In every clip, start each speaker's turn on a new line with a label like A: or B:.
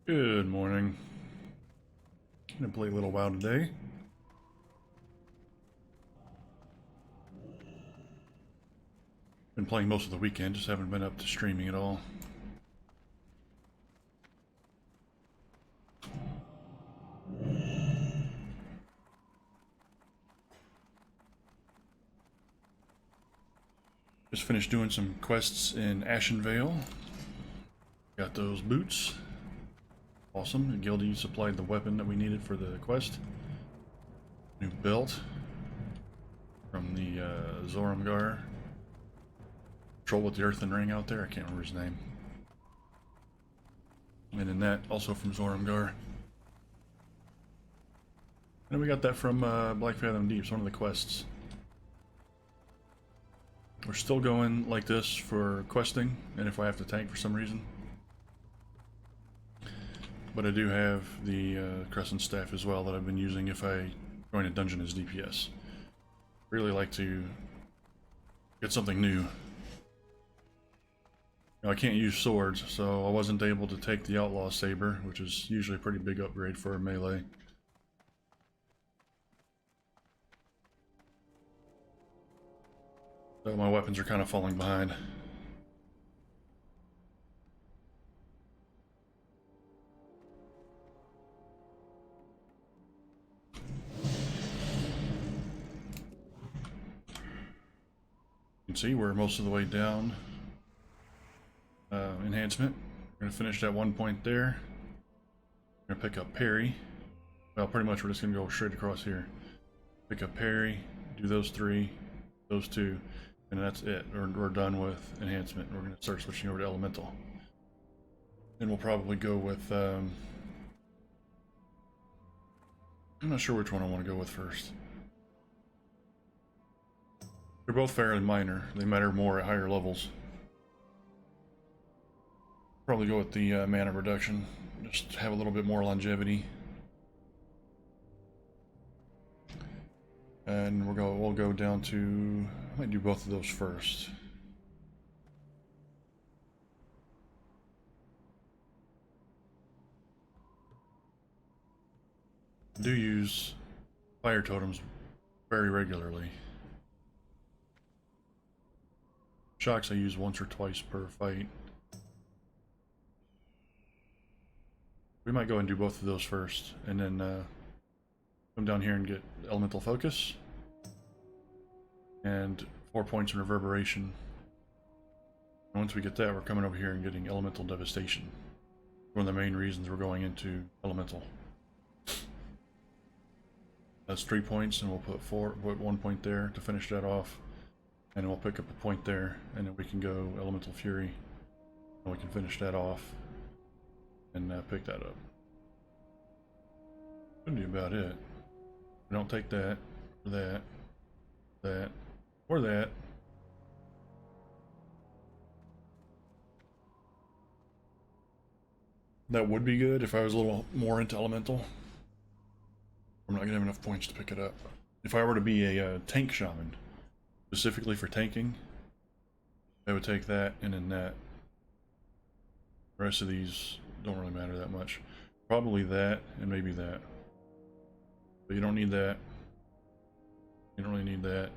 A: Good morning. Gonna play a little WoW today. Been playing most of the weekend, just haven't been up to streaming at all. Just finished doing some quests in Ashenvale. Got those boots. Awesome. The Guildie supplied the weapon that we needed for the quest. New belt from the Zoramgar. Troll with the earthen ring out there. I can't remember his name. And then that also from Zoramgar. And we got that from Black Fathom Deeps, one of the quests. We're still going like this for questing, and if I have to tank for some reason. But I do have the Crescent Staff as well that I've been using if I join a dungeon as DPS. Really like to get something new. Now, I can't use swords, so I wasn't able to take the Outlaw Saber, which is usually a pretty big upgrade for a melee. So my weapons are kind of falling behind. You can see we're most of the way down. Enhancement. We're going to finish that one point there. We're going to pick up parry. Well, pretty much we're just going to go straight across here. Pick up parry, do those three, those two, and that's it. We're done with enhancement. We're going to start switching over to elemental. Then we'll probably go with... I'm not sure which one I want to go with first. They're both fairly minor. They matter more at higher levels. Probably go with the mana reduction. Just have a little bit more longevity. And we'll go down to... I might do both of those first. I do use fire totems very regularly. Shocks I use once or twice per fight. We might go and do both of those first, and then come down here and get elemental focus and 4 points in reverberation. And once we get that, we're coming over here and getting elemental devastation. One of the main reasons we're going into elemental. That's 3 points, and we'll put 1 point there to finish that off, and we'll pick up a point there, and then we can go elemental fury, and we can finish that off and pick that up. That'll be about it. We don't take that, or that, that, or that. That would be good if I was a little more into elemental. I'm not gonna have enough points to pick it up. If I were to be a tank shaman, specifically for tanking, I would take that and then that. The rest of these don't really matter that much. Probably that and maybe that. But you don't need that. You don't really need that.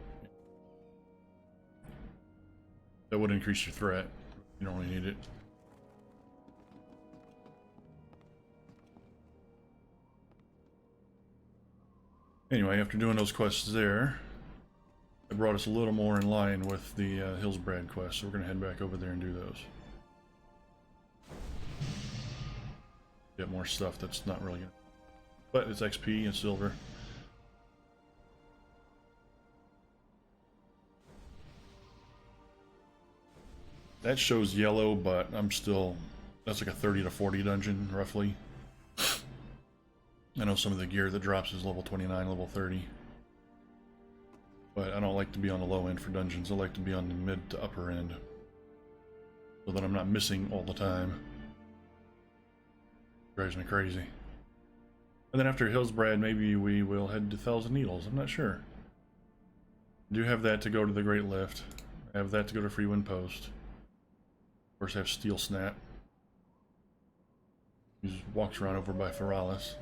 A: That would increase your threat. You don't really need it. Anyway, after doing those quests there, it brought us a little more in line with the Hillsbrad quest, so we're going to head back over there and do those. Get more stuff that's not really good. But it's XP and silver. That shows yellow, but I'm still... That's like a 30 to 40 dungeon, roughly. I know some of the gear that drops is level 29, level 30. But I don't like to be on the low end for dungeons. I like to be on the mid to upper end. So that I'm not missing all the time. Drives me crazy. And then after Hillsbrad, maybe we will head to Thousand Needles. I'm not sure. I do have that to go to the Great Lift. I have that to go to Freewind Post. Of course, I have Steel Snap. He just walks around over by Feralis.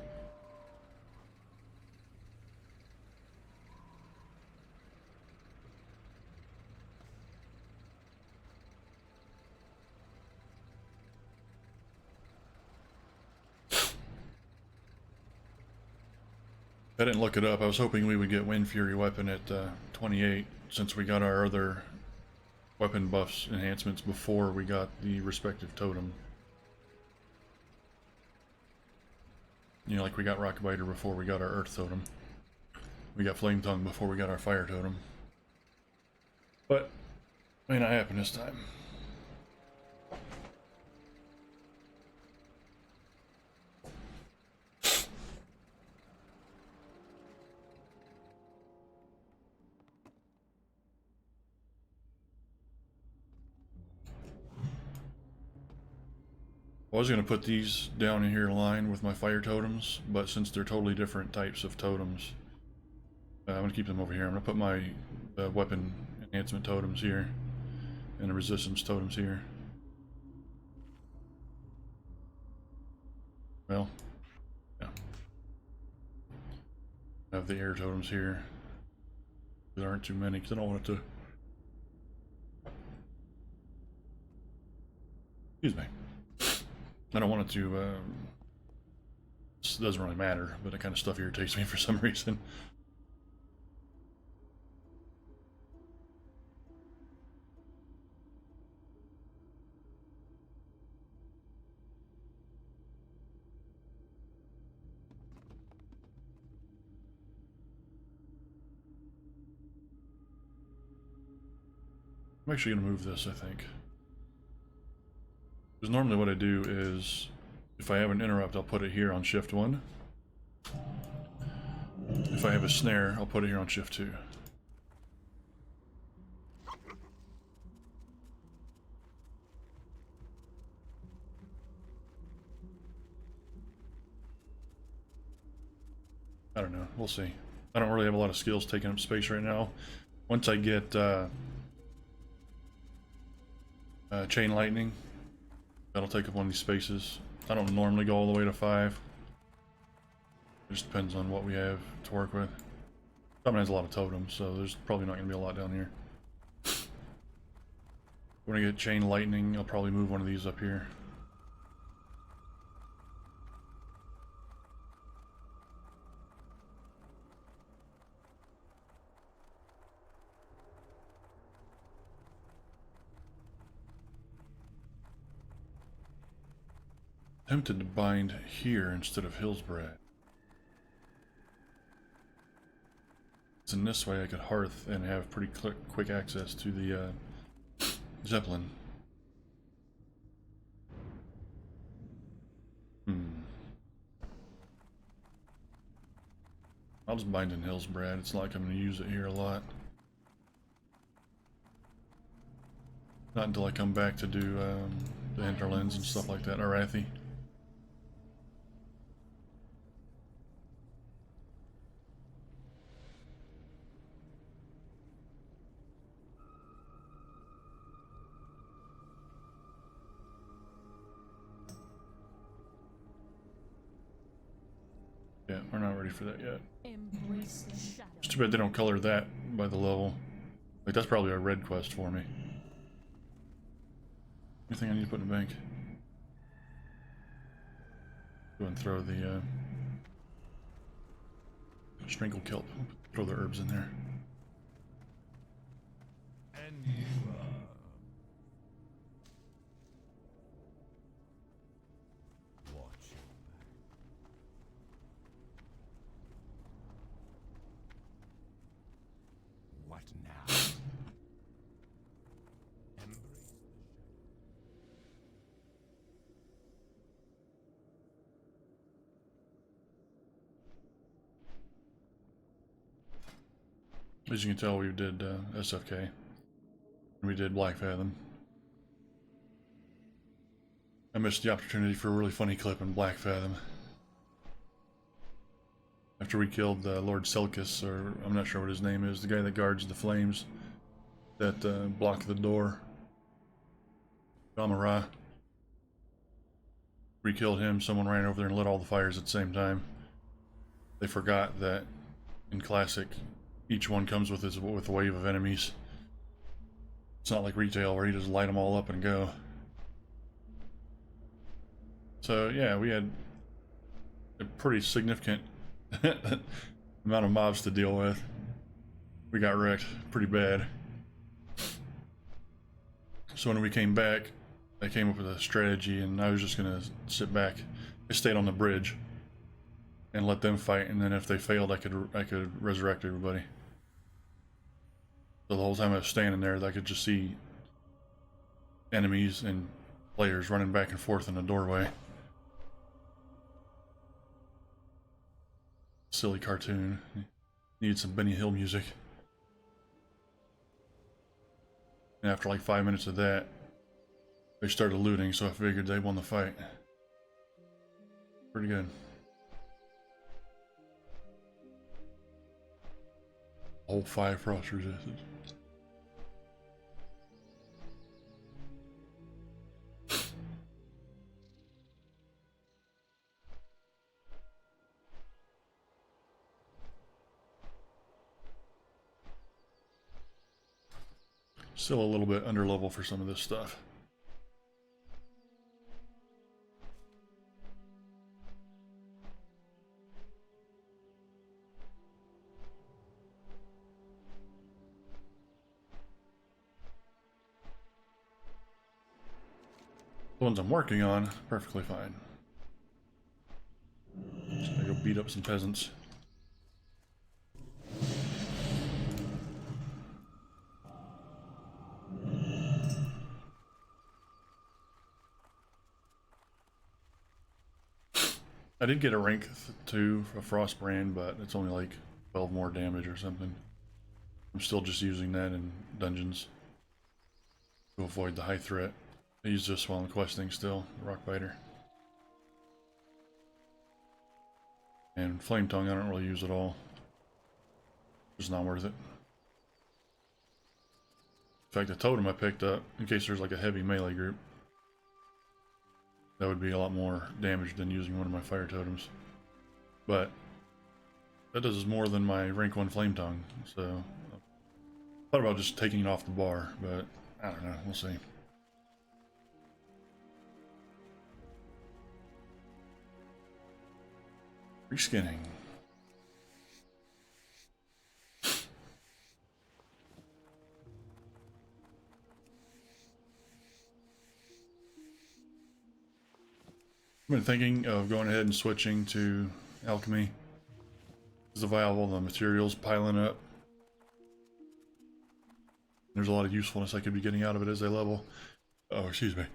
A: I didn't look it up. I was hoping we would get Wind Fury weapon at 28, since we got our other weapon buffs enhancements before we got the respective totem. You know, like we got Rockbiter before we got our Earth totem. We got Flame Tongue before we got our Fire totem. But, may not happen this time. I was going to put these down in here in line with my fire totems, but since they're totally different types of totems, I'm going to keep them over here. I'm going to put my weapon enhancement totems here, and the resistance totems here. Well, yeah. I have the air totems here. There aren't too many, because I don't want it to... Excuse me. I don't want it to, it doesn't really matter, but that kind of stuff irritates me for some reason. I'm actually going to move this, I think. Because normally what I do is, if I have an interrupt, I'll put it here on shift 1. If I have a snare, I'll put it here on shift 2. I don't know, we'll see. I don't really have a lot of skills taking up space right now. Once I get Chain Lightning, that'll take up one of these spaces. I don't normally go all the way to 5. It just depends on what we have to work with. Summon has a lot of totems, so there's probably not going to be a lot down here. When I get Chain Lightning, I'll probably move one of these up here. Tempted to bind here instead of Hillsbrad. So in this way I could hearth and have pretty quick access to the Zeppelin. I'll just bind in Hillsbrad. It's not like I'm going to use it here a lot. Not until I come back to do the Hinterlands and stuff like that, Arathi. Yeah, we're not ready for that yet. It's too bad they don't color that by the level. Like, that's probably a red quest for me. Anything I need to put in the bank? Go and throw the Strinkle Kelp. Throw the herbs in there.
B: And watch. What now? Embrace.
A: As you can tell, we did SFK. We did Black Fathom. I missed the opportunity for a really funny clip in Black Fathom. After we killed Lord Selkis, or I'm not sure what his name is, the guy that guards the flames that block the door. Gamara. We killed him, someone ran over there and lit all the fires at the same time. They forgot that in Classic, each one comes with a wave of enemies. It's not like retail where you just light them all up and go. So yeah, we had a pretty significant amount of mobs to deal with. We got wrecked pretty bad. So when we came back, I came up with a strategy, and I was just gonna sit back. I stayed on the bridge and let them fight, and then if they failed, I could resurrect everybody. So the whole time I was standing there, I could just see enemies and players running back and forth in the doorway. Silly cartoon. Needed some Benny Hill music. And after like 5 minutes of that, they started looting, so I figured they won the fight. Pretty good. Whole 5 frost resistance. Still a little bit under level for some of this stuff. The ones I'm working on, perfectly fine. Just gonna go beat up some peasants. I did get a rank 2 for Frost Brand, but it's only like 12 more damage or something. I'm still just using that in dungeons to avoid the high threat. I use this while I'm questing still, Rockbiter. And Flame Tongue I don't really use at all. It's not worth it. In fact, the totem I picked up, in case there's like a heavy melee group, that would be a lot more damage than using one of my fire totems. But that does more than my rank 1 Flame Tongue, so I thought about just taking it off the bar, but I don't know, we'll see. Reskinning. I've been thinking of going ahead and switching to alchemy. It's available, the materials piling up. There's a lot of usefulness I could be getting out of it as I level. Oh, excuse me.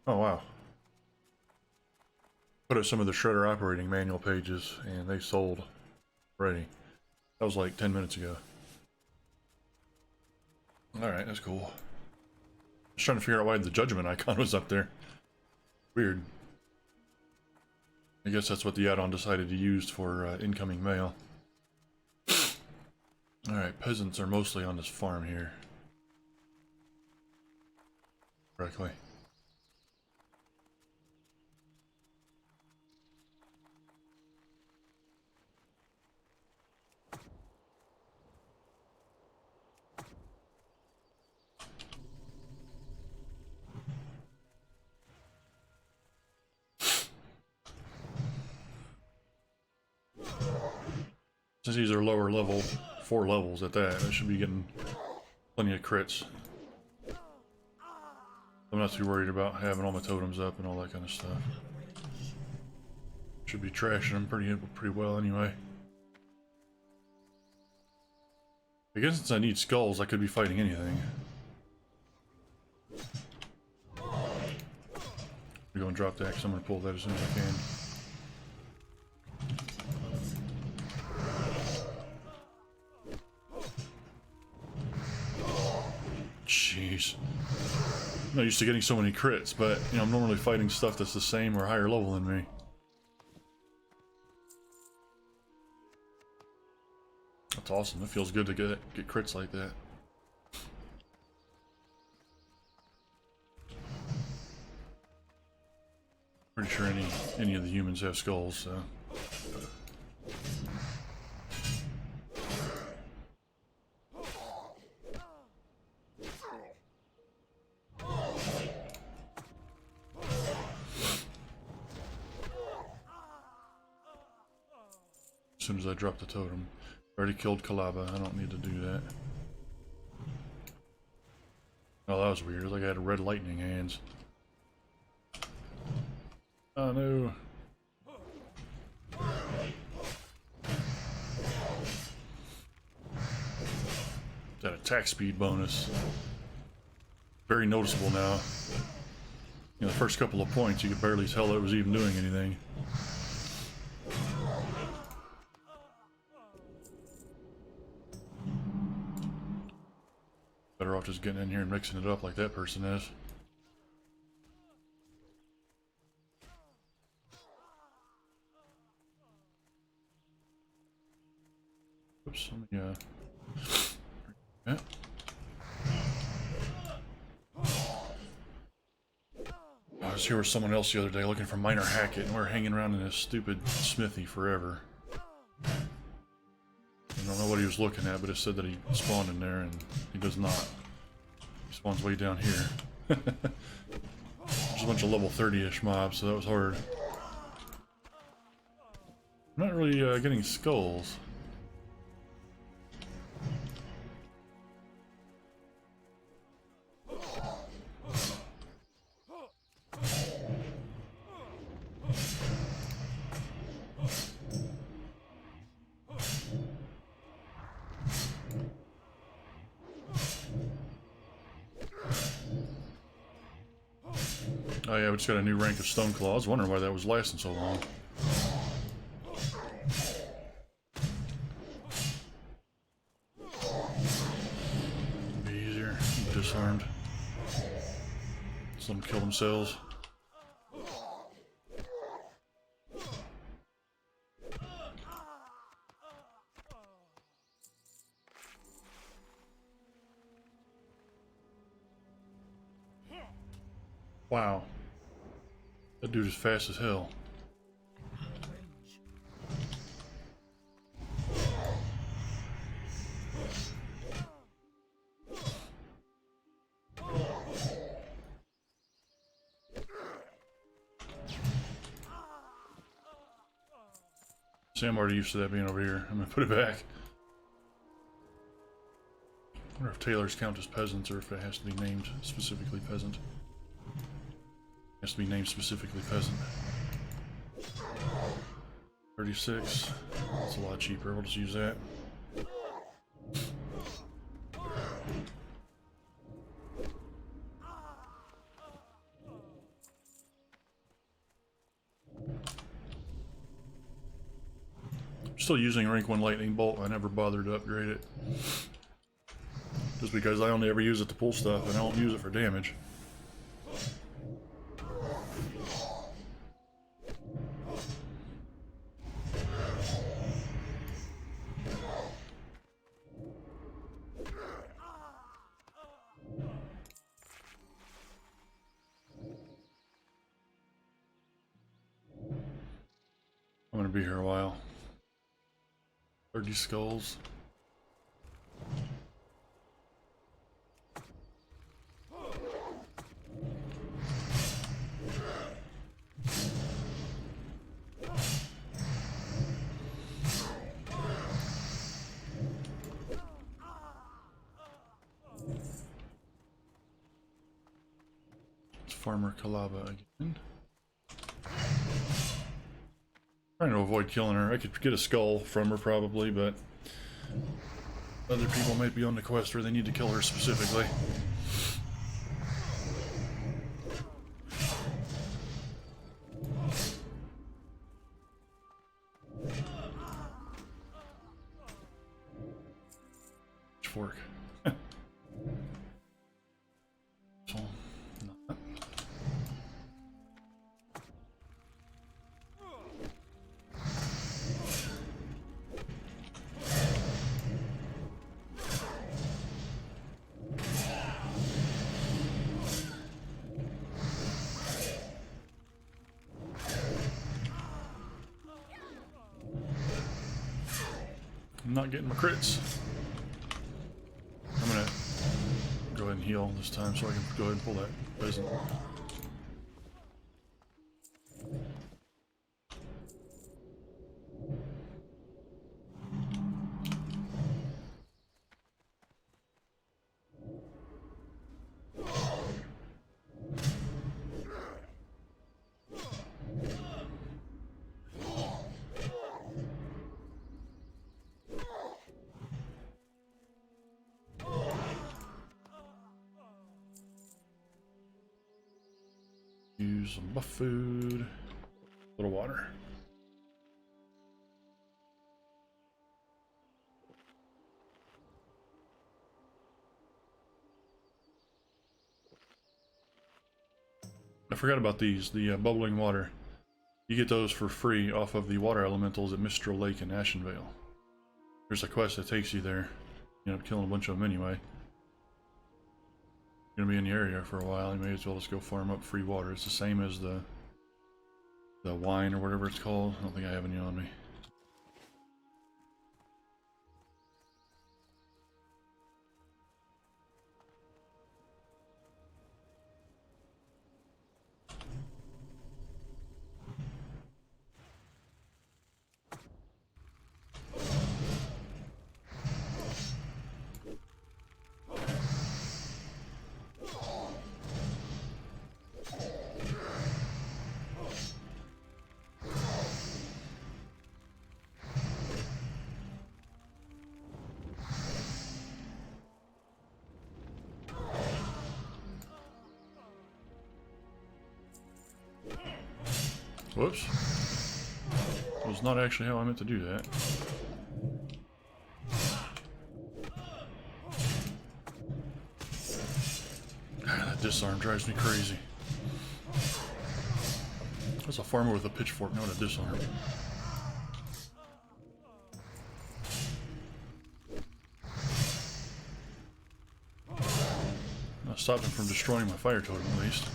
A: Oh wow. Put up some of the Shredder operating manual pages and they sold already. That was like 10 minutes ago. Alright, that's cool. I was trying to figure out why the judgment icon was up there. Weird. I guess that's what the add-on decided to use for incoming mail. Alright, peasants are mostly on this farm here. Correctly. Since these are lower level, 4 levels at that, I should be getting plenty of crits. I'm not too worried about having all my totems up and all that kind of stuff. Should be trashing them pretty well anyway. I guess since I need skulls, I could be fighting anything. I'm going to drop the axe. I'm going to pull that as soon as I can. not used to getting so many crits, but you know, I'm normally fighting stuff that's the same or higher level than me. That's awesome. It feels good to get crits like that. Pretty sure any of the humans have skulls, so. As soon as I drop the totem. Already killed Kalaba, I don't need to do that. Oh, that was weird. Like I had red lightning hands. Oh no. That attack speed bonus. Very noticeable now. You know, the first couple of points you could barely tell it was even doing anything. Better off just getting in here and mixing it up like that person is. Oops, let me, yeah. I was here with someone else the other day looking for Minor Hackett, and we're hanging around in this stupid smithy forever. I don't know what he was looking at, but it said that he spawned in there, and he does not. He spawns way down here. There's a bunch of level 30-ish mobs, so that was hard. I'm not really getting skulls. Oh yeah, we just got a new rank of Stoneclaw. I was wondering why that was lasting so long. Be easier. Disarmed. Just let them kill themselves. Wow. That dude is fast as hell. See, I'm already used to that being over here. I'm gonna put it back. I wonder if tailors count as peasants or if it has to be named specifically peasant. Has to be named specifically peasant. 36. That's a lot cheaper. We'll just use that. Still using rank 1 lightning bolt. I never bothered to upgrade it. Just because I only ever use it to pull stuff and I don't use it for damage. I'm gonna be here a while. 30 skulls. It's Farmer Kalaba again. Trying to avoid killing her. I could get a skull from her probably, but other people might be on the quest where they need to kill her specifically. Pitchfork. So, no. I'm not getting my crits. I'm gonna go ahead and heal this time so I can go ahead and pull that peasant. Use some buff food, a little water. I forgot about these, the bubbling water. You get those for free off of the water elementals at Mistral Lake in Ashenvale. There's a quest that takes you there. You end up killing a bunch of them anyway. You're gonna be in the area for a while, you may as well just go farm up free water. It's the same as the wine or whatever it's called. I don't think I have any on me. Whoops. That was not actually how I meant to do that. That disarm drives me crazy. That's a farmer with a pitchfork, not a disarm. I stopped him from destroying my fire totem at least.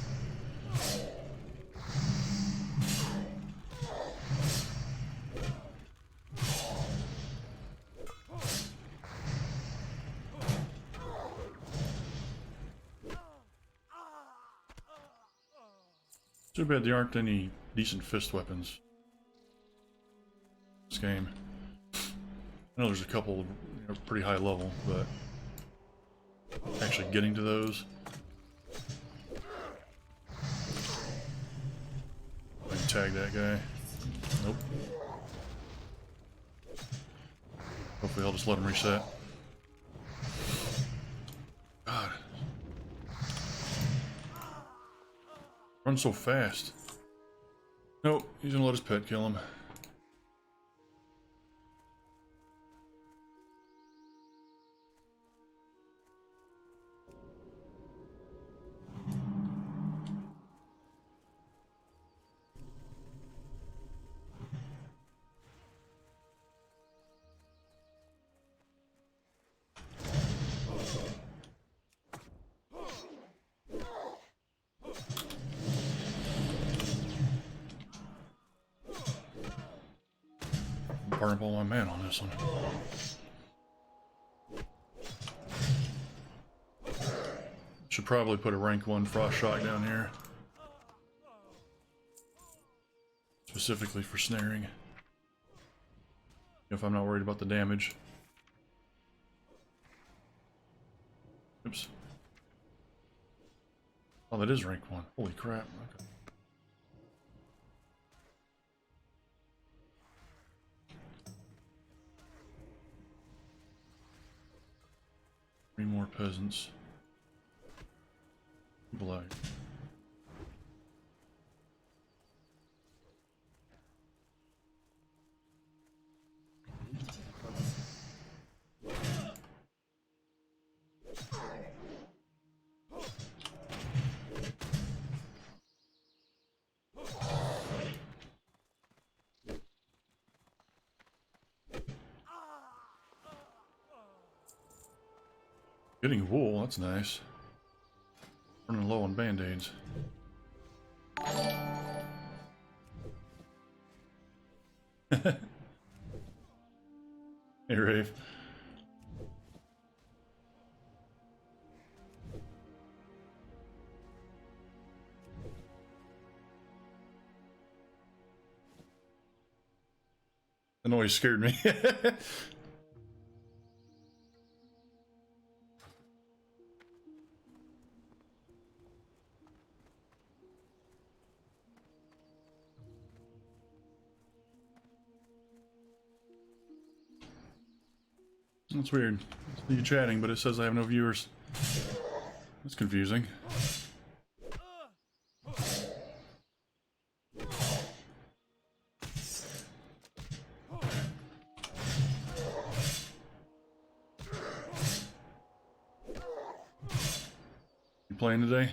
A: Too bad there aren't any decent fist weapons in this game. I know there's a couple pretty high level, but actually getting to those. I can tag that guy. Nope. Hopefully I'll just let him reset. God. Run so fast. Nope, he's gonna let his pet kill him. Burn up all my man on this one. Should probably put a rank 1 frost shock down here. Specifically for snaring. If I'm not worried about the damage. Oops. Oh, that is rank 1. Holy crap. Okay. Three more peasants. Black. Getting wool, that's nice. Running low on band-aids. Hey, Rafe. The noise scared me. That's weird. I see you chatting, but it says I have no viewers. That's confusing. You playing today?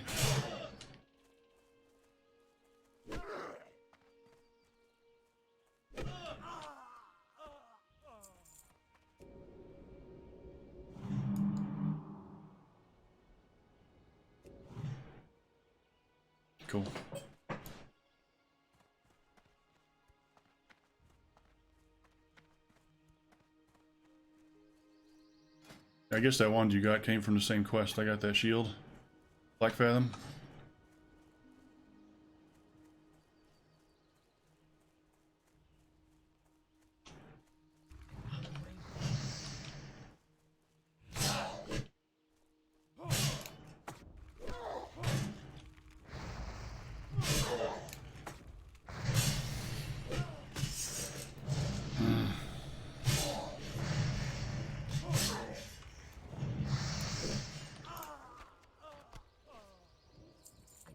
A: Cool. I guess that wand you got came from the same quest. I got that shield. Black Fathom.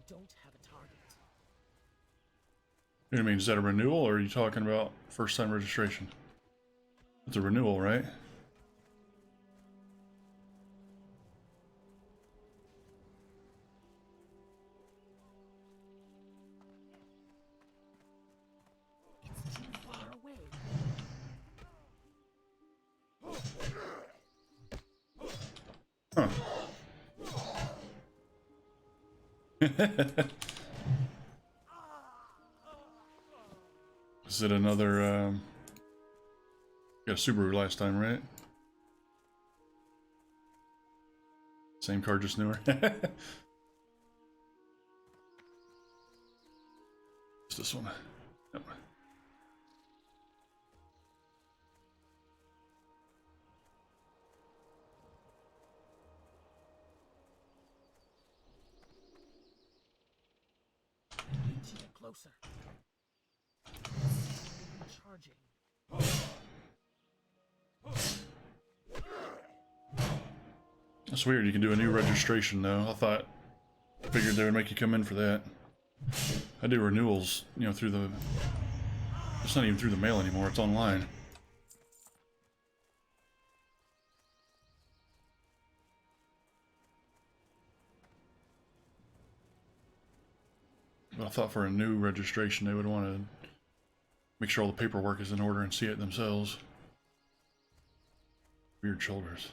C: Don't have a target.
A: You know what I mean? Is that a renewal, or are you talking about first time registration? It's a renewal, right?
C: It's too far away.
A: Huh. Is it another, got a Subaru last time, right? Same car, just newer. It's this one. Yep.
C: Need to get closer. Charging.
A: That's weird. You can do a new registration though. Figured they would make you come in for that. I do renewals, you know, through the. It's not even through the mail anymore. It's online. But I thought for a new registration they would want to make sure all the paperwork is in order and see it themselves. Weird shoulders.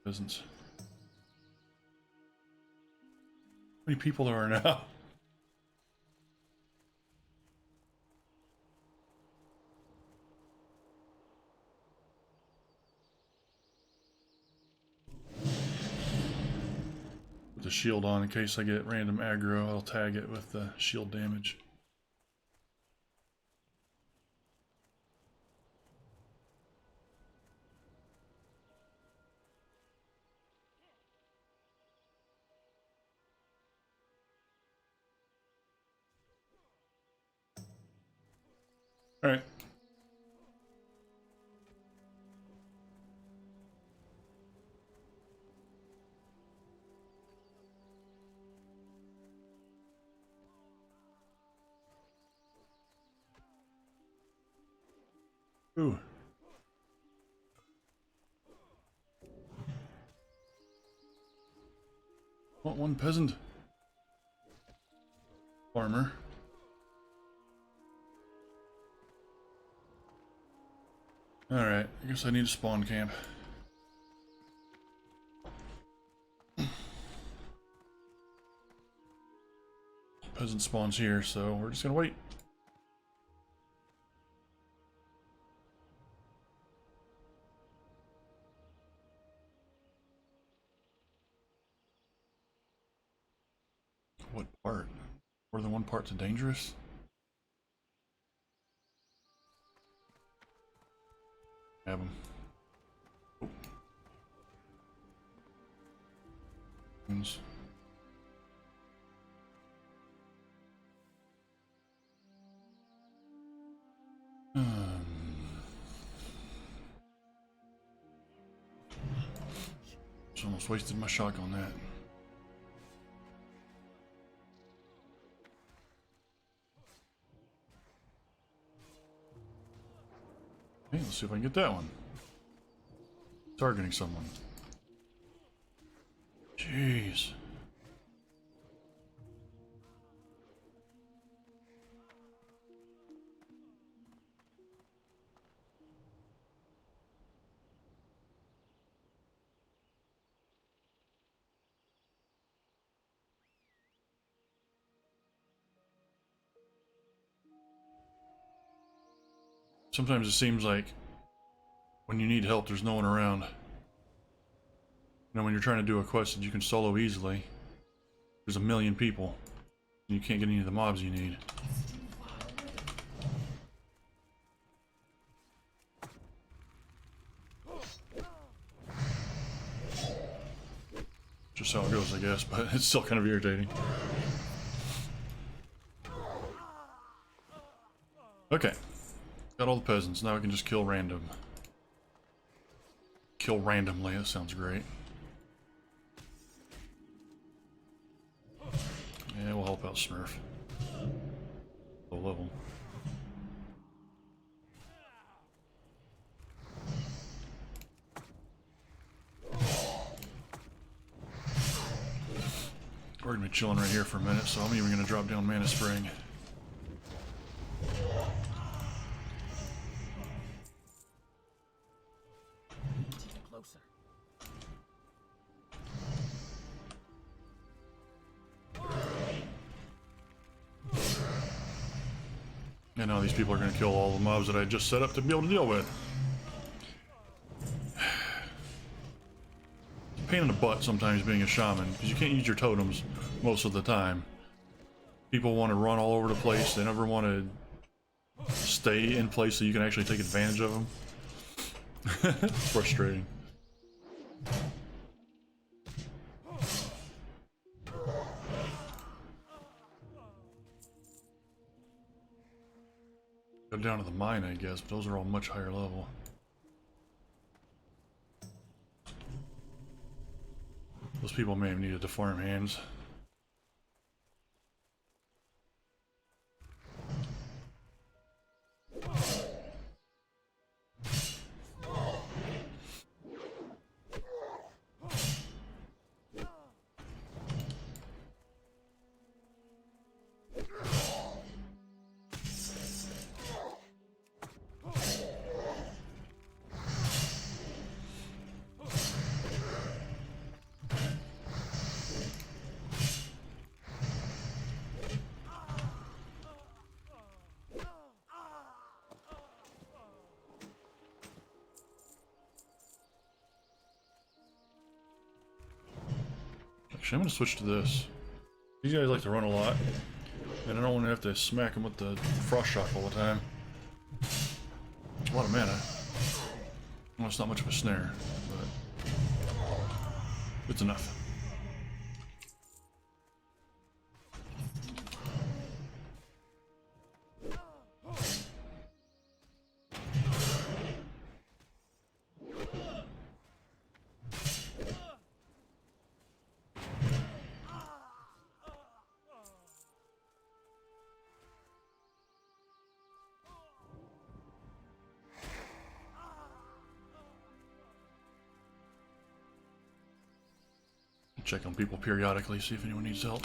A: Peasants. How many people there are now? With the shield on, in case I get random aggro, I'll tag it with the shield damage. Alright. Ooh. Want one peasant. Farmer. Alright, I guess I need a spawn camp. Peasant spawns here, so we're just gonna wait. What part? More than one part's dangerous? Have him. Oh. Wounds. Just almost wasted my shock on that. Hey, let's see if I can get that one. Targeting someone. Jeez. Sometimes it seems like when you need help, there's no one around. You know, when you're trying to do a quest that you can solo easily, there's a million people, and you can't get any of the mobs you need. Just how it goes, I guess, but it's still kind of irritating. Okay. Got all the peasants. Now I can just kill random. Kill randomly. That sounds great. Yeah, we'll help out Smurf. Low level. We're gonna be chilling right here for a minute, so I'm even gonna drop down Mana Spring.
C: Closer.
A: And now these people are gonna kill all the mobs that I just set up to be able to deal with. Pain in the butt sometimes being a shaman, because you can't use your totems most of the time. People want to run all over the place. They never want to stay in place so you can actually take advantage of them. It's frustrating. Go down to the mine, I guess, but those are all much higher level. Those people may have needed to farm hands. Actually, I'm gonna switch to this. These guys like to run a lot, and I don't want to have to smack them with the frost shock all the time. A lot of mana. Well, it's not much of a snare, but it's enough. Check on people periodically, see if anyone needs help.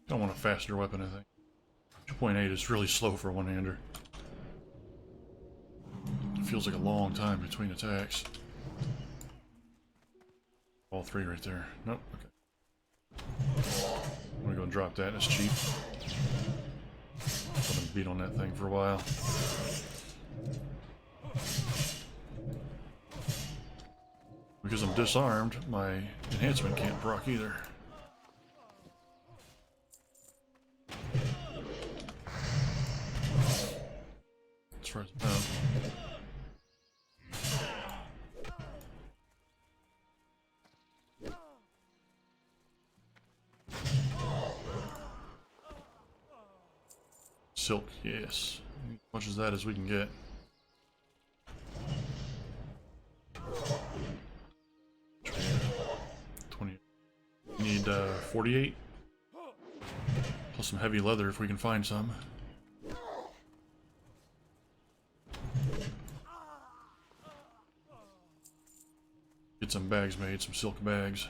A: Don't want a faster weapon, I think. 2.8 is really slow for a one-hander. Feels like a long time between attacks. All three right there. Nope. Okay. I'm gonna go and drop that. It's cheap. Let him beat on that thing for a while. Because I'm disarmed, my enhancement can't proc either. As far as I know. Silk, yes. As much as that as we can get. Need 48 plus some heavy leather if we can find some. Get some bags made, some silk bags.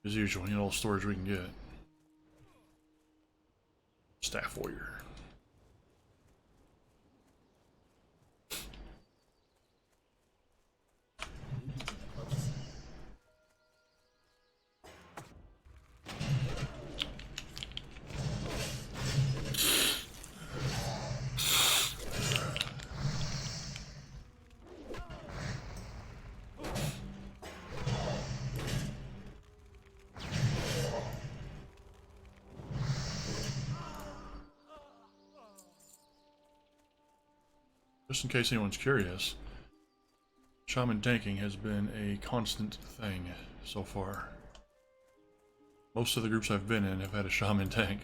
A: As usual, you know, all the storage we can get. Staff warrior. Just in case anyone's curious, shaman tanking has been a constant thing so far. Most of the groups I've been in have had a shaman tank.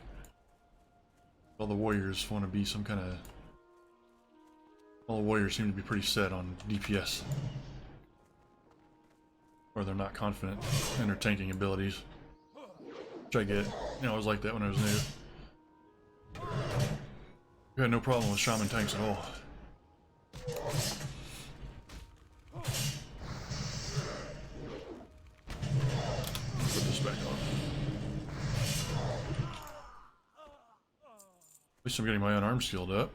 A: All the warriors want to be some kind of... All the warriors seem to be pretty set on DPS. Or they're not confident in their tanking abilities. Which I get. You know, I was like that when I was new. I had no problem with shaman tanks at all. Put this back on. At least I'm getting my unarmed skilled up.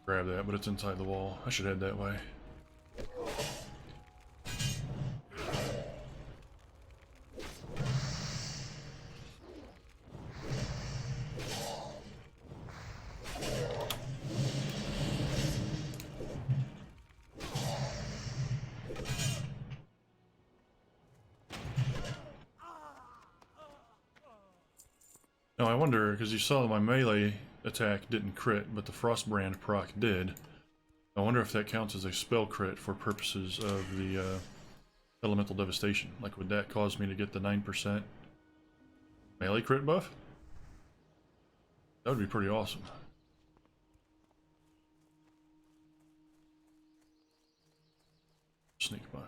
A: Grab that, but it's inside the wall. I should head that way. Now I wonder, because you saw my melee attack didn't crit, but the Frostbrand proc did. I wonder if that counts as a spell crit for purposes of the Elemental Devastation. Like, would that cause me to get the 9% melee crit buff? That would be pretty awesome. Sneak by.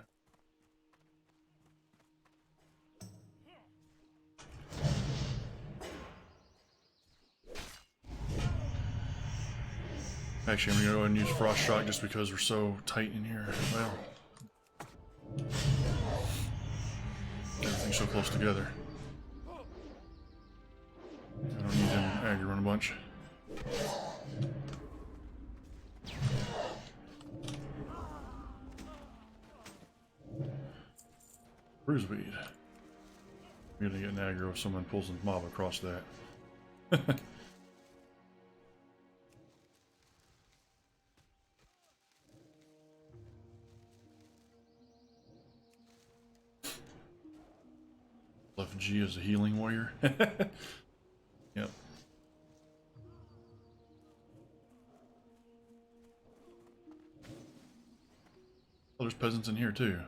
A: Actually, I'm gonna go ahead and use Frost Shock just because we're so tight in here. Well, everything's so close together. I don't need them aggroing a bunch. Bruise bead. I'm gonna get an aggro if someone pulls a mob across that. Left G as a healing warrior. Yep. Oh, there's peasants in here too.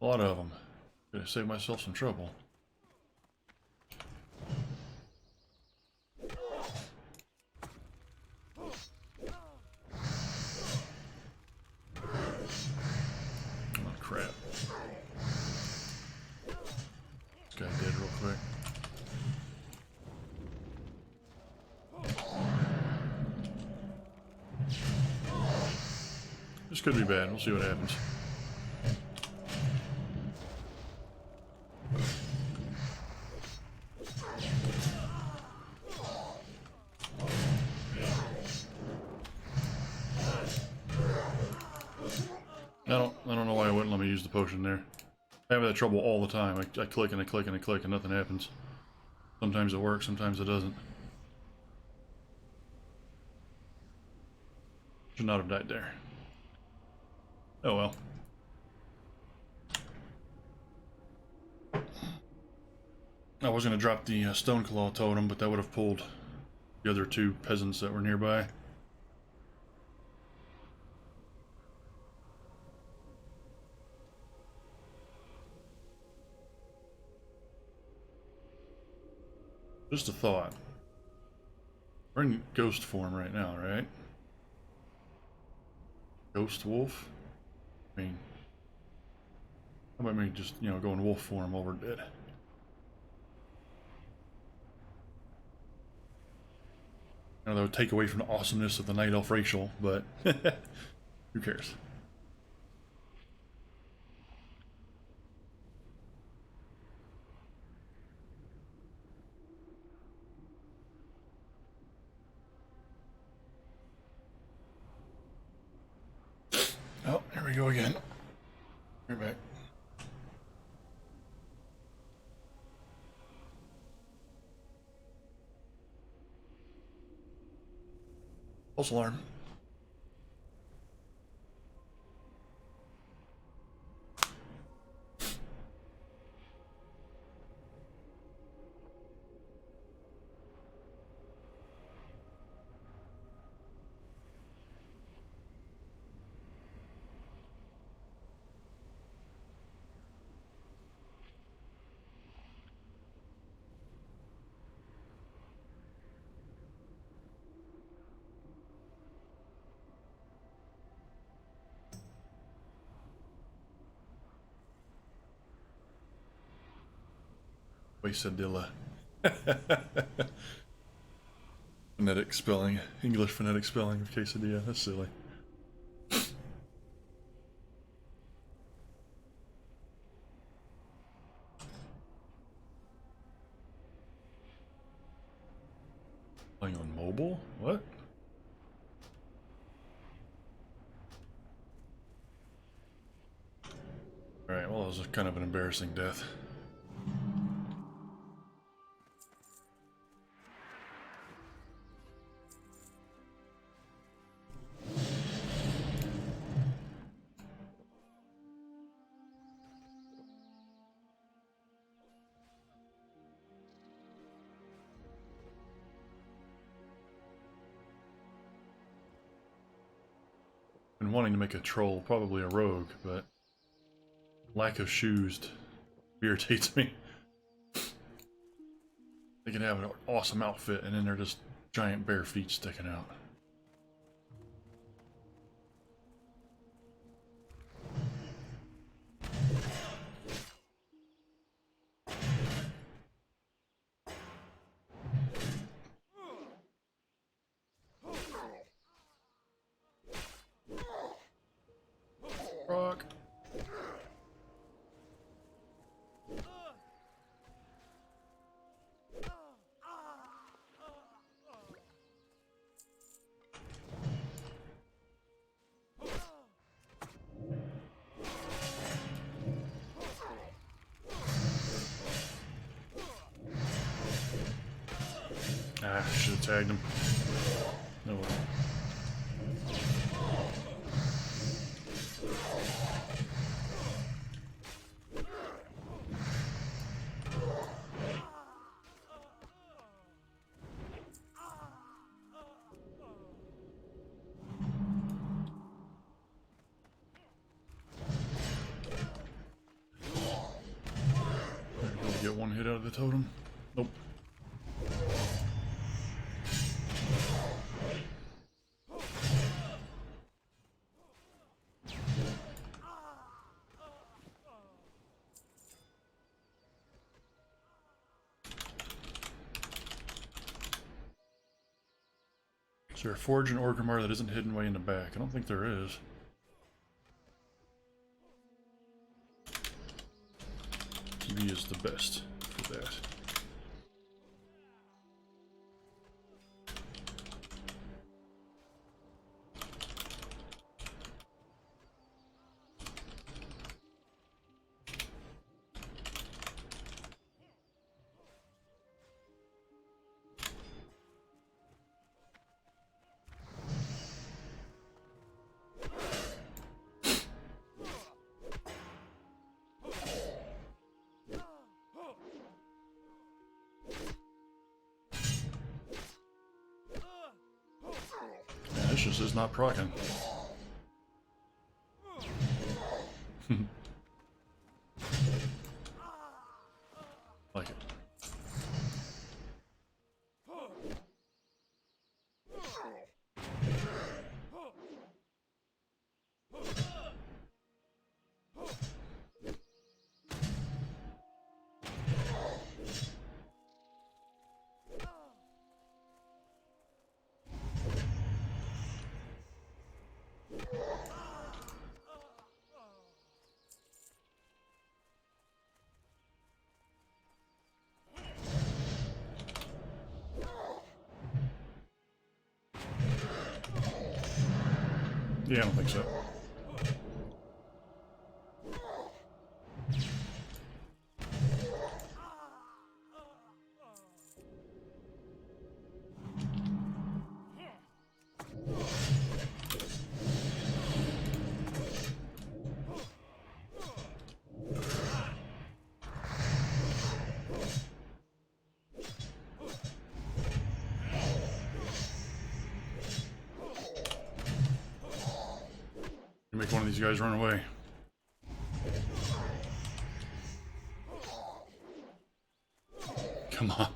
A: A lot of them. Gotta save myself some trouble. Oh crap. This guy dead real quick. This could be bad. We'll see what happens. I don't know why it wouldn't let me use the potion there. I have that trouble all the time. I click and I click and I click and nothing happens. Sometimes it works, sometimes it doesn't. Should not have died there. Oh well. I was going to drop the Stoneclaw totem, but that would have pulled the other two peasants that were nearby. Just a thought. We're in ghost form right now, right? Ghost wolf? I mean, how about me just, you know, go in wolf form while we're dead? I know that would take away from the awesomeness of the Night Elf racial, but who cares? Oh, here we go again. We're back. False alarm. Quesadilla. Phonetic spelling. English phonetic spelling of quesadilla. That's silly. Playing on mobile? What? Alright, well, that was kind of an embarrassing death. Been wanting to make a troll, probably a rogue, but lack of shoes irritates me. They can have an awesome outfit and then they're just giant bare feet sticking out. Rock. Ah, should have tagged him. No way. Able to get one hit out of the totem? Nope. Is there a forge in Orgrimmar that isn't hidden way in the back? I don't think there is. TV is the best for that. Vicious is not proccing. Like it. Yeah, I don't think so. Make one of these guys run away. Come on.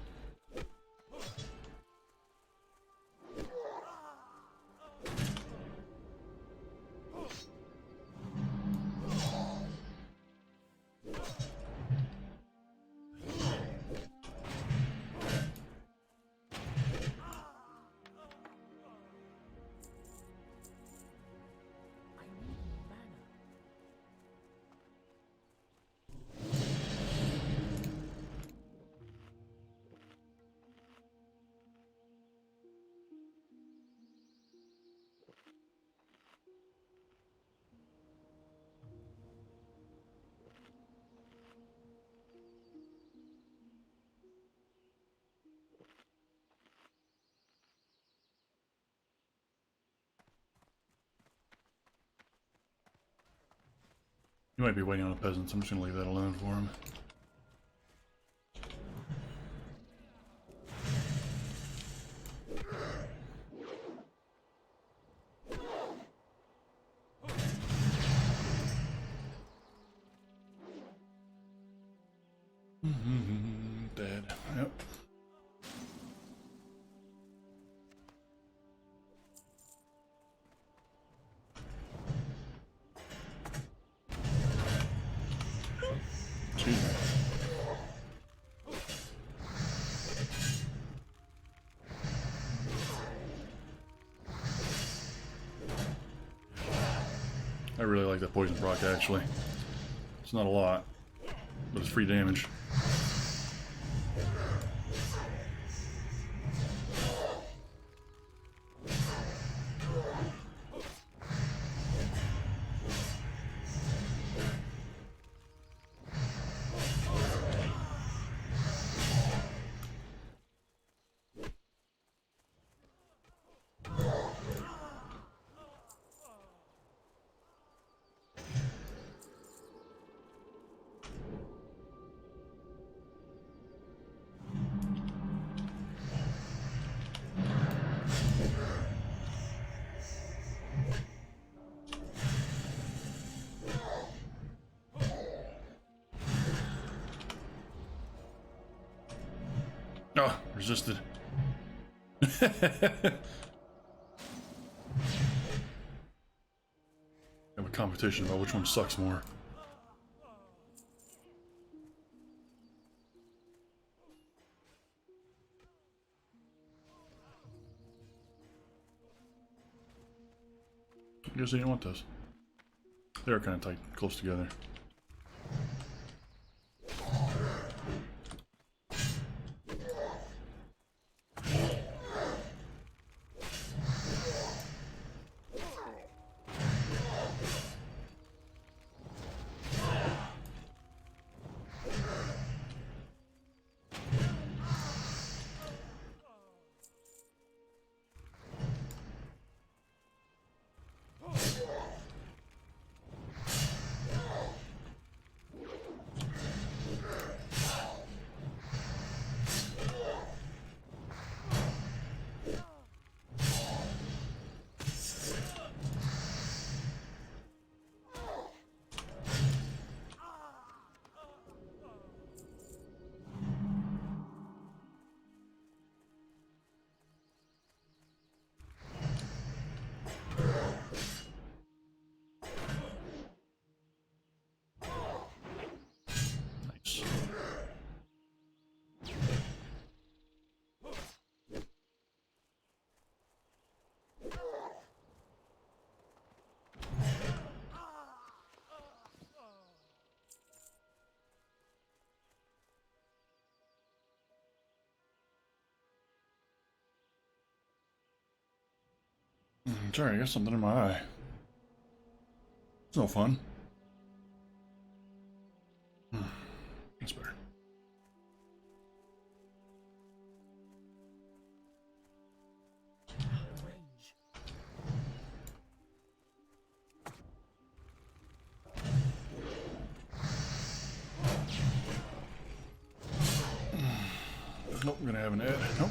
C: I need mana.
A: You might be waiting on the peasants. I'm just gonna leave that alone for him. Dead. Yep. Excuse me. I really like that poison proc actually. It's not a lot, but it's free damage. Oh, resisted. Have a competition about which one sucks more. I guess I didn't want those. They're kind of tight, close together. Sorry, I got something in my eye. It's no fun. That's better.
C: Range.
A: Nope, I'm gonna have an ad. Nope.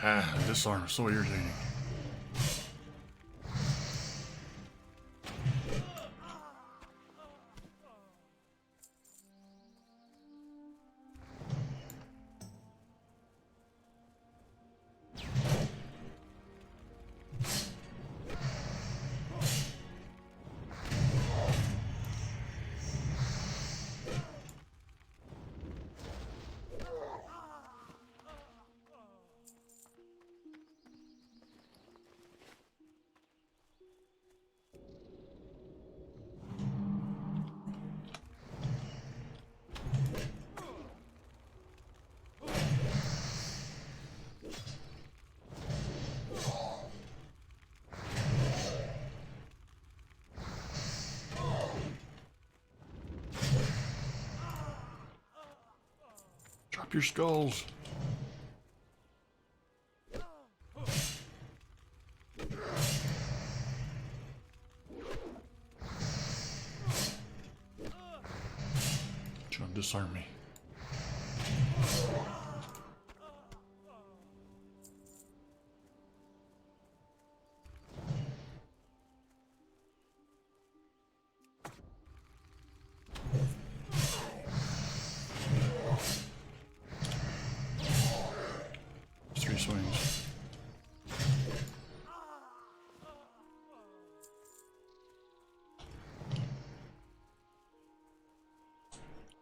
A: Ah, this arm is so irritating. Drop your skulls. Trying to disarm me. Three swings.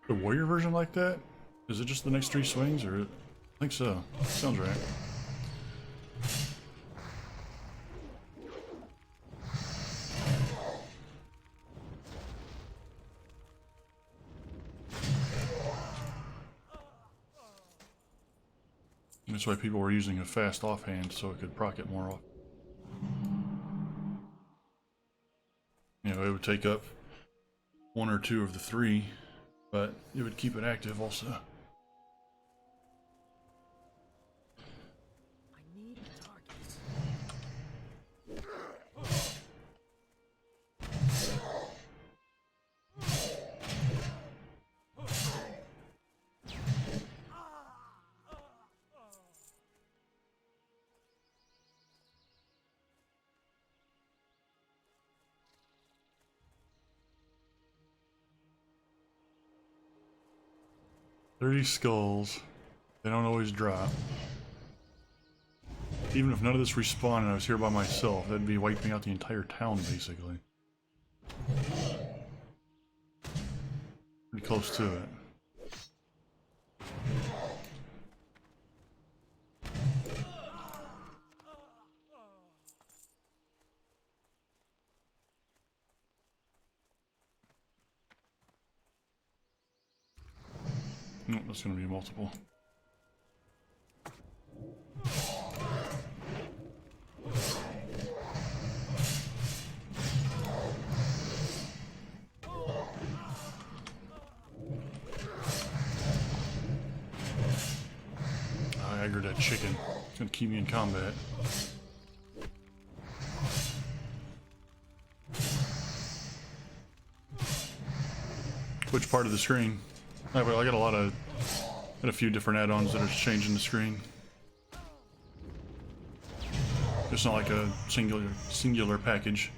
A: The warrior version like that? Is it just the next three swings, or? I think so. Sounds right. That's why people were using a fast offhand so it could proc it more often. You know, it would take up one or two of the three, but it would keep it active also.
C: I need targets.
A: "30 skulls. They don't always drop. Even if none of this respawned and I was here by myself, that'd be wiping out the entire town, basically. Pretty close to it. Nope, that's gonna be multiple. I aggroed that chicken. It's gonna keep me in combat. Which part of the screen? But I got a few different add-ons that are changing the screen. It's not like a singular package.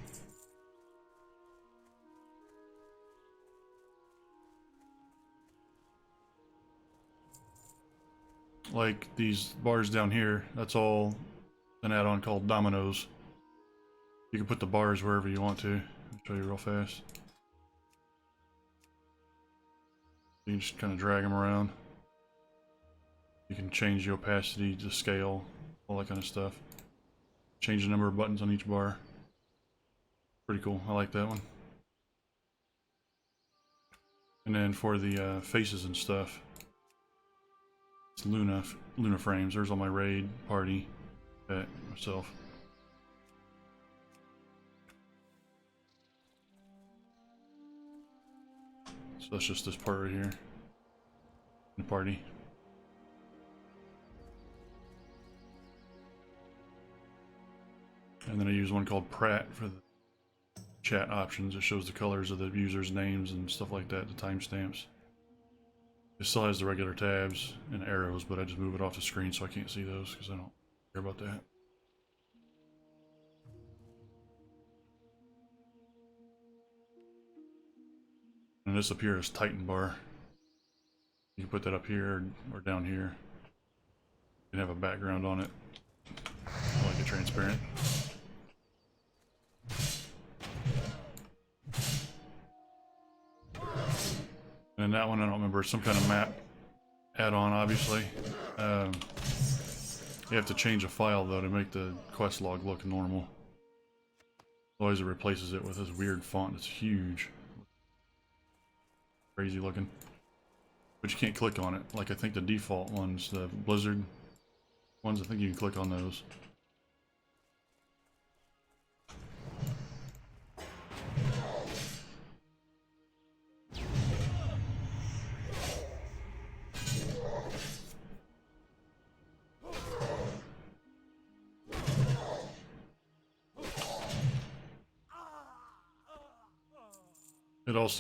A: Like these bars down here, that's all an add-on called dominoes. You can put the bars wherever you want to. I'll show you real fast. You can just kind of drag them around. You can change the opacity, the scale, all that kind of stuff. Change the number of buttons on each bar. Pretty cool. I like that one. And then for the faces and stuff, it's Luna frames. There's all my raid, party, pet, myself. So that's just this part right here. The party. And then I use one called Pratt for the chat options. It shows the colors of the users' names and stuff like that, the timestamps. It still has the regular tabs and arrows, but I just move it off the screen so I can't see those because I don't care about that. And this up here is Titan bar. You can put that up here or down here. You can have a background on it. I like it transparent. And that one, I don't remember, some kind of map add-on, obviously. You have to change a file, though, to make the quest log look normal. Otherwise, it replaces it with this weird font that's huge. Crazy looking. But you can't click on it. Like, I think the default ones, the Blizzard ones, I think you can click on those.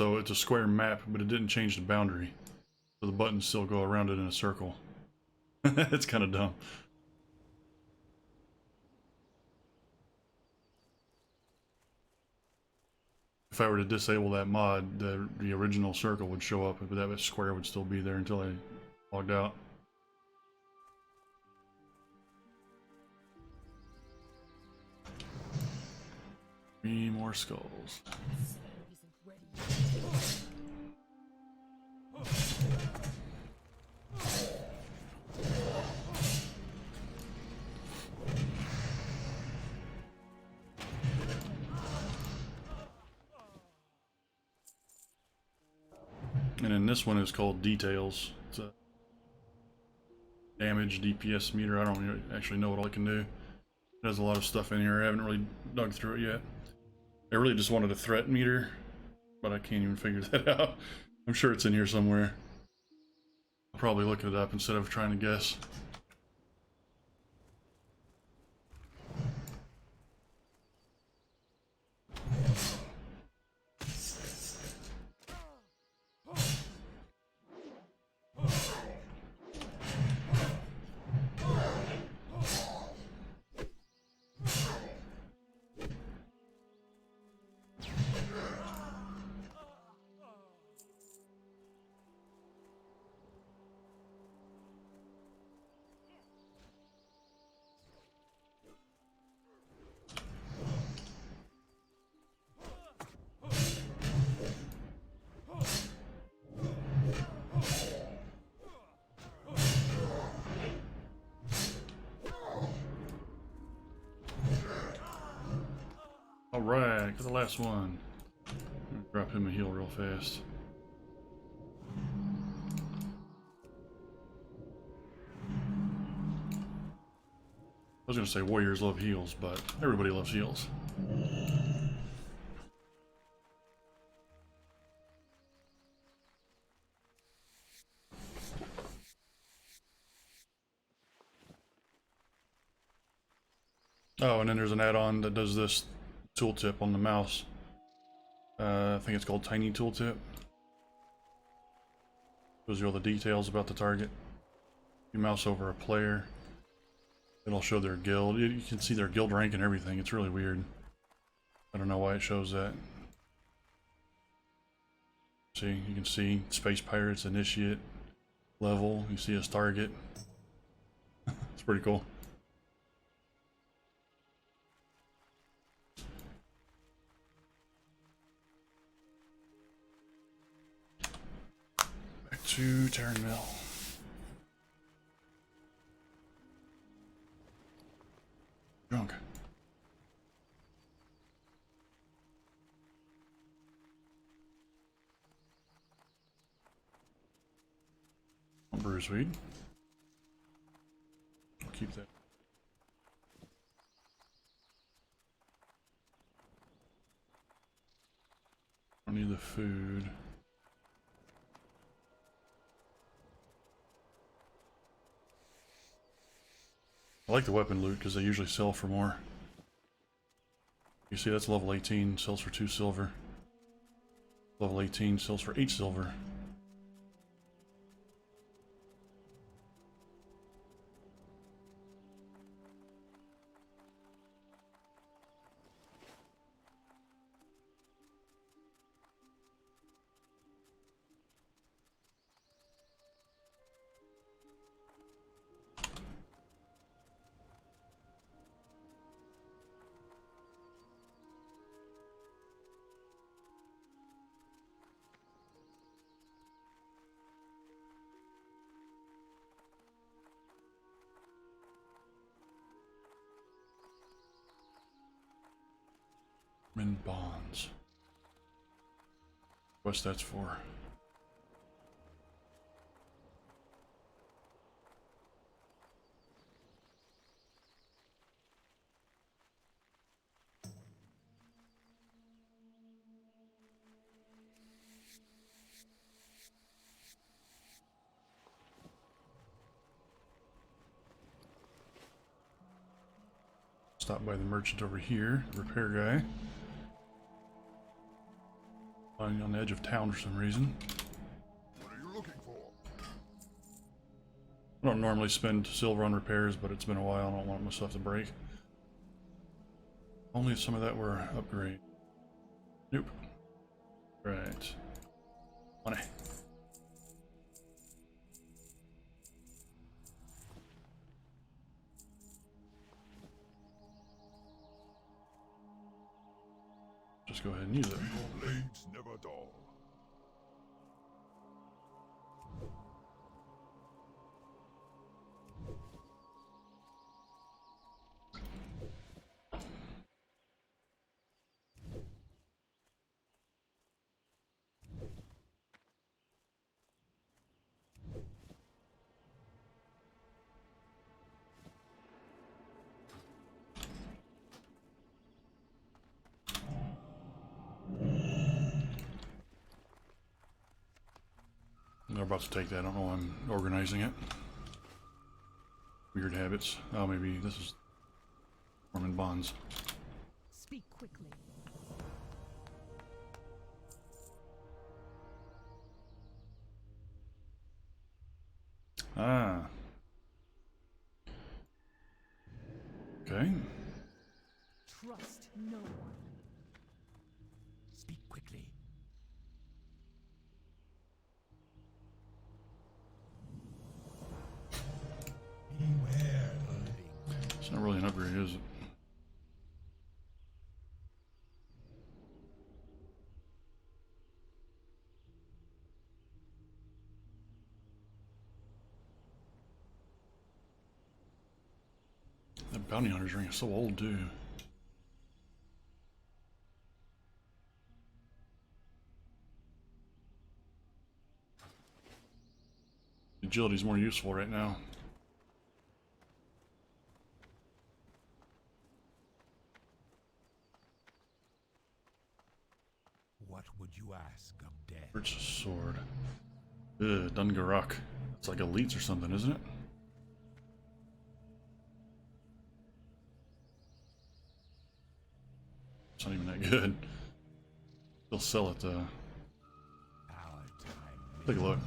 A: It's a square map, but it didn't change the boundary. So the buttons still go around it in a circle. It's kind of dumb. If I were to disable that mod, the original circle would show up, but that square would still be there until I logged out. Three more skulls. And then this one is called Details. It's a damage DPS meter. I don't actually know what all it can do. It has a lot of stuff in here. I haven't really dug through it yet. I really just wanted a threat meter, but I can't even figure that out. I'm sure it's in here somewhere. I'll probably look it up instead of trying to guess. Alright, got the last one. Drop him a heal real fast. I was gonna say warriors love heals, but everybody loves heals. Oh, and then there's an add-on that does this tooltip on the mouse. I think it's called Tiny Tooltip. Shows you all the details about the target. You mouse over a player, it'll show their guild. You can see their guild rank and everything. It's really weird. I don't know why it shows that. See, you can see Space Pirates, Initiate, level. You see his target. It's pretty cool. Back to Terran Mill. Drunk. Brews weed. I'll keep that. I need the food. I like the weapon loot because they usually sell for more. You see, that's level 18, sells for 2 silver. Level 18 sells for 8 silver. Bonds. What's that for? Stop by the merchant over here, the repair guy. On the edge of town for some reason.
B: What are you looking for?
A: I don't normally spend silver on repairs, but it's been a while. I don't want my stuff to break. Only if some of that were upgrade. Nope. Right. Money. Just go ahead and use it.
B: Your blades never dull.
A: They're about to take that. I don't know why I'm organizing it. Weird habits. Oh, maybe this is forming bonds.
C: Speak quickly.
A: Ah. Okay.
C: Trust no one.
B: Speak quickly. Beware the living.
A: It's not really an upgrade, is it? That bounty hunter's ring is so old, too. Agility's more useful right now.
B: What would you ask of death?
A: Purchase sword. Ugh, Dungarok. It's like elites or something, isn't it? It's not even that good. They'll sell it,
B: Our time
A: take a look.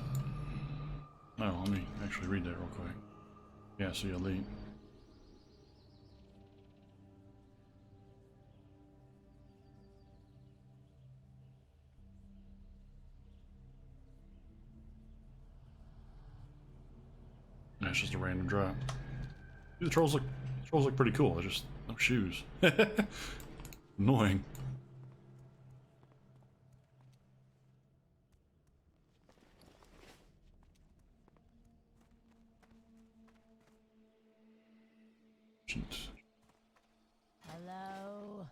A: Oh, let me actually read that real quick. Yeah, see elite. That's just a random drop. The trolls look pretty cool. They're just no shoes. Annoying. Jeez.
C: Hello.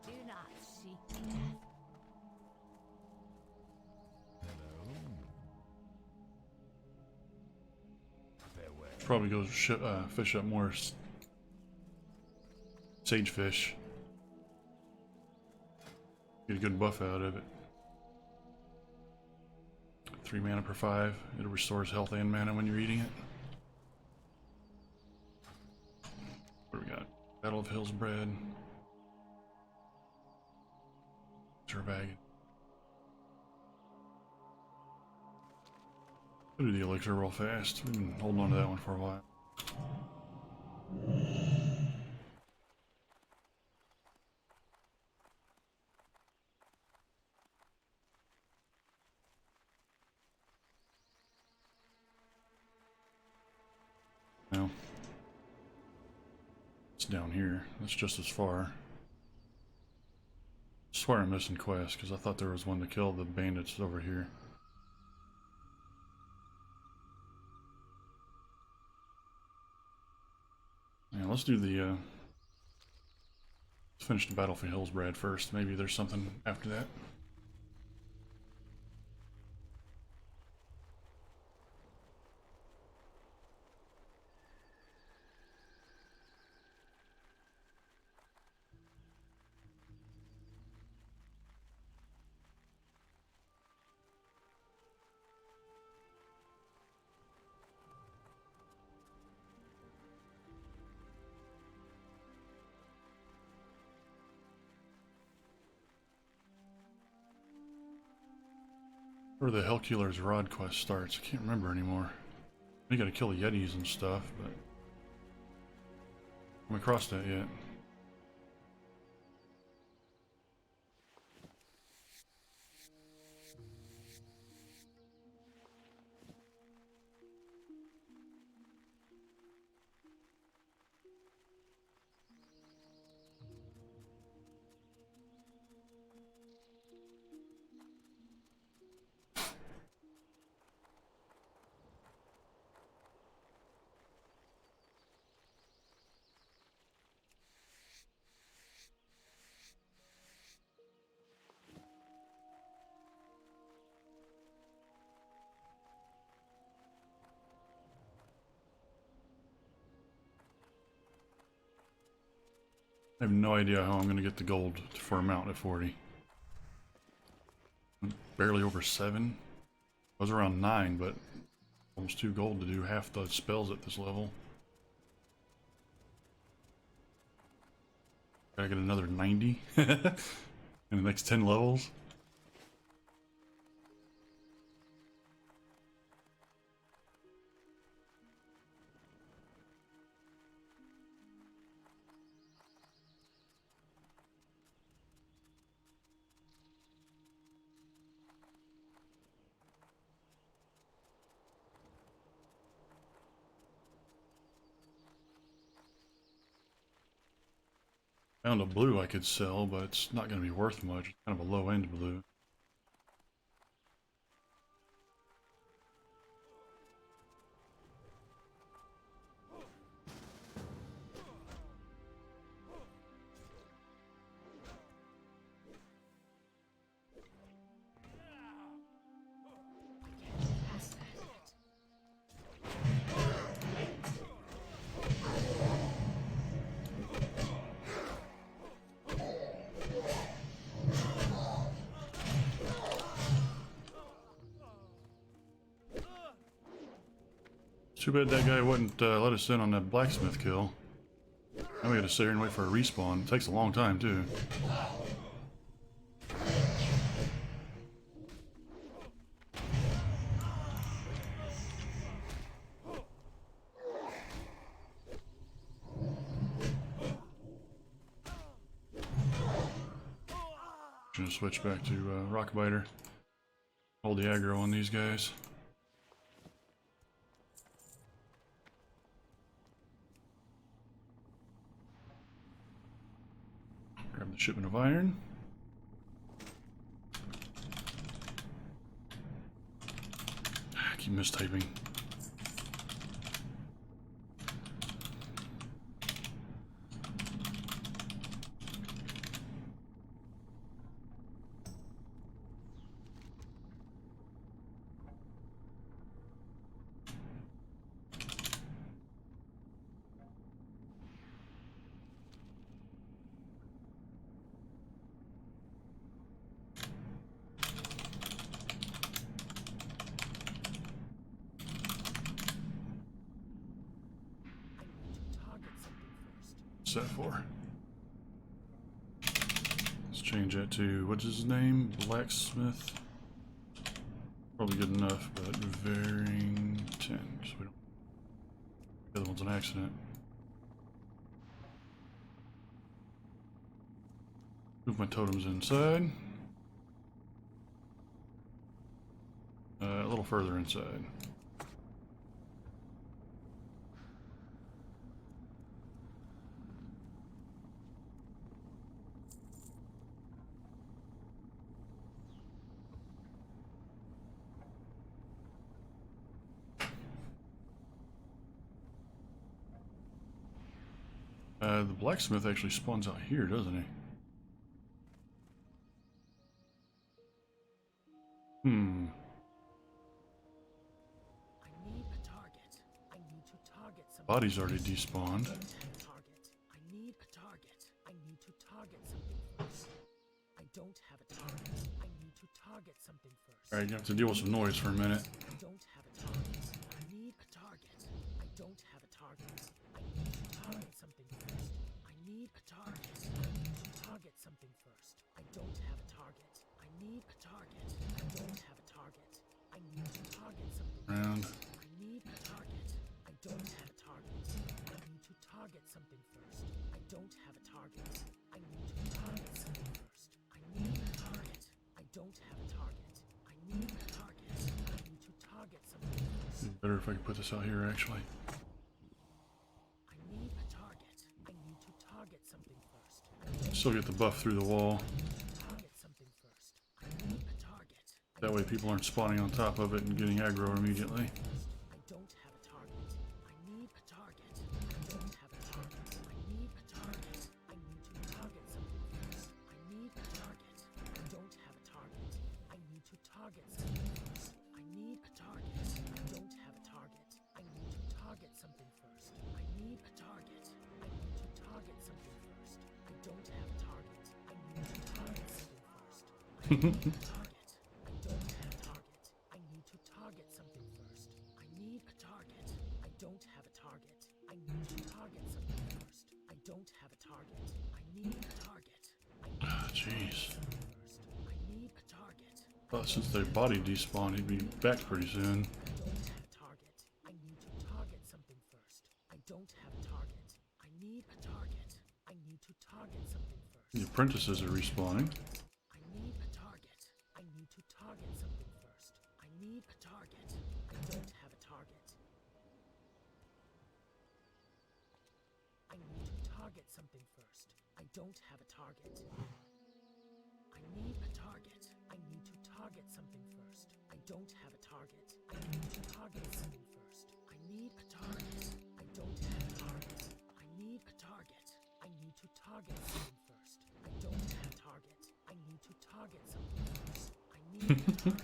C: Do not seek death.
B: Hello. Farewell.
A: Probably go fish up more sagefish. Get a good buff out of it. 3 mana per 5. It restores health and mana when you're eating it. What do we got? Battle of Hills bread. Bag. I'll do the elixir real fast. We've been holding on to that one for a while. Now, it's down here. That's just as far. I swear I'm missing quests because I thought there was one to kill the bandits over here. Yeah, let's do the let's finish the battle for Hillsbrad first. Maybe there's something after that. Where the Hellkiller's Rod quest starts, I can't remember anymore. You gotta kill the Yetis and stuff, but I haven't crossed that yet. I have no idea how I'm going to get the gold for a mount at 40. Barely over 7. I was around 9, but almost 2 gold to do half the spells at this level. Gotta get another 90 in the next 10 levels. Found a blue I could sell, but it's not going to be worth much. It's kind of a low-end blue. Too bad that guy wouldn't let us in on that blacksmith kill. Now we we gotta sit here and wait for a respawn. It takes a long time, too. Gonna switch back to Rockbiter. Hold the aggro on these guys. Grab the shipment of iron. I keep mistyping. Set for. Let's change that to, what's his name? Blacksmith. Probably good enough, but varying 10, because we don't. The other one's an accident. Move my totems inside. A little further inside. The blacksmith actually spawns out here, doesn't he?
D: I need a target. I need to target something.
A: Body's already despawned.
D: Target. I need a target. I need to target something first. I don't have a target. I need to target something first.
A: Alright, you have to deal with some noise for a minute.
D: I don't have a target. I need a target. I don't have a target. I need to target something first. I need a target. I need to target something first. I don't have a target. I need a target. I don't have a target. I need to target something
A: Round.
D: first. I need a target. I don't have a target. I need to target something first. I don't have a target. I need to target something first. I need a target. I don't have a target. I need a target. I need to target something first.
A: Better if I could put this out here, actually.
D: I need a target. I need to target something first.
A: Still get the buff through the wall.
D: Target something first. I need a target.
A: That way people aren't spawning on top of it and getting aggro immediately.
D: I don't have a target. I need a target. I don't have a target. I need a target. I need to target something first. I need a target. I don't have a target. I need to target something first. I need a target. I don't have a target. I need to target something first. I need a target. I need to target something first. I don't have a target. I need to target something first. I need a target. I don't have a target. I need to target something first. I need a target. I don't have a target. I need to target something first. I don't have a target. I need a target.
A: Ah, jeez.
D: First. I need a target.
A: Well, since their body despawned, he'd be back pretty soon.
D: I don't have a target. I need to target something first. I don't have a target. I need a target. I need to target something first.
A: The apprentices are respawning.
D: I need a target. I need to target something first. I need a target. I don't have a target. I need to target something first. I don't have a target. I need a target. I need to target something first. I don't have a target. I need to target something first. I need a target. I don't have a target. I need a target. I need to target something first. I don't have a target. I need to target something first. I need a target.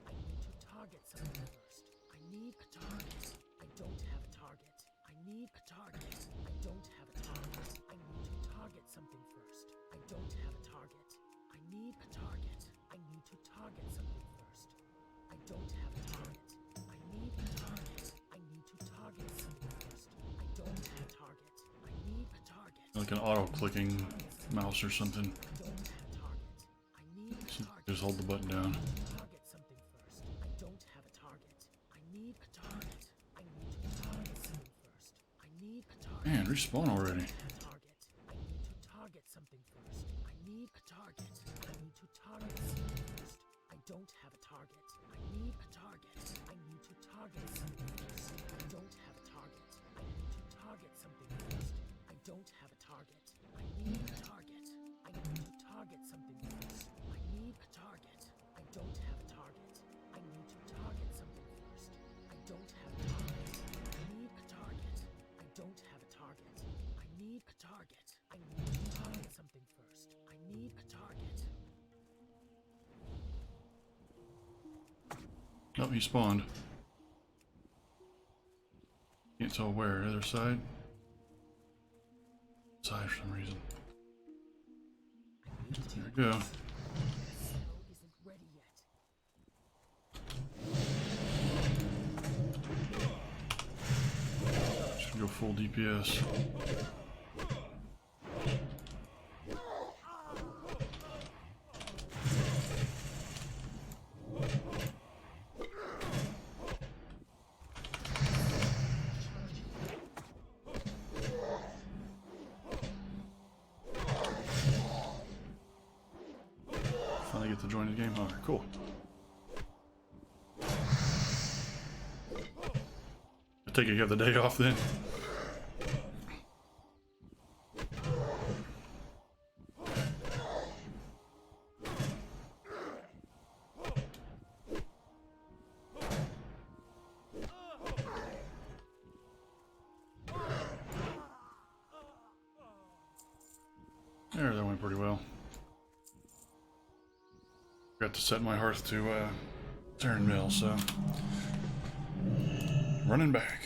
D: I need to target something first. I need a target. I don't have a target. I need a target. I don't have a target. I need to target something first. I don't have a target. I need a target. I need to target something first. I don't have a target. I need a target. I need to target something first. I don't have a target. I need a target.
A: Like an auto-clicking mouse or something. So just hold the button down.
D: Target something first. I don't have a target. I need a target. I need to target something first. I need a target.
A: Man, respawn already.
D: Target. I need to target something first. I need a target. I need to target something first. I don't have a target. I need a target. I need to target something first. I don't have a target. I need to target something first. I don't have a target. I need a target. I need to target something first. I need a target. I don't have a target. I need to target something first. I don't have a target. I need a target. I don't have a target. I need a target. I need to target something first. I need a target.
A: Oh, he spawned. Can't tell where. Other side? Side for some reason. There we go.
D: Cell isn't ready yet.
A: Should go full DPS. Finally get to join the game. Alright, cool. I take it you have the day off then? There, that went pretty well. Got to set my hearth to turn mill, so running back.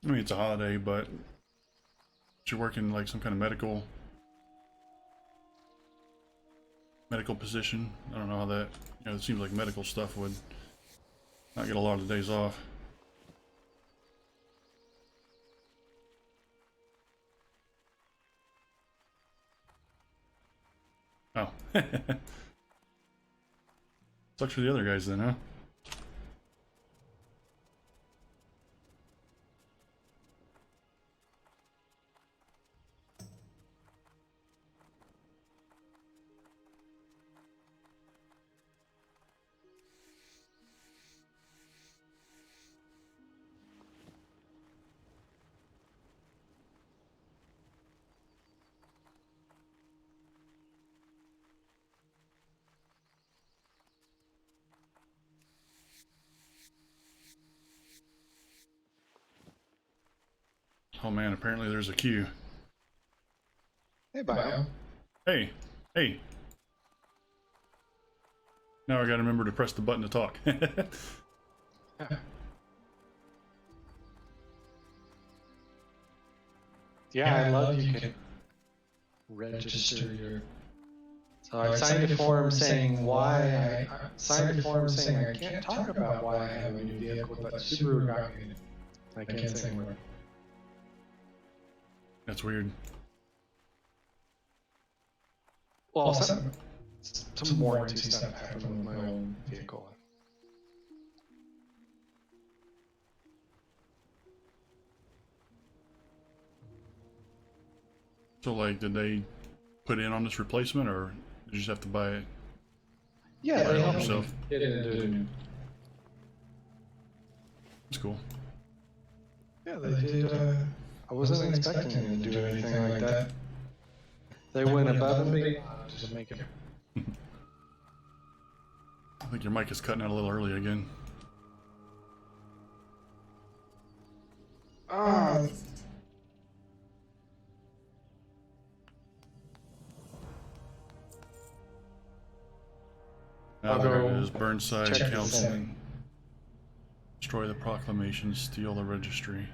A: I mean, it's a holiday, but you're working like some kind of medical position. I don't know how that, you know, it seems like medical stuff would not get a lot of the days off. Oh. Sucks for the other guys then, huh? Oh man, apparently there's a queue.
E: Hey, Bio.
A: Hey, hey. Now I gotta remember to press the button to talk.
E: Yeah, I love you can register your. So I signed a form saying why I signed a form saying I can't talk about why I have a new vehicle, but Subaru got me. I can't say more.
A: That's weird.
E: Well, some warranty stuff happened with my own vehicle.
A: So like, did they put in on this replacement, or did you just have to buy it?
E: Yeah, they helped
A: yourself.
E: me get it into the new.
A: That's cool.
E: Yeah, they did. I wasn't expecting them to do anything like that. They went above and beyond to make it.
A: I think your mic is cutting out a little early again.
E: I'll
A: there
E: go
A: it is. Burnside
E: check the
A: Councilman. Destroy the proclamation, steal the registry.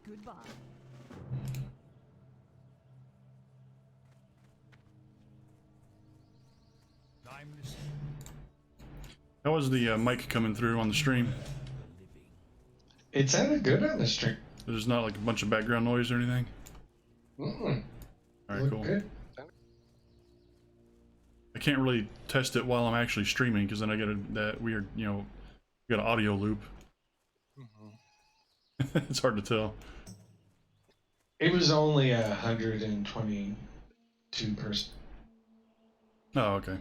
C: Goodbye.
B: I'm listening.
A: How was the mic coming through on the stream?
E: It sounded good on the stream.
A: There's not like a bunch of background noise or anything?
E: Mm-mm.
A: Alright,
E: Looked
A: cool.
E: good.
A: I can't really test it while I'm actually streaming because then I get that weird, you know, got an audio loop. It's hard to tell.
E: It was only 122%.
A: Oh, okay.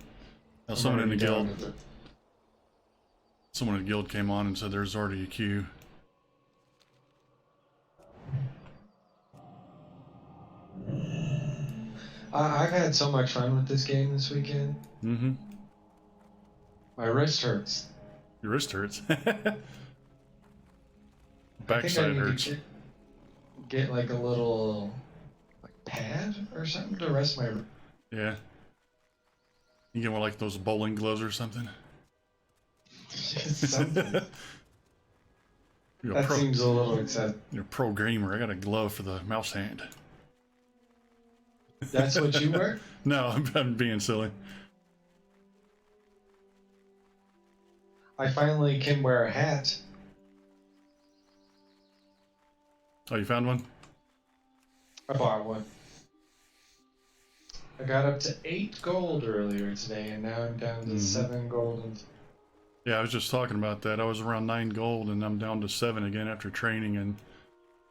A: Now someone in the guild, someone in the guild came on and said there's already a queue.
E: I've had so much fun with this game this weekend.
A: Mm-hmm.
E: My wrist hurts.
A: Your wrist hurts.
E: I think I
A: Backside
E: need
A: hurts.
E: to get like a little like pad or something to rest my.
A: Yeah. You get one like those bowling gloves or something.
E: Something.
A: You're a
E: That
A: pro,
E: seems a little excessive.
A: you're a pro gamer. I got a glove for the mouse hand.
E: That's what you wear?
A: No, I'm being silly.
E: I finally can wear a hat.
A: Oh, you found one?
E: I bought one. I got up to 8 gold earlier today, and now I'm down to 7 gold. And
A: Yeah, I was just talking about that. I was around 9 gold and I'm down to 7 again after training, and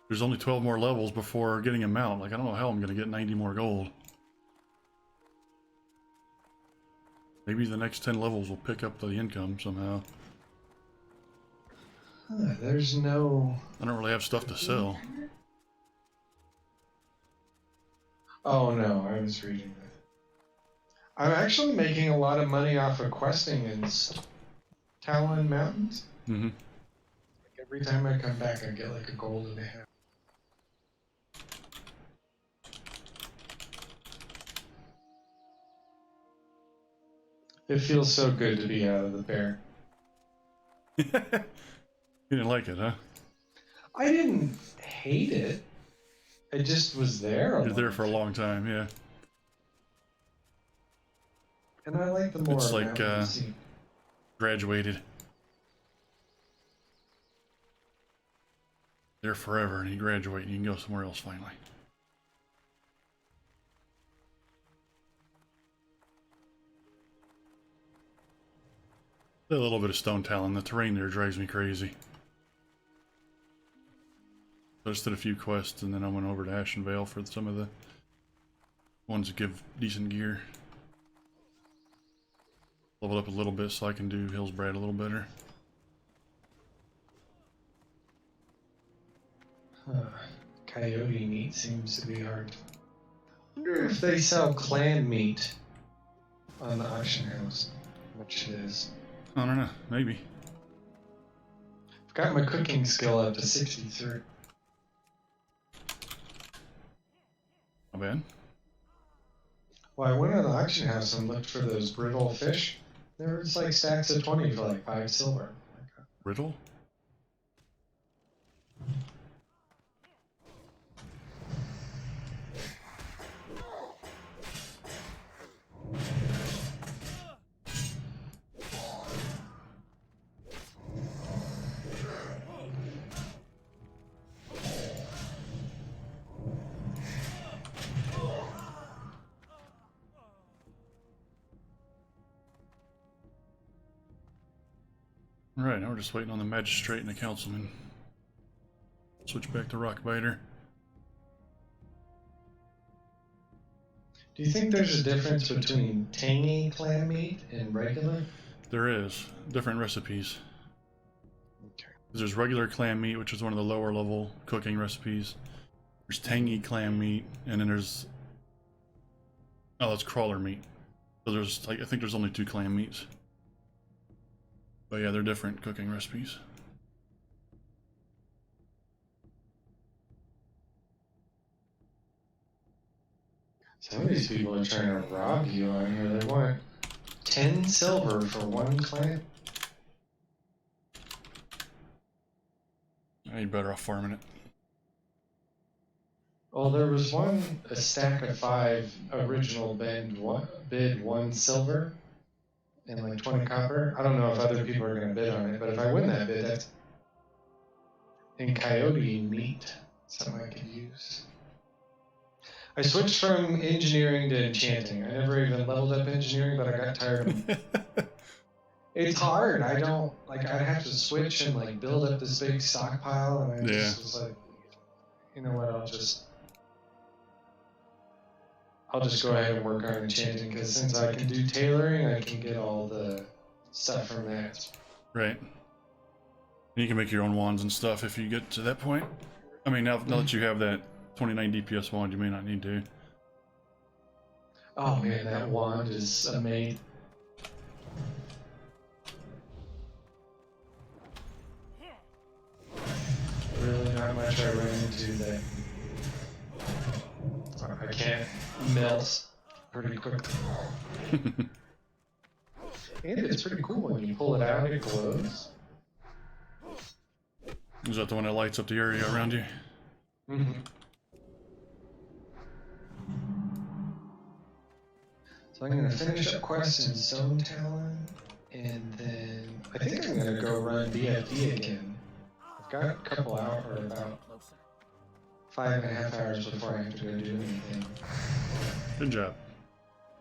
A: there's only 12 more levels before getting a mount. Like, I don't know how I'm gonna get 90 more gold. Maybe the next 10 levels will pick up the income somehow.
E: there's no.
A: I don't really have stuff to sell.
E: Oh no, I was reading that. I'm actually making a lot of money off of questing in Talon Mountains.
A: Mm-hmm.
E: Like every time I come back, I get like a gold and a half. It feels so good to be out of the bear.
A: You didn't like it, huh?
E: I didn't hate it. It just was there.
A: You're there for a long time, yeah.
E: And I like the more.
A: It's like,
E: mountain scene.
A: Graduated. There forever, and you graduate and you can go somewhere else finally. A little bit of Stone Talon. The terrain there drives me crazy. I just did a few quests and then I went over to Ashen Vale for some of the ones that give decent gear. Leveled up a little bit so I can do Hillsbrad a little better.
E: Coyote meat seems to be hard. I wonder if they sell clan meat on the auction house. How much it is.
A: I don't know, maybe.
E: I've got my cooking skill up to 63.
A: Not bad.
E: Well, I went on the auction house and looked for those brittle fish. There was like stacks of 20 for like 5 silver.
A: Riddle? Alright, now we're just waiting on the magistrate and the councilman. Switch back to Rockbiter.
E: Do you think there's a difference between tangy clam meat and regular?
A: There is. Different recipes.
E: Okay.
A: There's regular clam meat, which is one of the lower level cooking recipes. There's tangy clam meat, and then there's... Oh, that's crawler meat. So there's, like, I think there's only 2 clam meats. But yeah, they're different cooking recipes.
E: Some of these people are trying to rob you on here. They want 10 silver for 1 clam.
A: You're better off farming it.
E: Well, there was a stack of 5 original bid 1 silver. and like 20 copper. I don't know if other people are gonna bid on it, but if I win that bid, that's in coyote meat, something I could use. I switched from engineering to enchanting. I never even leveled up engineering, but I got tired of it's hard. I don't like. I'd have to switch and like build up this big stockpile, and I just was like, you know what? I'll just go ahead and work on enchanting because since I can do tailoring, I can get all the stuff from that.
A: Right. And you can make your own wands and stuff if you get to that point. I mean, now that you have that 29 DPS wand, you may not need to.
E: Oh man, that wand is amazing. Really not much I run into that I can't melt pretty quickly. And it's pretty cool when you pull it out, it glows.
A: Is that the one that lights up the area around you?
E: Mm-hmm. So I'm gonna finish up quests in Stone Talon, and then I think I'm gonna go run BFD again. I've got a couple hours, or about 5.5 hours before I have to go do anything.
A: Good job.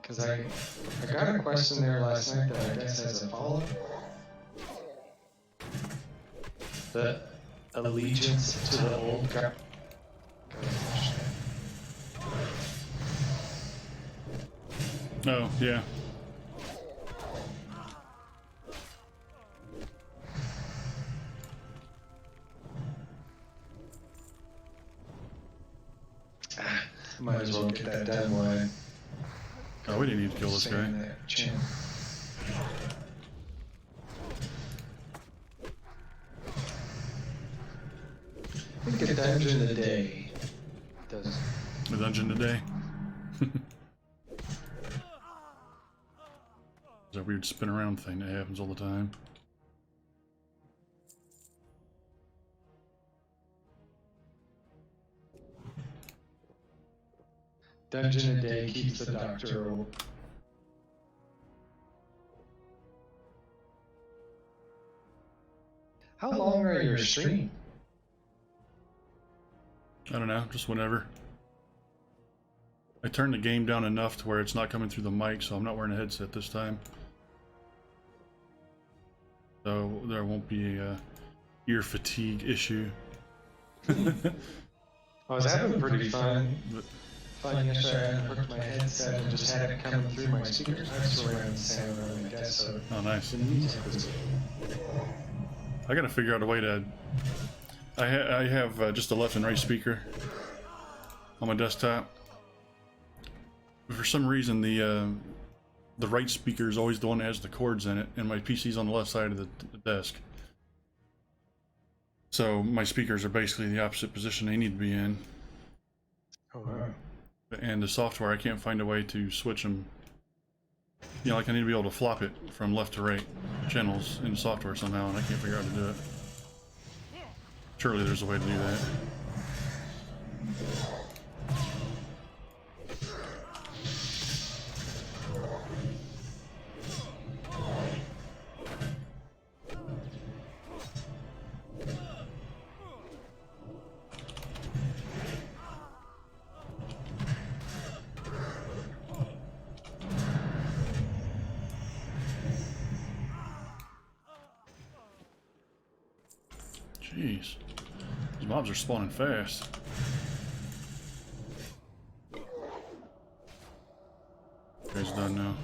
E: Because I got a quest in there last night that I guess has a follow-up. The allegiance to the old god.
A: Oh, yeah.
E: Might as well get that done while
A: Oh, we didn't need to kill this guy.
E: that channel. I think a dungeon a day does.
A: The dungeon today. That weird spin around thing that happens all the time.
E: Dungeon a day keeps the doctor away. How long are your streams?
A: I don't know, just whenever. I turned the game down enough to where it's not coming through the mic, so I'm not wearing a headset this time. So there won't be a ear fatigue issue.
E: I was having pretty fun.
A: But
E: Yesterday. I hooked my headset and just had it coming through my speakers. I swear around the sound room, I guess. So
A: oh, nice.
E: the music was
A: I gotta figure out a way to. I have just a left and right speaker on my desktop. But for some reason, the right speaker is always the one that has the cords in it, and my PC's on the left side of the desk. So my speakers are basically the opposite position they need to be in.
E: Oh wow.
A: And the software, I can't find a way to switch them. You know, like I need to be able to flop it from left to right channels in the software somehow, and I can't figure out how to do it. Surely there's a way to do that. Jeez. These mobs are spawning fast. Guy's done now.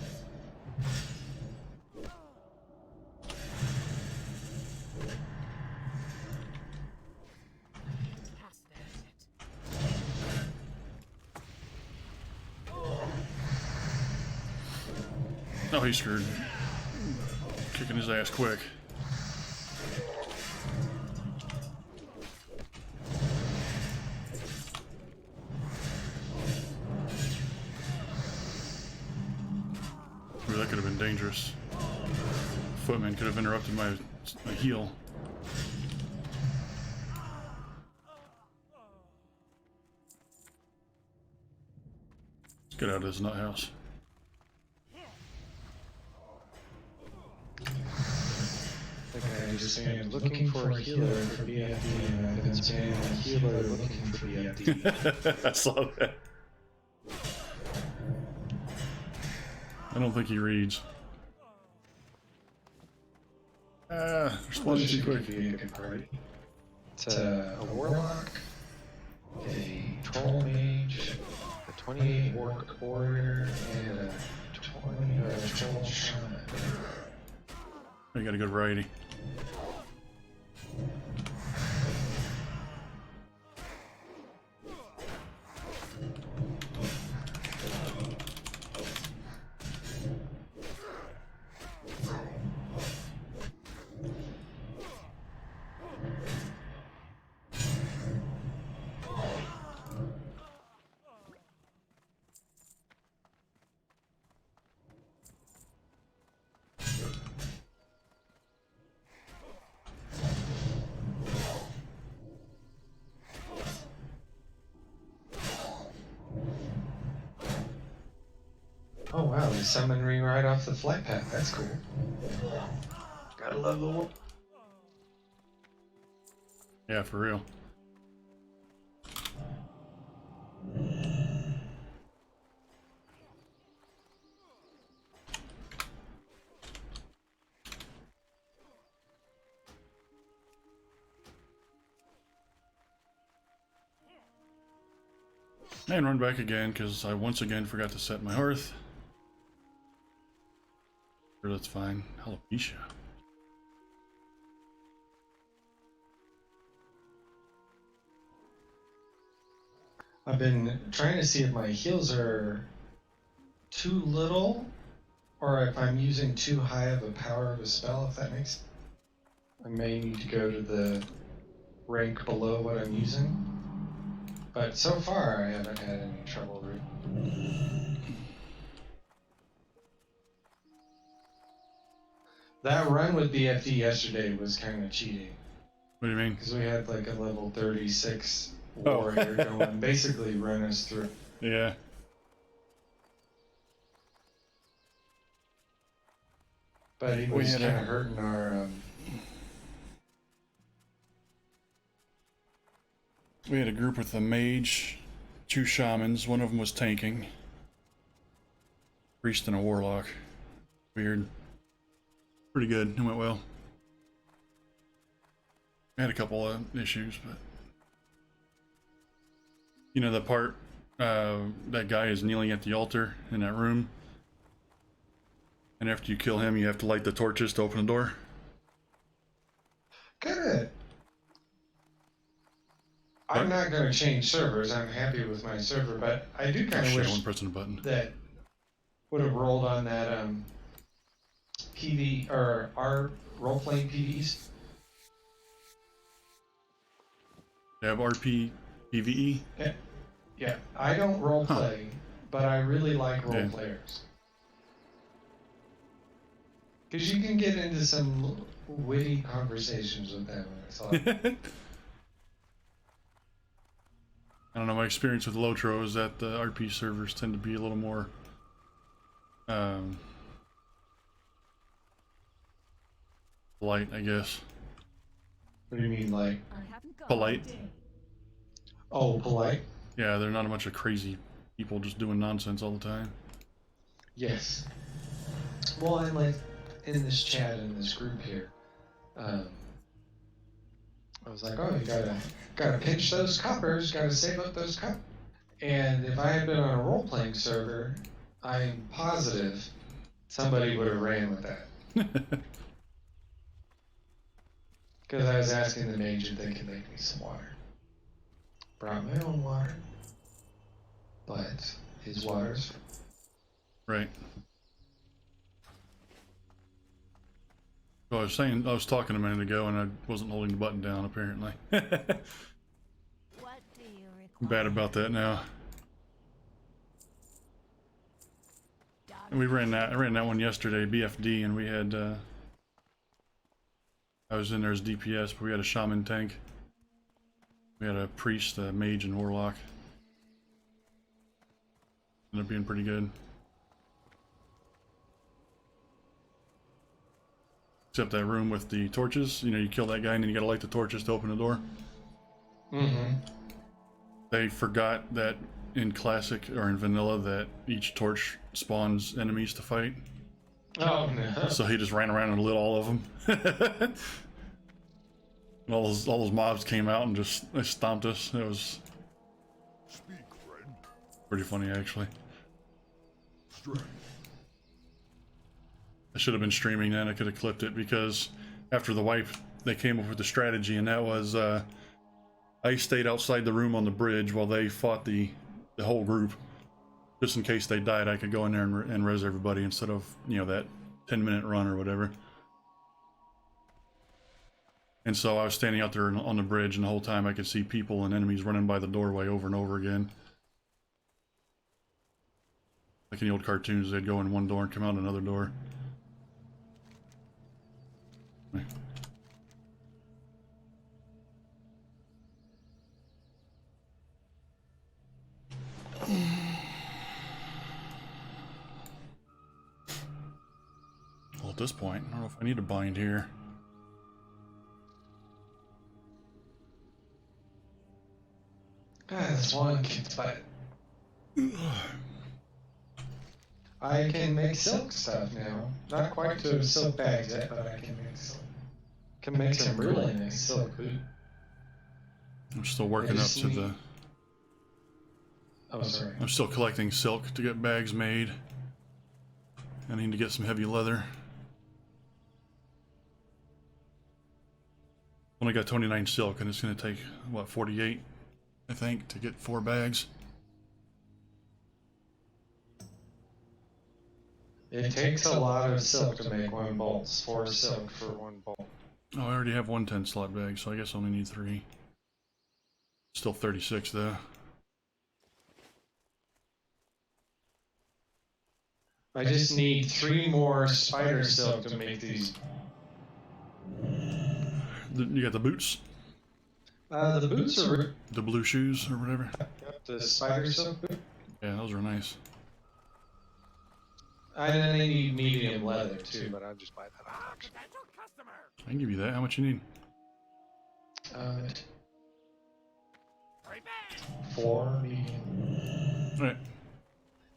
A: Oh, he's screwed. Kicking his ass quick. Ooh, that could have been dangerous. Footman could have interrupted my heal. Let's get out of this nut house.
E: The guy just spammed looking for a healer for BFD, and I've been spamming healer looking for BFD.
A: I saw that. I don't think he reads. Ah, responded too quick.
E: Be a good party. It's a warlock, a troll mage, a 28 warrior, and a 20 or a troll shaman.
A: You got a good variety.
E: Oh wow, they summon me right off the flight path. That's cool. Gotta love the war.
A: Yeah, for real. And run back again because I once again forgot to set my hearth. Sure, that's fine. Alopecia.
E: I've been trying to see if my heals are too little or if I'm using too high of a power of a spell, if that makes. I may need to go to the rank below what I'm using. But so far I haven't had any trouble really. That run with BFD yesterday was kind of cheating.
A: What do you mean?
E: Because we had like a level 36 warrior going, basically run us through.
A: Yeah.
E: But he was kind of hurting our.
A: We had a group with a mage, 2 shamans, one of them was tanking. Priest and a warlock. Weird. Pretty good, it went well. I had a couple of issues, but... You know the part, that guy is kneeling at the altar in that room? And after you kill him, you have to light the torches to open the door?
E: Good. I'm not going to change servers. I'm happy with my server, but I do kind of wish
A: one pressing a button.
E: that would have rolled on that PV or our role-playing PVs.
A: You have RP PvE?
E: Yeah. I don't role-play, but I really like role
A: Yeah.
E: players. Because you can get into some witty conversations with them.
A: I don't know, my experience with Lotro is that the RP servers tend to be a little more polite, I guess.
E: What do you mean, like?
C: I haven't got
A: Polite.
E: Oh, polite?
A: Yeah, they're not a bunch of crazy people just doing nonsense all the time.
E: Yes. Well, and like in this chat in this group here, I was like, oh, you gotta pinch those coppers, gotta save up those coppers. And if I had been on a role-playing server, I'm positive somebody would have ran with that. Because I was asking the mage if they could make me some water. Brought my own water, but his water's
A: Right. So I was talking a minute ago and I wasn't holding the button down apparently.
C: What do you require?
A: I'm bad about that now. And we ran that. I ran that one yesterday, BFD, and we had. I was in there as DPS, but we had a shaman tank. We had a priest, a mage, and warlock. Ended up being pretty good. Except that room with the torches. You know, you kill that guy and then you gotta light the torches to open the door.
E: Mm-hmm.
A: They forgot that in Classic or in Vanilla that each torch spawns enemies to fight.
E: Oh no.
A: So he just ran around and lit all of them. And all those mobs came out and just they stomped us. It was
B: Speak, friend.
A: pretty funny, actually.
B: Strength.
A: I should have been streaming then. I could have clipped it because after the wipe, they came up with the strategy, and that was I stayed outside the room on the bridge while they fought the whole group. Just in case they died, I could go in there and res everybody instead of, you know, that 10-minute run or whatever. And so I was standing out there on the bridge, and the whole time I could see people and enemies running by the doorway over and over again. Like in the old cartoons, they'd go in one door and come out another door. Well, at this point, I don't know if I need a bind here.
E: That's one kid's butt. I can make silk stuff now. Not quite to silk bags yet, but I can make silk. Can make some really nice silk boot.
A: I'm still working up to the...
E: Oh, sorry.
A: I'm still collecting silk to get bags made. I need to get some heavy leather. Only got 29 silk, and it's going to take, what, 48, I think, to get 4 bags.
E: It takes a lot of silk to make one bolt. 4 silk for one bolt.
A: Oh, I already have one 10-slot bag, so I guess I only need 3. Still 36, though.
E: I just need 3 more spider silk to make these.
A: You got the boots?
E: The boots are
A: The blue shoes, or whatever?
E: the spider silk boot.
A: Yeah, those are nice.
E: I need medium leather too, but I'll just buy that on auction.
A: I can give you that. How much you need?
E: 4 medium.
A: Alright.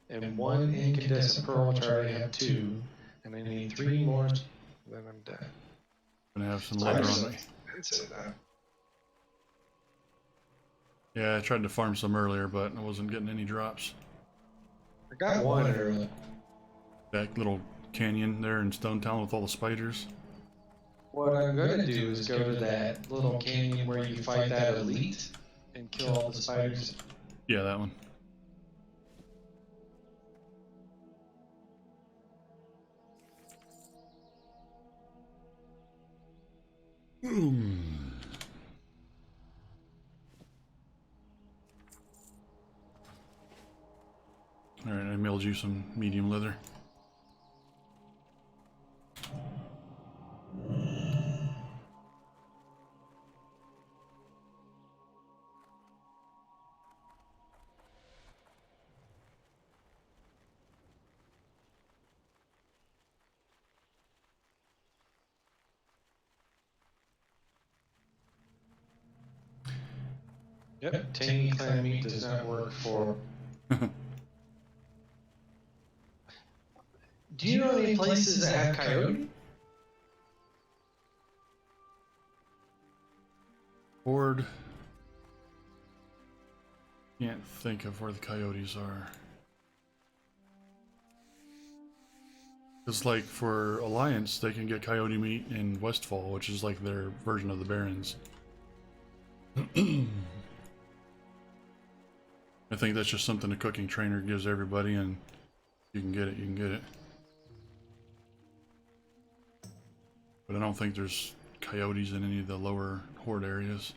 E: And 1 incandescent pearl, which I already have 2. And I need 3 more, then I'm done.
A: I'm gonna have some leather on me. Yeah, I tried to farm some earlier, but I wasn't getting any drops.
E: I got 1 early.
A: That little canyon there in Stone Town with all the spiders.
E: What I'm gonna do is go to that little canyon where you fight that elite and kill all the spiders.
A: Yeah, that one. Alright, I mailed you some medium leather.
E: Yep, tangy clam meat does not work for. Do you know any places that have coyote?
A: Board. Can't think of where the coyotes are. It's like for Alliance, they can get coyote meat in Westfall, which is like their version of the Barrens. I think that's just something a cooking trainer gives everybody, and you can get it, you can get it. But I don't think there's coyotes in any of the lower horde areas.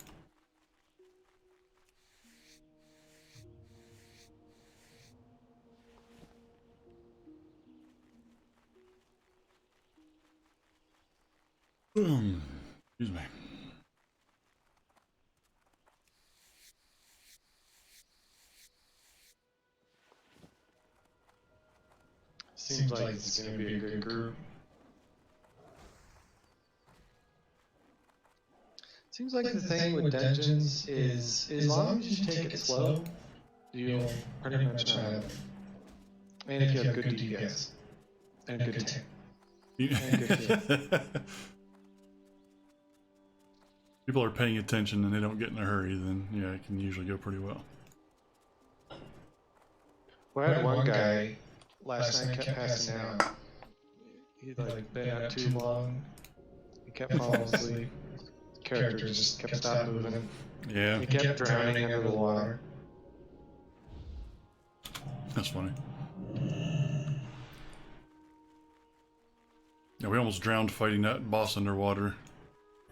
A: Excuse me.
E: Seems like it's gonna be a good group. Seems like the thing with dungeons is as long as you take it slow, you'll pretty much know how to. And if you have good DPS and good tank. And good heal.
A: People are paying attention and they don't get in a hurry, then yeah, it can usually go pretty well.
E: Well, I had one guy last night kept passing out. He'd like been out too long. He kept falling asleep. Character just kept stopping moving.
A: Yeah,
E: He kept drowning under the water.
A: that's funny. Yeah, we almost drowned fighting that boss underwater.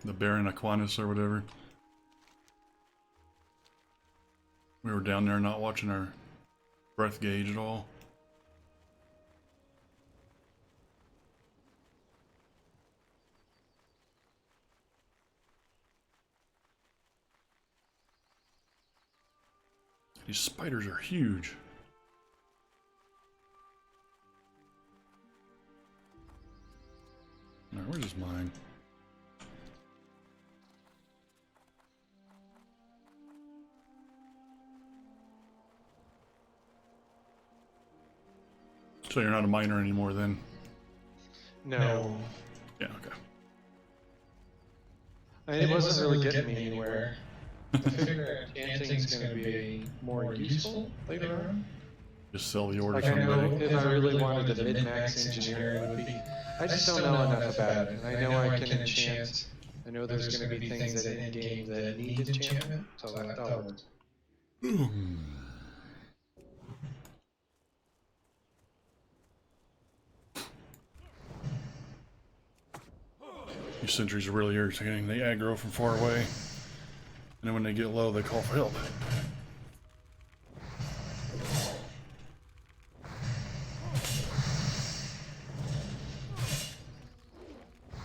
A: The Baron Aquinas or whatever. We were down there not watching our breath gauge at all. These spiders are huge. Alright, where's his mine? So you're not a miner anymore then?
E: No.
A: Yeah, okay.
E: I mean, it wasn't really getting me anywhere. I figure enchanting's going to be more useful later on.
A: Just sell the order
E: Like, I
A: from
E: know
A: somebody.
E: if I really wanted a mid-max engineer, it would be. I just don't know enough about it. And I know I can enchant. I know there's going to be things that in game that need enchantment, so that'll work.
A: These sentries are really irritating. They aggro from far away. And then when they get low, they call for help.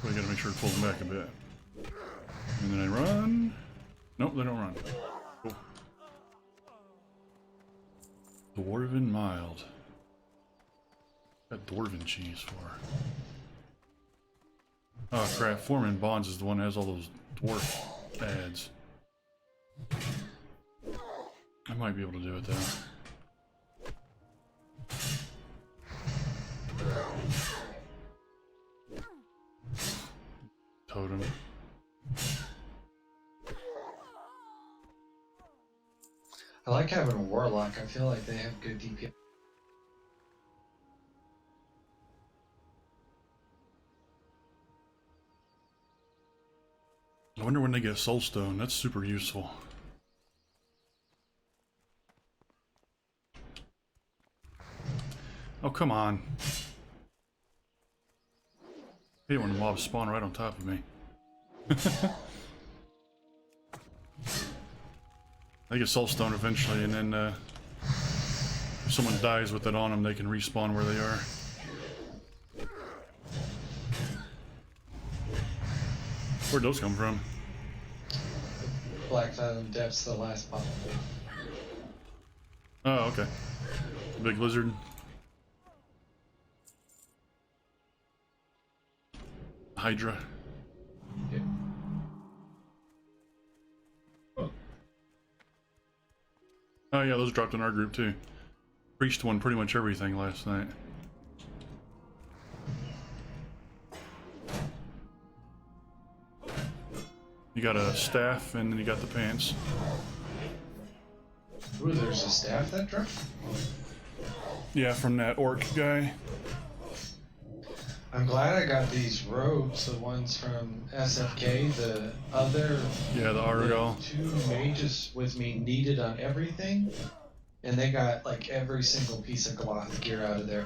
A: We gotta make sure to pull them back a bit. And then they run. Nope, they don't run. Cool. Dwarven mild. Got dwarven cheese for. Oh crap, Foreman Bonds is the one that has all those dwarf ads. I might be able to do it though. Totem.
E: I like having a warlock. I feel like they have good DPS.
A: I wonder when they get soulstone. That's super useful. Oh, come on. I hate when the mobs spawn right on top of me. They get soulstone eventually, and then if someone dies with it on them, they can respawn where they are. Where'd those come from?
E: Black Fathom Depths, the last pop.
A: Oh, okay. Big lizard. Hydra.
E: Yeah.
A: Oh yeah, those dropped in our group too. Priest won pretty much everything last night. You got a staff and then you got the pants.
E: Ooh, there's a staff that dropped?
A: Yeah, from that orc guy.
E: I'm glad I got these robes, the ones from SFK, the other...
A: Yeah, the Argal.
E: Two mages with me needed on everything, and they got like every single piece of cloth gear out of there.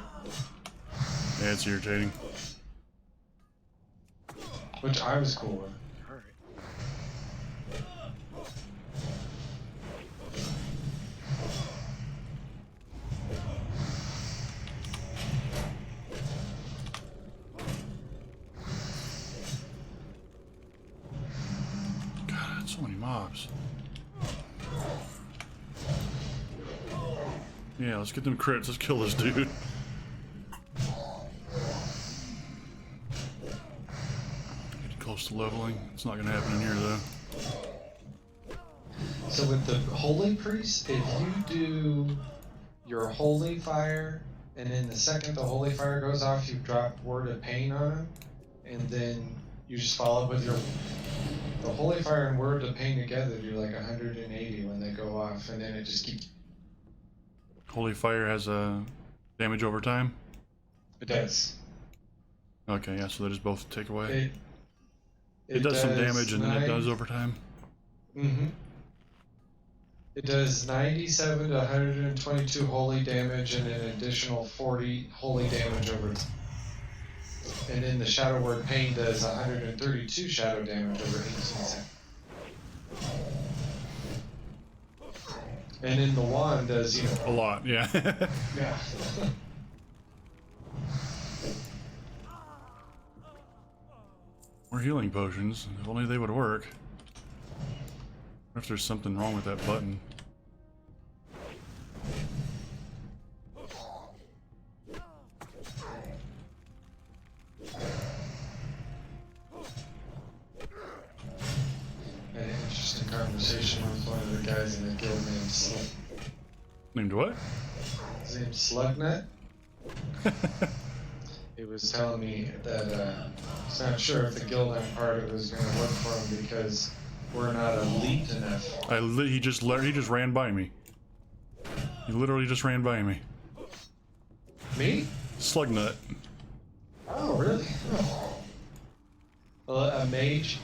A: Yeah, it's irritating.
E: Which I was cool with.
A: God, so many mobs. Yeah, let's get them crits. Let's kill this dude. Getting close to leveling. It's not gonna happen in here though.
E: So with the holy priest, if you do your holy fire, and then the second the holy fire goes off, you drop word of pain on him, and then you just follow up with the holy fire and word of pain together do like 180 when they go off, and then it just keeps.
A: Holy Fire has a damage over time?
E: It does.
A: Okay, yeah, so they just both take away.
E: It
A: It does some damage and then it does over time.
E: Mm-hmm. It does 97 to 122 holy damage and an additional 40 holy damage over. And then the Shadow Word Pain does 132 shadow damage over 18 seconds. And then the wand does, you know.
A: A lot, yeah.
E: Yeah.
A: More healing potions. If only they would work. I wonder if there's something wrong with that button.
E: I had an interesting conversation with one of the guys in the guild named Slug.
A: Named what?
E: His name's Slugnut. He was telling me that he's not sure if the guild I'm part of is going to work for him because we're not elite enough.
A: He just ran by me. He literally just ran by me.
E: Me?
A: Slugnut.
E: Oh, really? Oh. Well, a mage?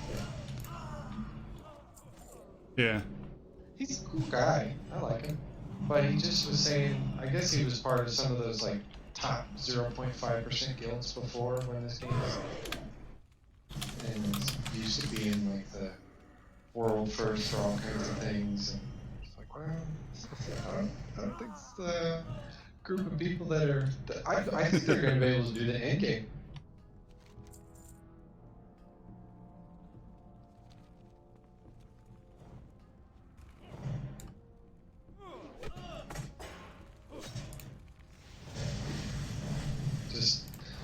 A: Yeah.
E: He's a cool guy. I like him. But he just was saying, I guess he was part of some of those like top 0.5% guilds before when this game was. And it used to be in like the world first for all kinds of things. And it's like, well, I don't think it's the group of people that are. I think they're going to be able to do the end game.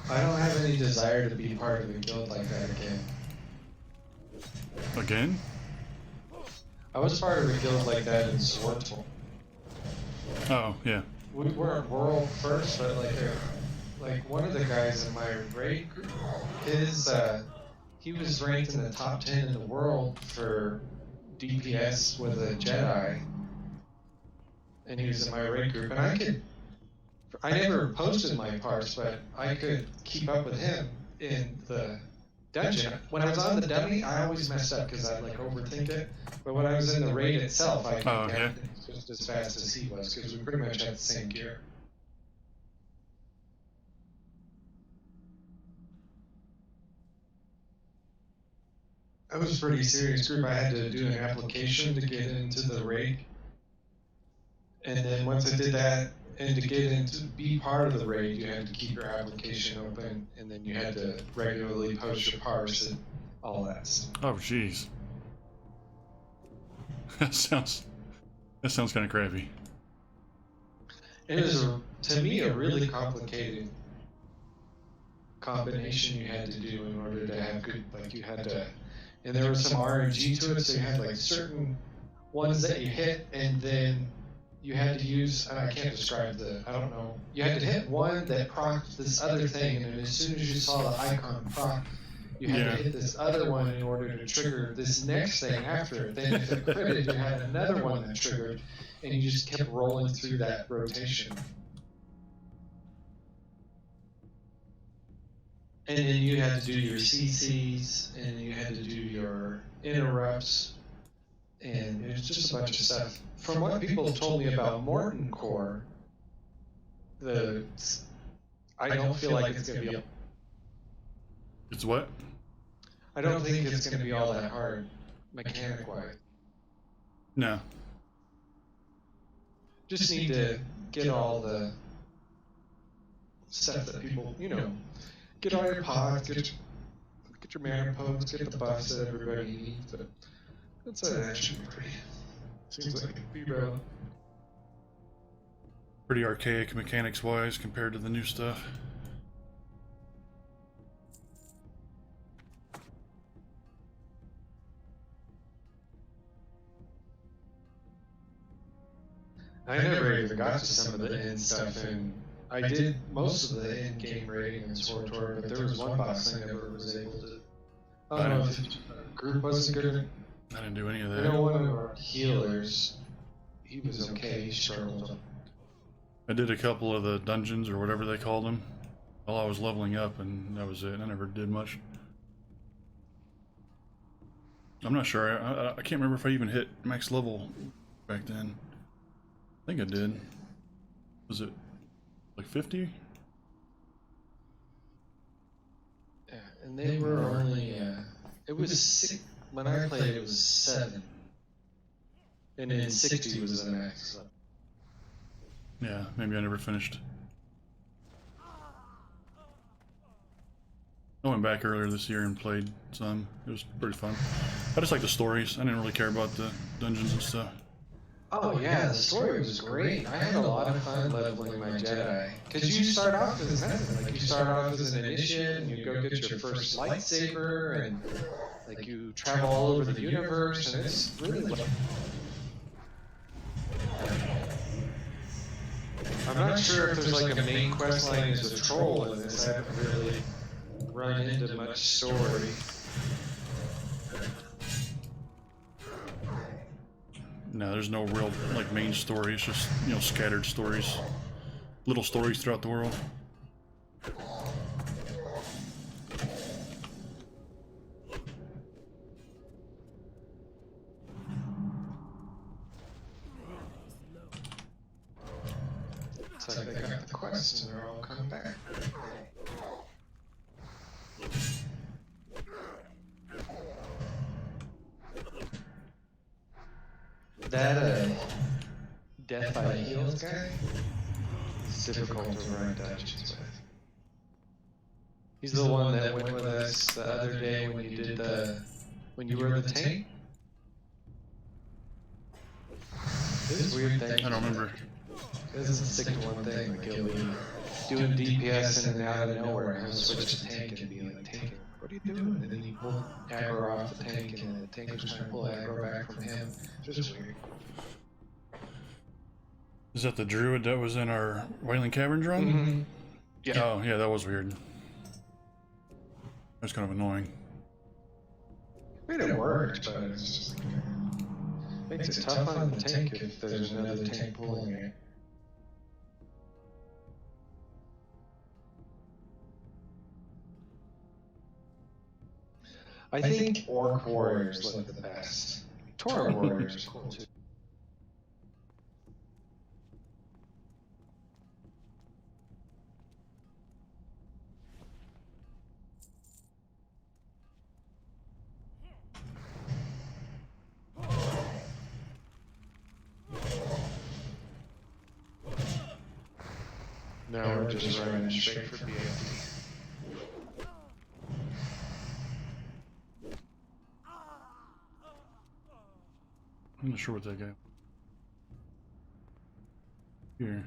E: I don't have any desire to be part of a guild like that again.
A: Again?
E: I was part of a guild like that in Swartle.
A: Oh, yeah.
E: We weren't world first, but like one of the guys in my raid group, he was ranked in the top 10 in the world for DPS with a Jedi, and he was in my raid group, and I never posted my parts, but I could keep up with him in the dungeon. When I was on the dummy, I always messed up because I'd like overthink it. But when I was in the raid itself, I could get just as fast as he was because we pretty much had the same gear. That was a pretty serious group. I had to do an application to get into the raid. And then once I did that, and to get into be part of the raid, you had to keep your application open, and then you had to regularly post your parse and all that stuff.
A: Oh, jeez. That sounds kind of crappy.
E: It was, to me, a really complicated combination you had to do in order to have good, like you had to, and there was some RNG to it, so you had like certain ones that you hit, and then you had to use, and I can't describe I don't know, you had to hit one that procced this other thing, and as soon as you saw the icon proc, you had to hit this other one in order to trigger this next thing after it. Then if it critted, you had another one that triggered, and you just kept rolling through that rotation. And then you had to do your CCs, and you had to do your interrupts, and it was just a bunch of stuff. From what people told me about Morton Core, I don't feel like it's going to be.
A: It's what?
E: I don't think it's going to be all that hard, mechanic-wise.
A: No.
E: Just need to get all the stuff that people, get all your pods, get your mana posts, get the buffs that everybody needs. But that should be pretty. Seems like it'd be real.
A: Pretty archaic mechanics-wise compared to the new stuff.
E: I never even got to some of the end stuff, and I did most of the end game raiding in SWTOR, but there was one boss I never was able to. I don't know if the group wasn't good.
A: I didn't do any of
E: I
A: that.
E: know one of our healers, he was okay, he struggled.
A: I did a couple of the dungeons or whatever they called them while I was leveling up, and that was it. I never did much. I'm not sure. I can't remember if I even hit max level back then. I think I did. Was it like 50?
E: Yeah, and they were only, it was 6, when I played it was 7. And then 60 was the max.
A: Yeah, maybe I never finished. I went back earlier this year and played some. It was pretty fun. I just like the stories. I didn't really care about the dungeons and stuff.
E: Oh yeah, the story was great. I had a lot of fun leveling my Jedi. Because you start off as nothing. Like you start off as an initiate, and you go get your first lightsaber, and like you travel all over the universe, and it's really like... I'm not sure if there's like a main quest line as a troll in this. I haven't really run into much story.
A: No, there's no real like main story. It's just, you know, scattered stories, little stories throughout the world.
E: Looks like they got the quests and they're all coming back. That Death by Heels guy is difficult to run dungeons with. He's the one that went with us the other day when you did when you were the tank. This is weird thing.
A: I don't remember.
E: It doesn't stick to one thing, like he'll be doing DPS and then out of nowhere he'll switch to tank and be like, tanking, what are you doing? And then he pulled aggro off the tank and the tank was trying to pull aggro back from him. Just weird.
A: Is that the druid that was in our Wailing Caverns run?
E: Mm-hmm. Yeah.
A: Oh, yeah, that was weird. That's kind of annoying.
E: I mean, it worked, but it's just makes it tough on the tank if there's another tank pulling it. I think Orc Warriors look the best. Tauren Warriors are cool too. Now we're just running straight for BFD.
A: I'm not sure what that guy. Here.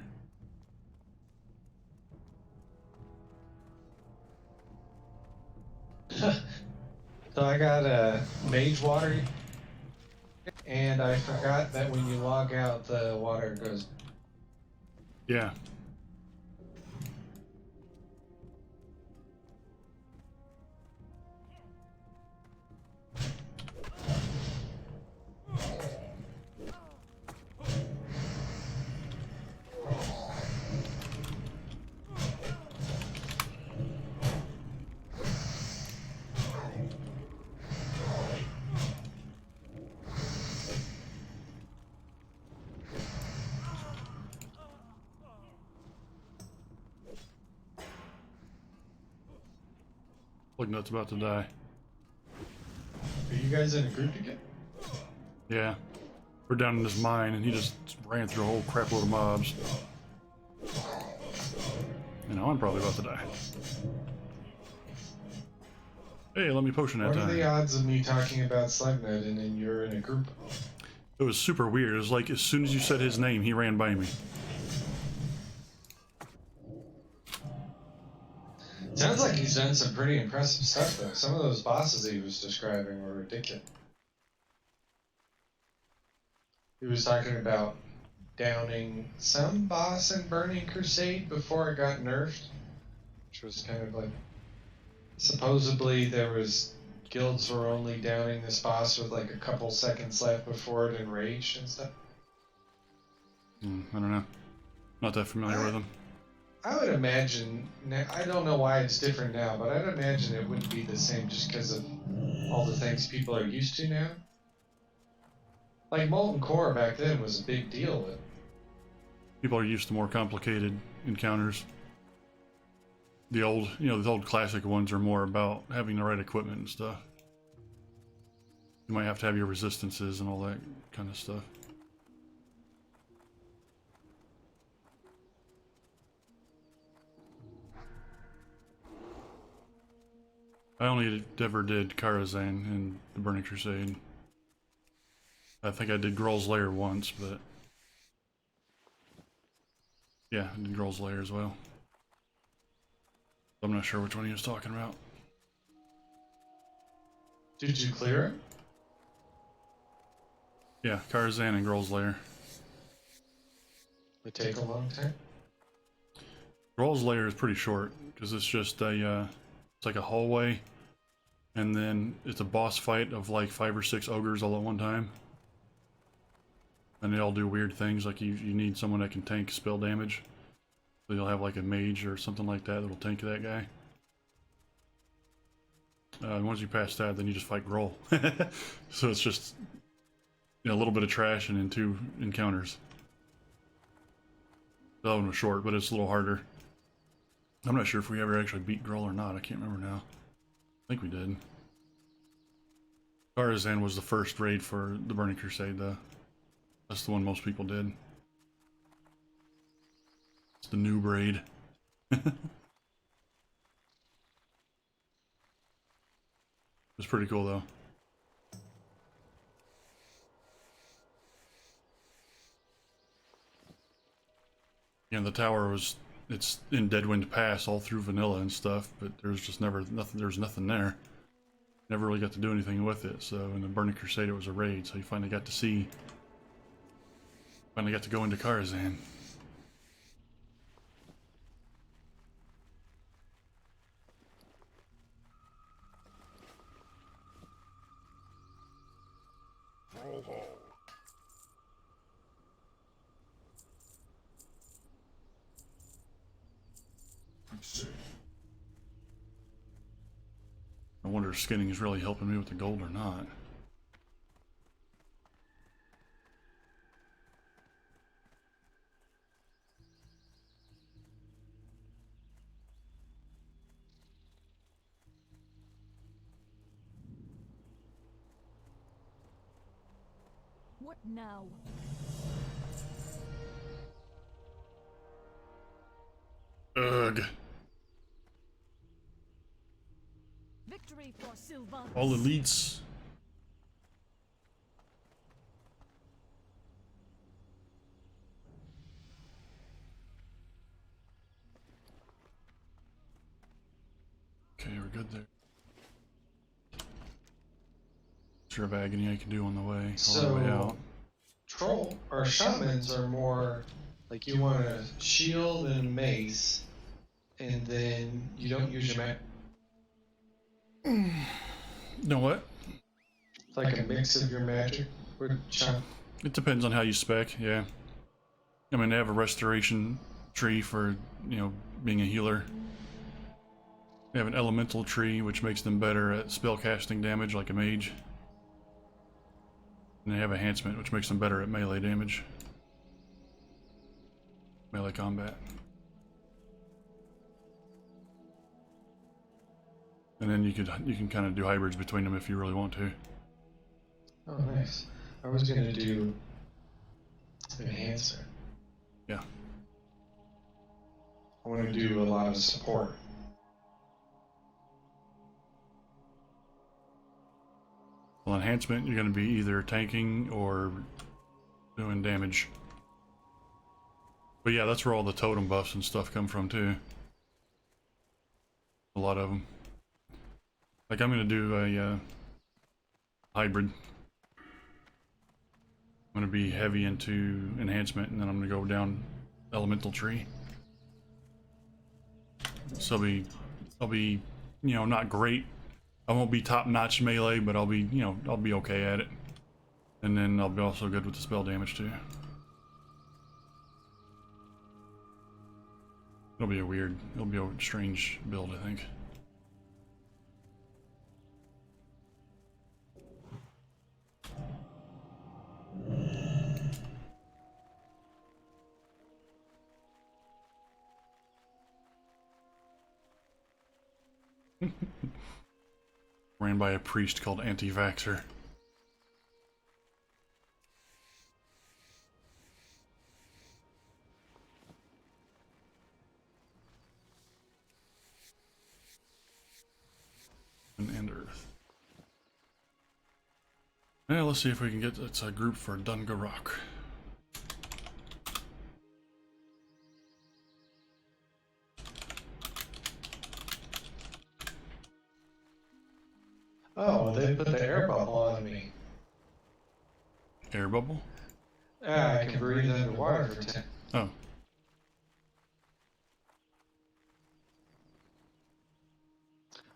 E: So I got a mage water, and I forgot that when you log out, the water goes.
A: Yeah. Look, nuts about to die.
E: Are you guys in a group again?
A: Yeah. We're down in this mine and he just ran through a whole crap load of mobs. You know, I'm probably about to die. Hey, let me potion that
E: What
A: time.
E: are the odds of me talking about Slugnet and then you're in a group?
A: It was super weird. It was like as soon as you said his name, he ran by me.
E: Sounds like he's done some pretty impressive stuff though. Some of those bosses he was describing were ridiculous. He was talking about downing some boss in Burning Crusade before it got nerfed, which was kind of like, supposedly there was guilds were only downing this boss with like a couple seconds left before it enraged and stuff.
A: I don't know. Not that familiar with them.
E: I would imagine, I don't know why it's different now, but I'd imagine it wouldn't be the same just because of all the things people are used to now. Like Molten Core back then was a big deal with.
A: People are used to more complicated encounters. The old, the old classic ones are more about having the right equipment and stuff. You might have to have your resistances and all that kind of stuff. I only ever did Karazhan in the Burning Crusade. I think I did Grohl's Lair once, but yeah, I did Grohl's Lair as well. I'm not sure which one he was talking about.
E: Did you clear it?
A: Yeah, Karazhan and Grohl's Lair.
E: It take a long time.
A: Grohl's Lair is pretty short because it's just a it's like a hallway, and then it's a boss fight of like 5 or 6 ogres all at one time, and they all do weird things. Like you need someone that can tank spell damage, so you'll have like a mage or something like that that'll tank that guy. Once you pass that, then you just fight Grohl. So it's just a little bit of trash and then 2 encounters. That one was short, but it's a little harder. I'm not sure if we ever actually beat Grohl or not. I can't remember now. I think we did. Karazhan was the first raid for the Burning Crusade, though. That's the one most people did. It's the noob raid. It's pretty cool, though. Yeah, the tower it's in Deadwind Pass all through vanilla and stuff, but there's just there's nothing there. Never really got to do anything with it, so in the Burning Crusade it was a raid, so you finally got to go into Karazhan. I wonder if skinning is really helping me with the gold or not.
C: What now?
A: Ugh.
C: Victory for Sylvain.
A: All elites. Okay, we're good there. Sure of agony I can do on the way, all the way out.
E: Troll or shamans are more like you want a shield and mace, and then you don't use your magic.
A: No, what?
E: Like a mix of your magic with shaman.
A: It depends on how you spec, yeah. I mean, they have a restoration tree for, being a healer. They have an elemental tree, which makes them better at spell casting damage, like a mage. And they have enhancement, which makes them better at melee damage. Melee combat. And then you can kind of do hybrids between them if you really want to.
E: Oh, nice. I was gonna do enhancer.
A: Yeah.
E: I want to do a lot of support.
A: Well, enhancement, you're going to be either tanking or doing damage. But yeah, that's where all the totem buffs and stuff come from too. A lot of them. Like I'm going to do a hybrid. I'm gonna be heavy into enhancement, and then I'm gonna go down elemental tree. So I'll be, you know, not great. I won't be top-notch melee, but I'll be, you know, I'll be okay at it. And then I'll be also good with the spell damage too. It'll be a strange build, I think. Ran by a priest called Anti-Vaxxer. And Earth. Yeah, let's see if we can get it's a group for Dungarok.
E: Oh, they put the air bubble on me.
A: Air bubble?
E: Yeah, I can breathe underwater for 10.
A: Oh.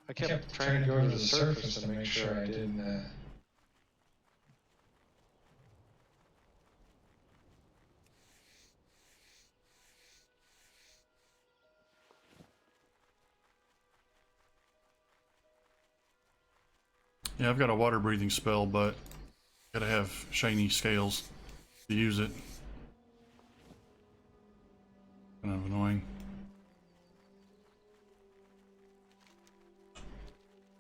E: I kept trying to go to the surface to make sure I didn't.
A: Yeah, I've got a water breathing spell, but gotta have shiny scales to use it. Kind of annoying.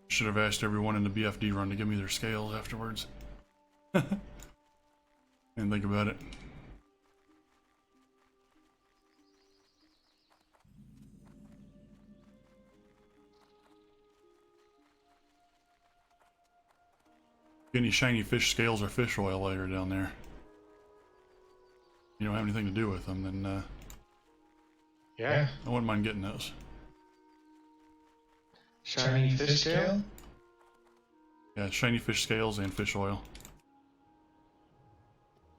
A: Should have asked everyone in the BFD run to give me their scales afterwards. And think about it. Get any shiny fish scales or fish oil while you're down there. You don't have anything to do with them, then
E: Yeah.
A: I wouldn't mind getting those.
E: Shiny fish scale?
A: Yeah, shiny fish scales and fish oil.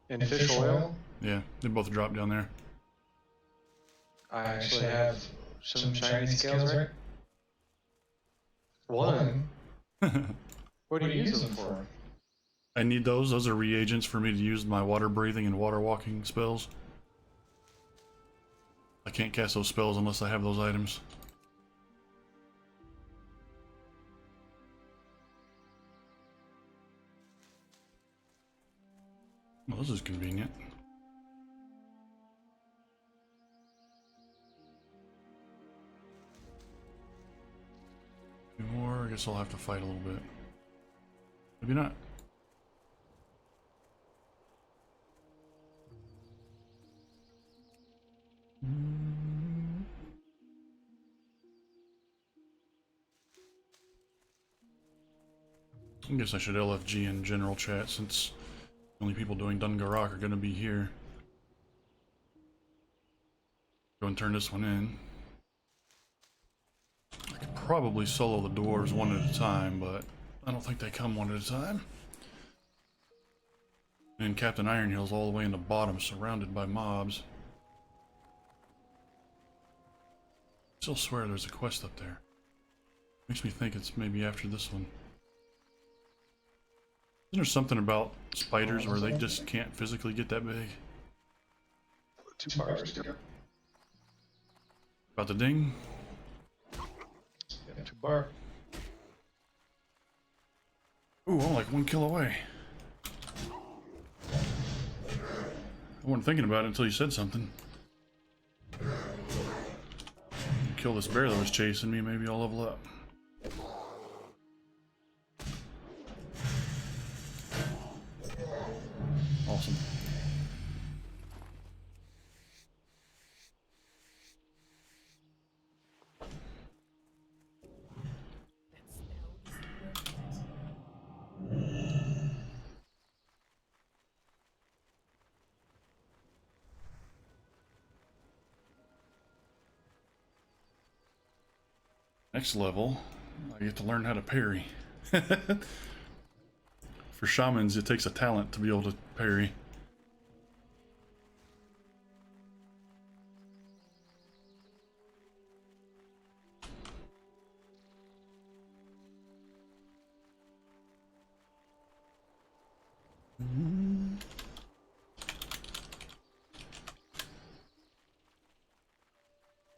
E: And fish oil?
A: Yeah, they both drop down there.
E: I actually have some shiny scales, right? One. What do you use them for?
A: I need those. Those are reagents for me to use my water breathing and water walking spells. I can't cast those spells unless I have those items. Well, this is convenient. Or I guess I'll have to fight a little bit. Maybe not. I guess I should LFG in general chat since the only people doing Dungarok are going to be here. Go and turn this one in. I could probably solo the dwarves one at a time, but I don't think they come one at a time. And Captain Ironhill's all the way in the bottom, surrounded by mobs. I still swear there's a quest up there. Makes me think it's maybe after this one. Isn't there something about spiders where they just can't physically get that big?
E: 2 bars.
A: About the ding?
E: Yeah, 2 bar.
A: Ooh, I'm like 1 kill away. I wasn't thinking about it until you said something. Kill this bear that was chasing me, maybe I'll level up. Awesome. Next level, I get to learn how to parry. For shamans, it takes a talent to be able to parry.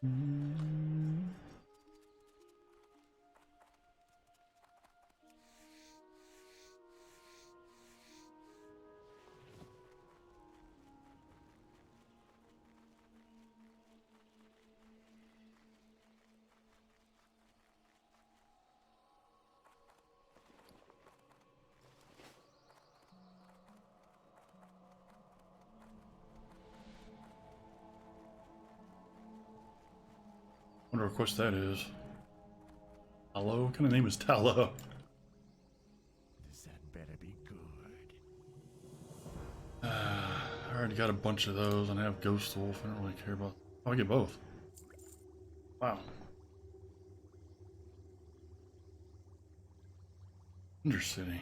A: Wonder what quest that is. Tallow? What kind of name is Tallow?
B: That better be good.
A: I already got a bunch of those and I have Ghost Wolf. I don't really care about. Oh, I get both. Wow. Undercity.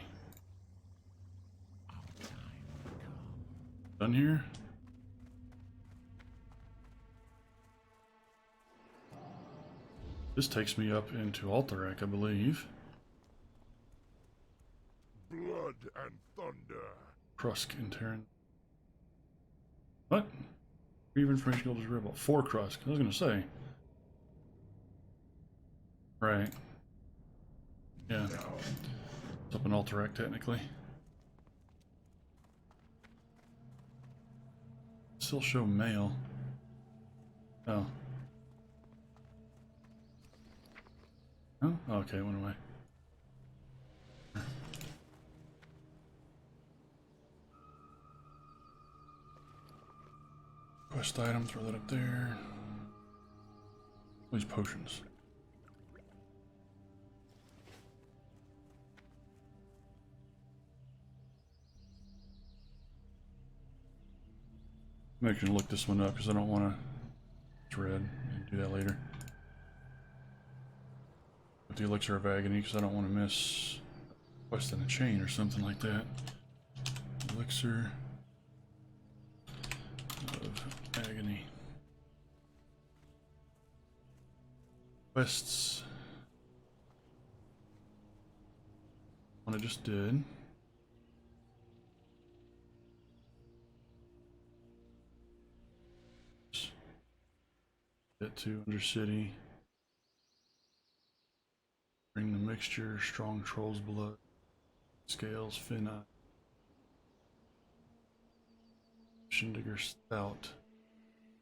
A: Done here? This takes me up into Alterac, I believe.
B: Blood and thunder.
A: Krusk and Terran. What? Retrieve information gold is real about 4 Krusk. I was gonna say. Right. Yeah. It's up in Alterac technically. Still show mail. Oh. Oh, okay, it went away. Quest item, throw that up there. These potions. I'm actually gonna look this one up because I don't want to. It's red. I'll do that later. With the Elixir of Agony because I don't want to miss quest in a chain or something like that. Elixir of Agony. Quests. One I just did. Get to Undercity. Bring the mixture, strong troll's blood, scales, fin eye. Shindigger stout.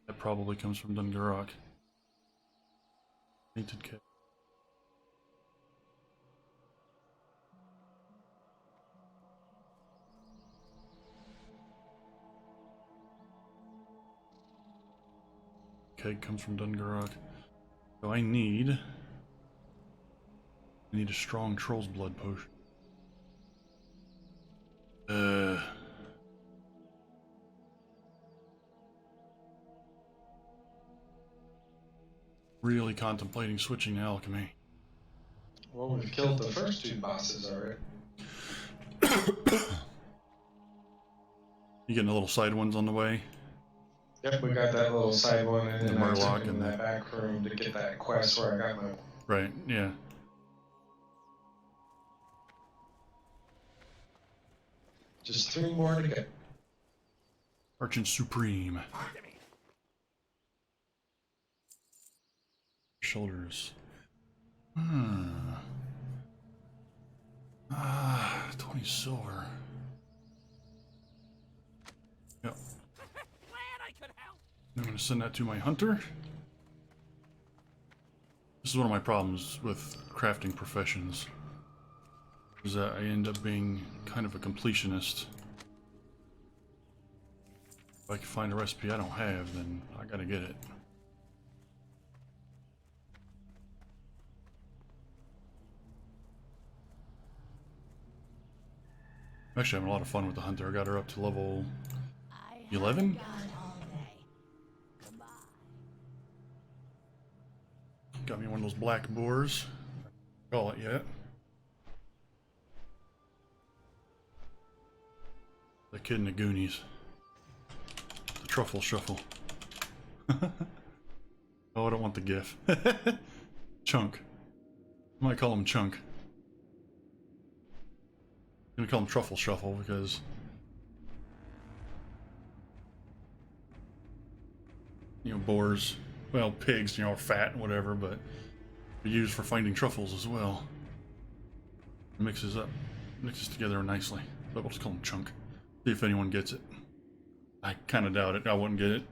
A: That probably comes from Dungarok. Painted cat. Keg comes from Dungarok. So I need a strong troll's blood potion. Really contemplating switching to alchemy.
E: Well, we've killed the first 2 bosses already.
A: You getting the little side ones on the way?
E: Yep, we got that little side one, and
A: The
E: then I
A: Murloc
E: took him
A: and
E: in that back room to get that quest where I got my...
A: Right, yeah.
E: Just 3 more to go.
A: Archon Supreme. Shoulders. 20 silver. Yep. I'm gonna send that to my hunter. This is one of my problems with crafting professions. Is that I end up being kind of a completionist. If I can find a recipe I don't have, then I gotta get it. I'm actually having a lot of fun with the hunter. I got her up to level 11. Got me one of those black boars. Call it yet. The kid in the Goonies. The truffle shuffle. Oh, I don't want the gif. Chunk. I might call him Chunk. I'm gonna call him Truffle Shuffle because you know, boars well, pigs, you know, are fat and whatever, but they're used for finding truffles as well. It mixes together nicely. But we'll just call them chunk. See if anyone gets it. I kind of doubt it. I wouldn't get it.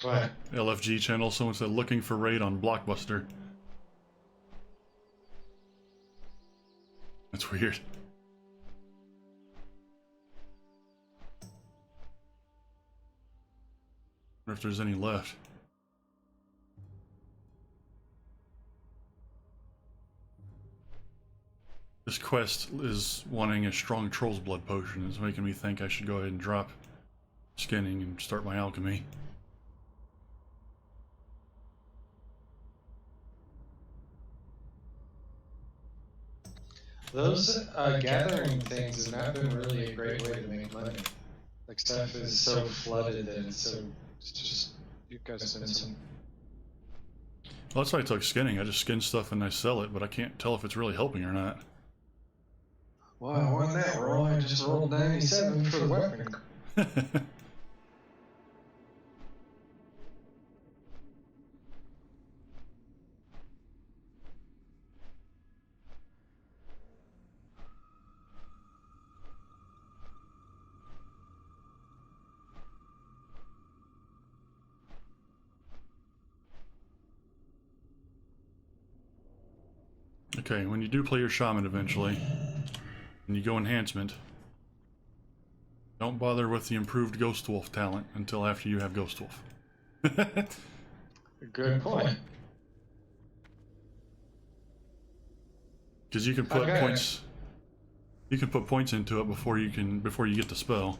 E: What?
A: LFG channel, someone said looking for raid on Blockbuster. That's weird. Wonder if there's any left. This quest is wanting a strong troll's blood potion. It's making me think I should go ahead and drop skinning and start my alchemy.
E: Those gathering things have not been really a great way to make money. Like stuff is so flooded that it's just you guys spend some.
A: Well, that's why I took skinning. I just skin stuff and I sell it, but I can't tell if it's really helping or not.
E: Well, I won that roll. I just rolled 97 for the weapon.
A: Okay, when you do play your shaman eventually, and you go enhancement, don't bother with the improved Ghost Wolf talent until after you have Ghost Wolf.
E: Good point.
A: Because you can put
E: Okay.
A: points. You can put points into it before you get the spell.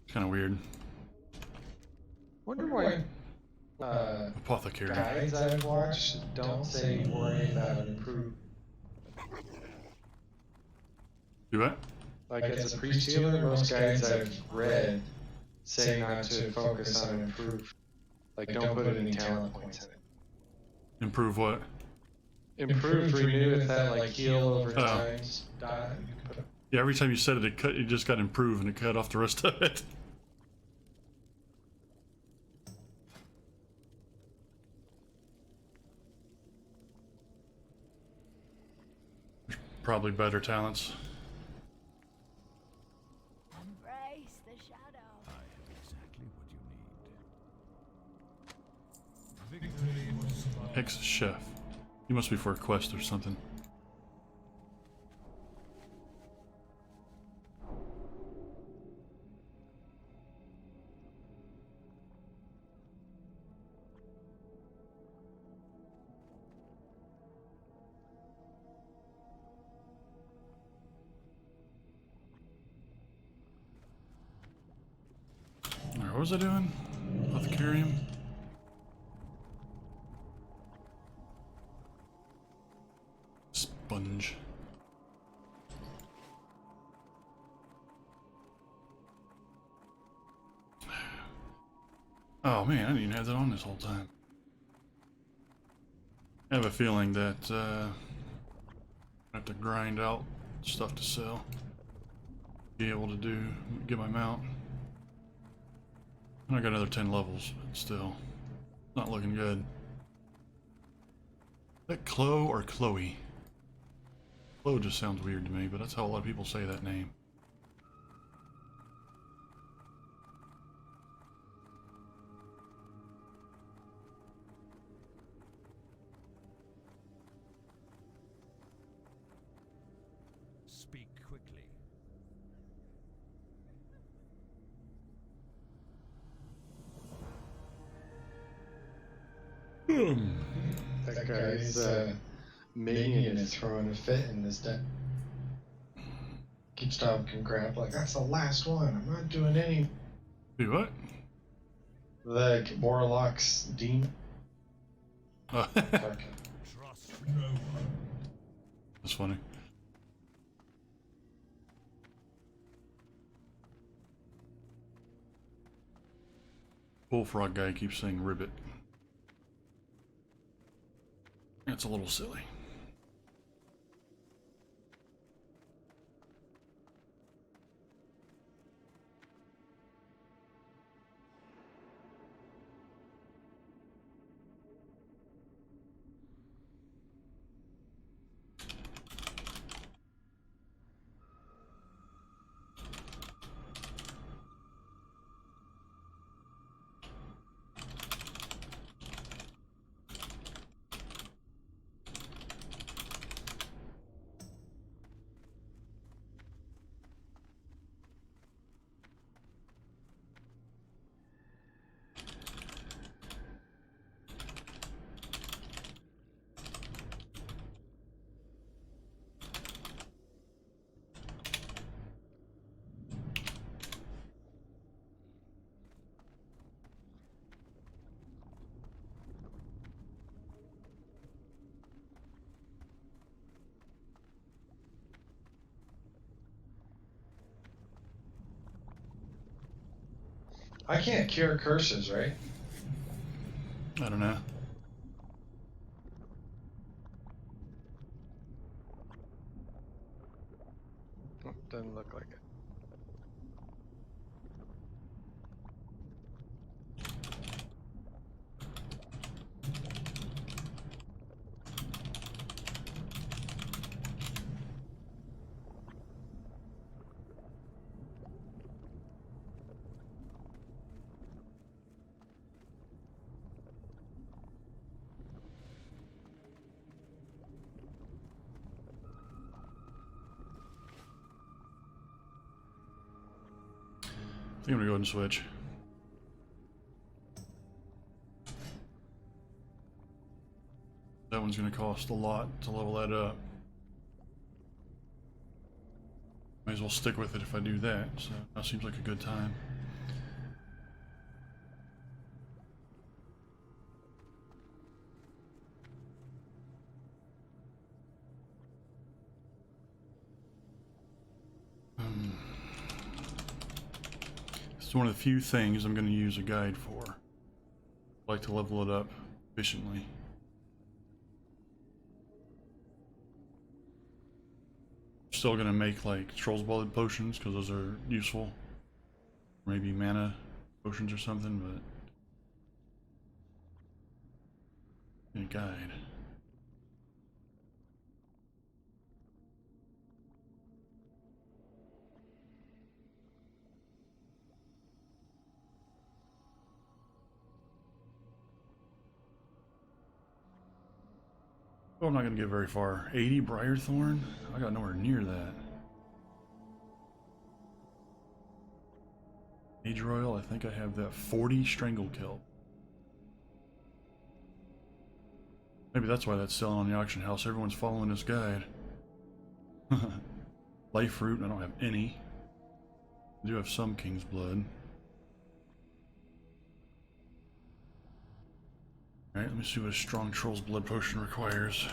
A: It's kind of weird.
E: Wonder why
A: Apothecary.
E: guides I've watched don't say worry about improved.
A: Do what?
E: Like as a priest healer, most guides I've read say not to focus on improved. Like don't put any talent points in it.
A: Improve what?
E: Improved renew if that like heal over
A: Oh.
E: time. Die.
A: Yeah, every time you said it, it just got improved and it cut off the rest of it. Probably better talents.
C: Embrace the shadow.
B: I have exactly what you need. Victory was
A: Ex-chef. You must be for a quest or something. Alright, what was I doing? Apothecarium? Sponge. Oh man, I didn't even have that on this whole time. I have a feeling that I have to grind out stuff to sell. Be able to get my mount. And I got another 10 levels, but still, not looking good. Is that Chloe or Chloe? Chloe just sounds weird to me, but that's how a lot of people say that name.
B: speak quickly.
E: That guy's minion is throwing a fit in this deck. Keeps talking crap like that's the last one. I'm not doing any.
A: Do what?
E: The Warlock's demon. Okay.
B: Trust no one.
A: That's funny. Bullfrog guy keeps saying ribbit. That's a little silly.
E: I can't cure curses, right?
A: I don't know.
E: Doesn't look like it.
A: I think I'm gonna go ahead and switch. That one's gonna cost a lot to level that up. Might as well stick with it if I do that, so that seems like a good time. It's one of the few things I'm going to use a guide for. I like to level it up efficiently. Still going to make like Troll's Blood potions because those are useful. Maybe mana potions or something, but a guide. Oh, I'm not going to get very far. 80 Briarthorn? I got nowhere near that. Age Royal, I think I have that 40 Stranglekill. Maybe that's why that's selling on the auction house. Everyone's following this guide. Life Root, I don't have any. I do have some King's Blood. Alright, let me see what a strong Troll's Blood potion requires.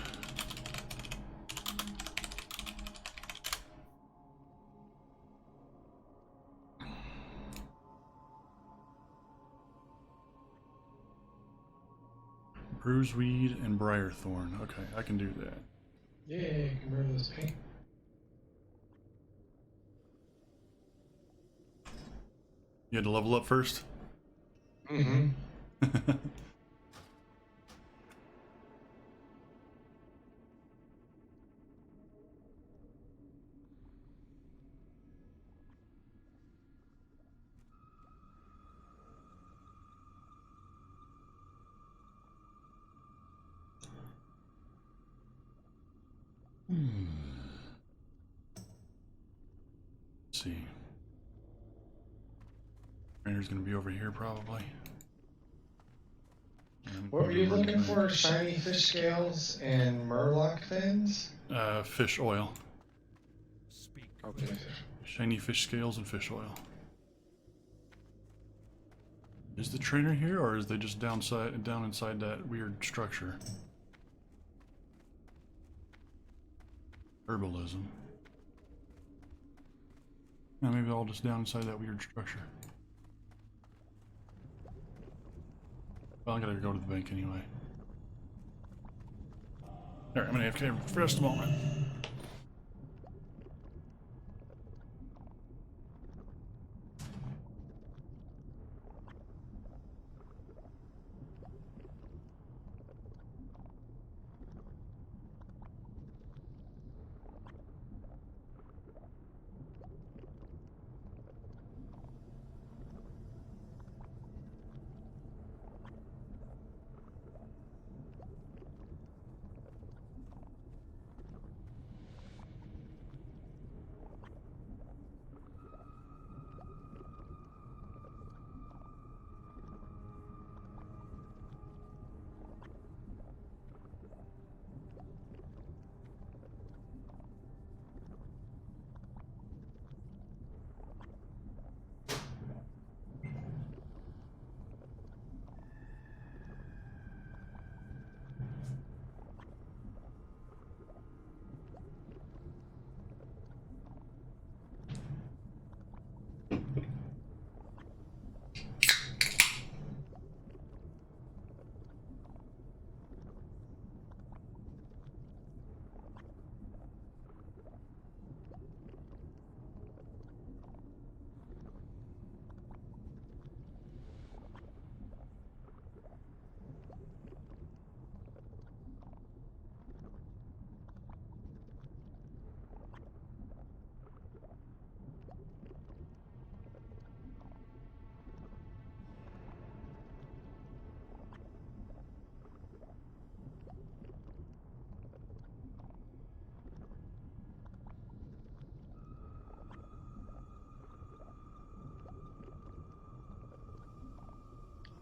A: Bruiseweed and Briarthorn. Okay, I can do that.
E: Yay, convert this paint.
A: You had to level up first?
E: Mm-hmm.
A: Let's see. Trainer's gonna be over here probably. And
E: What were you
A: maybe
E: looking
A: Mermaid.
E: for? Shiny fish scales and murloc fins?
A: Fish oil.
B: Speak.
E: Okay.
A: Shiny fish scales and fish oil. Is the trainer here, or is they just down inside that weird structure? Herbalism. Yeah, maybe all just down inside that weird structure. Well, I gotta go to the bank anyway. Alright, I'm gonna AFK for just a moment.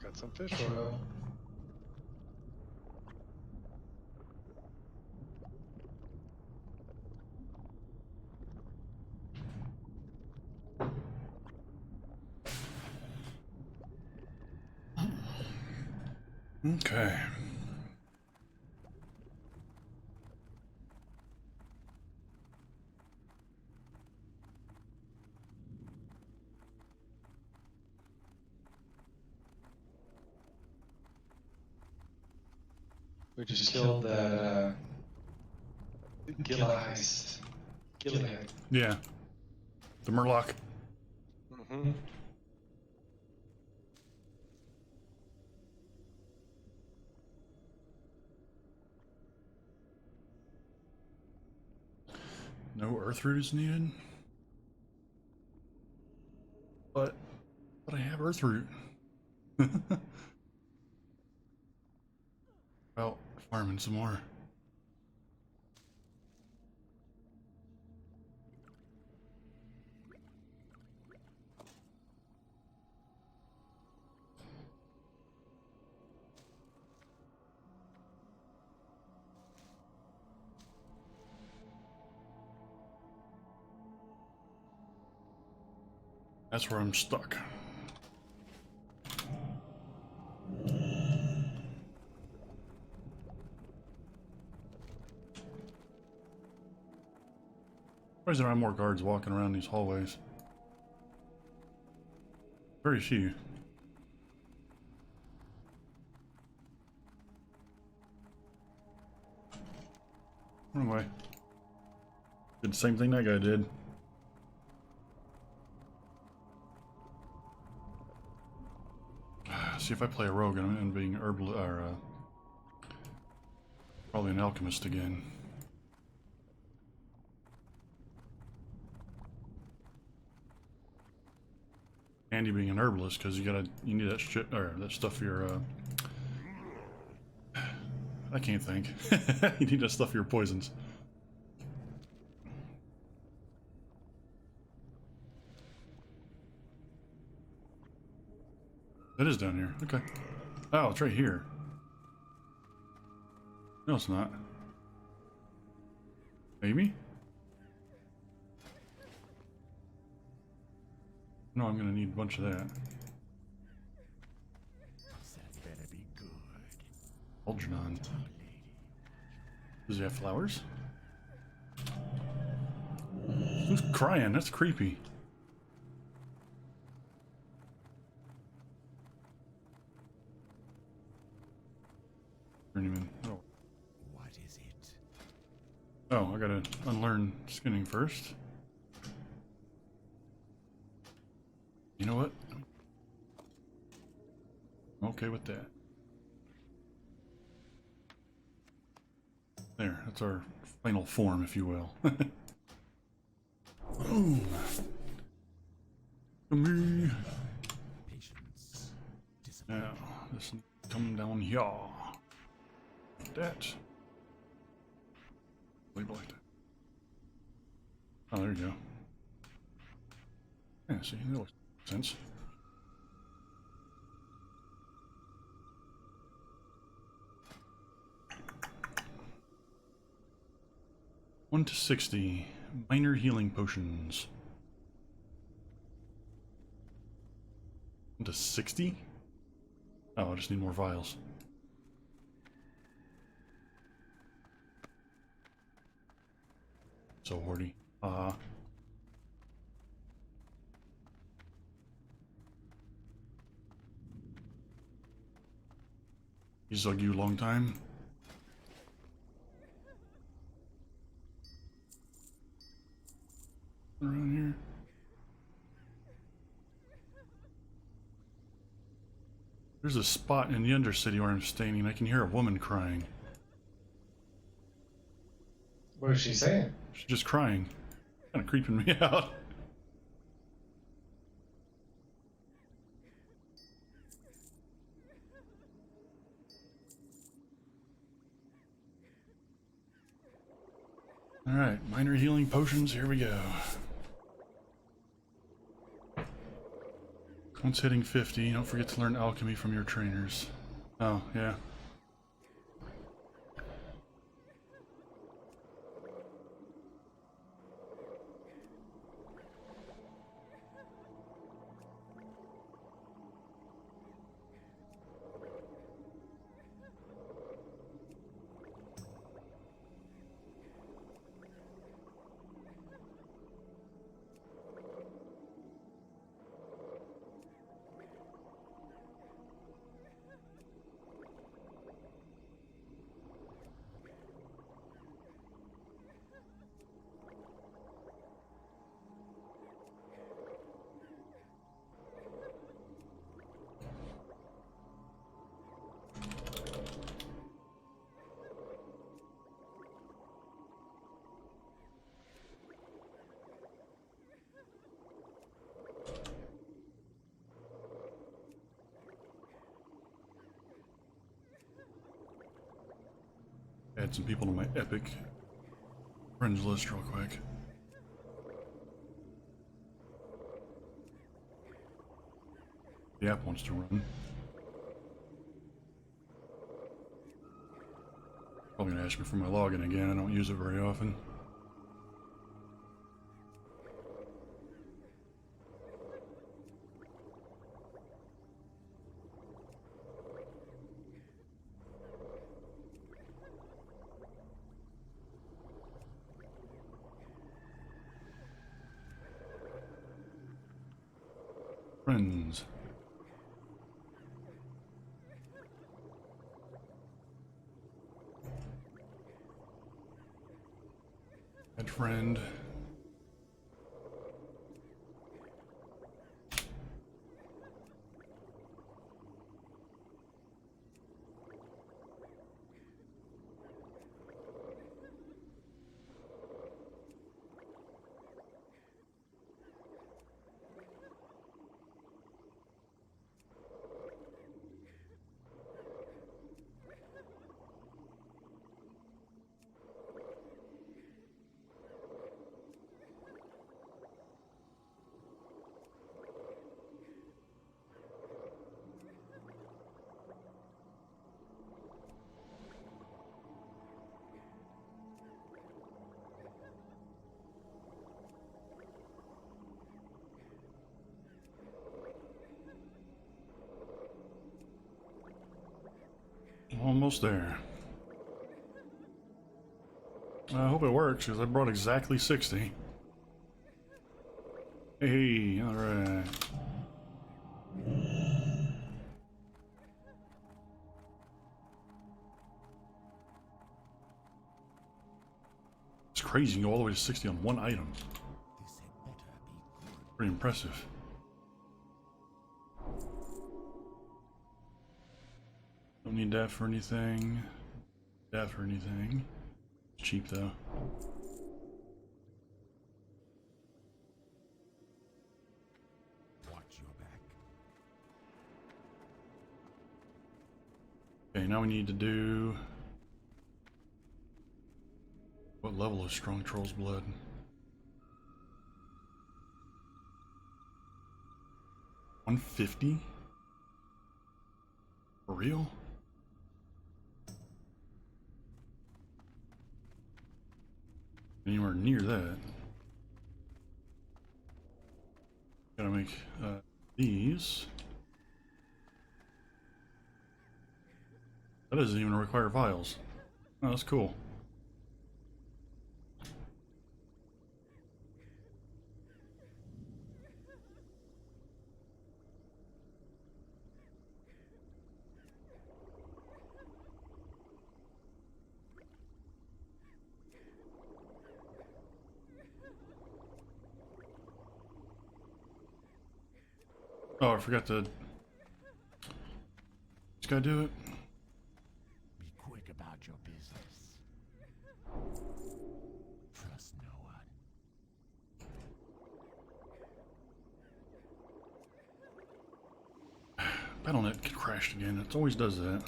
E: Got some fish oil.
A: Okay.
E: We just killed that Gila heist. Gilead.
A: Yeah. The Murloc.
E: Mm-hmm.
A: No earth root is needed. But I have earth root. Well, farming some more. That's where I'm stuck. Why is there not more guards walking around these hallways? Very few. Wrong way. Did the same thing that guy did. See if I play a rogue and I'm in being herbal or probably an alchemist again. Handy being an herbalist because you need that shit or that stuff for your I can't think. You need that stuff for your poisons. It is down here. Okay. Oh, it's right here. No, it's not. Maybe? No, I'm gonna need a bunch of that.
B: That better be good.
A: Algernon. Does he have flowers? Who's crying? That's creepy. Journeyman. Oh.
B: What is it?
A: Oh, I gotta unlearn skinning first. You know what? I'm okay with that. There, that's our final form, if you will. Ooh. Come here.
B: Patience. Discipline.
A: Now, this come down here. That. Label like that. Oh, there you go. Yeah, see, that makes sense. One to 60. Minor healing potions. 1 to 60? Oh, I just need more vials. So hoardy. He zug you a long time. Around here. There's a spot in the Undercity where I'm staying and I can hear a woman crying.
E: What is she saying?
A: She's just crying. Kind of creeping me out. Alright, minor healing potions, here we go. Once hitting 50, don't forget to learn alchemy from your trainers. Oh, yeah. Add some people to my epic friends list real quick. The app wants to run. Probably gonna ask me for my login again. I don't use it very often. Friends. Add friend. Almost there. I hope it works, because I brought exactly 60. Hey, alright. crazy. You can go all the way to 60 on one item.
B: This had better be good.
A: Pretty impressive. Don't need that for anything. That for anything. It's cheap though.
B: Watch your back.
A: Okay, now we need to do... What level is Strong Troll's Blood? $150? For real? Anywhere near that. Gotta make these. That doesn't even require vials. Oh, that's cool. Oh, I forgot to... Just gotta do it.
B: Be quick about your business. Trust no one.
A: BattleNet crashed again. It always does that.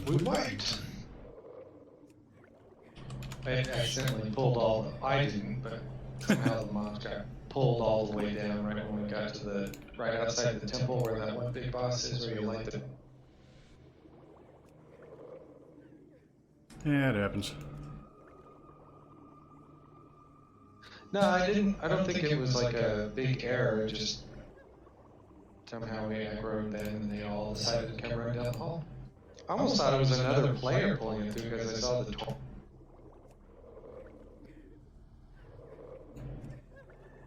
E: We might. I accidentally pulled all the... I didn't, but somehow the mods got pulled all the way down right when we got to the... right outside the temple where that one big boss is, where you light the...
A: Yeah, it happens.
E: No, I don't think it was like a big error, just... somehow we aggroed them and they all decided to come right down the hall. I almost thought it was another player pulling it through because I saw the...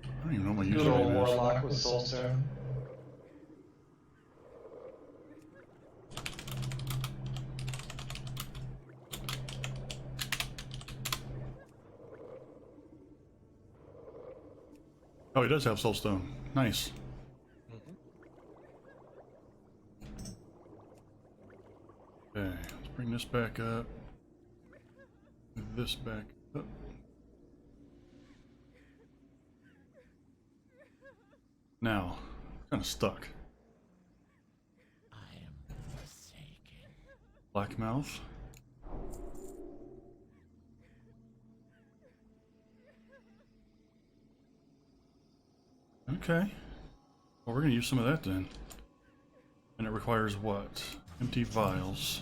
A: I don't even know what my
E: Good old
A: username is.
E: warlock with soulstone.
A: Oh, he does have soulstone. Nice. Okay, let's bring this back up. Move this back up. Now, kind of stuck.
B: I am forsaken.
A: Blackmouth. Okay. Well, we're gonna use some of that then. And it requires what? Empty vials.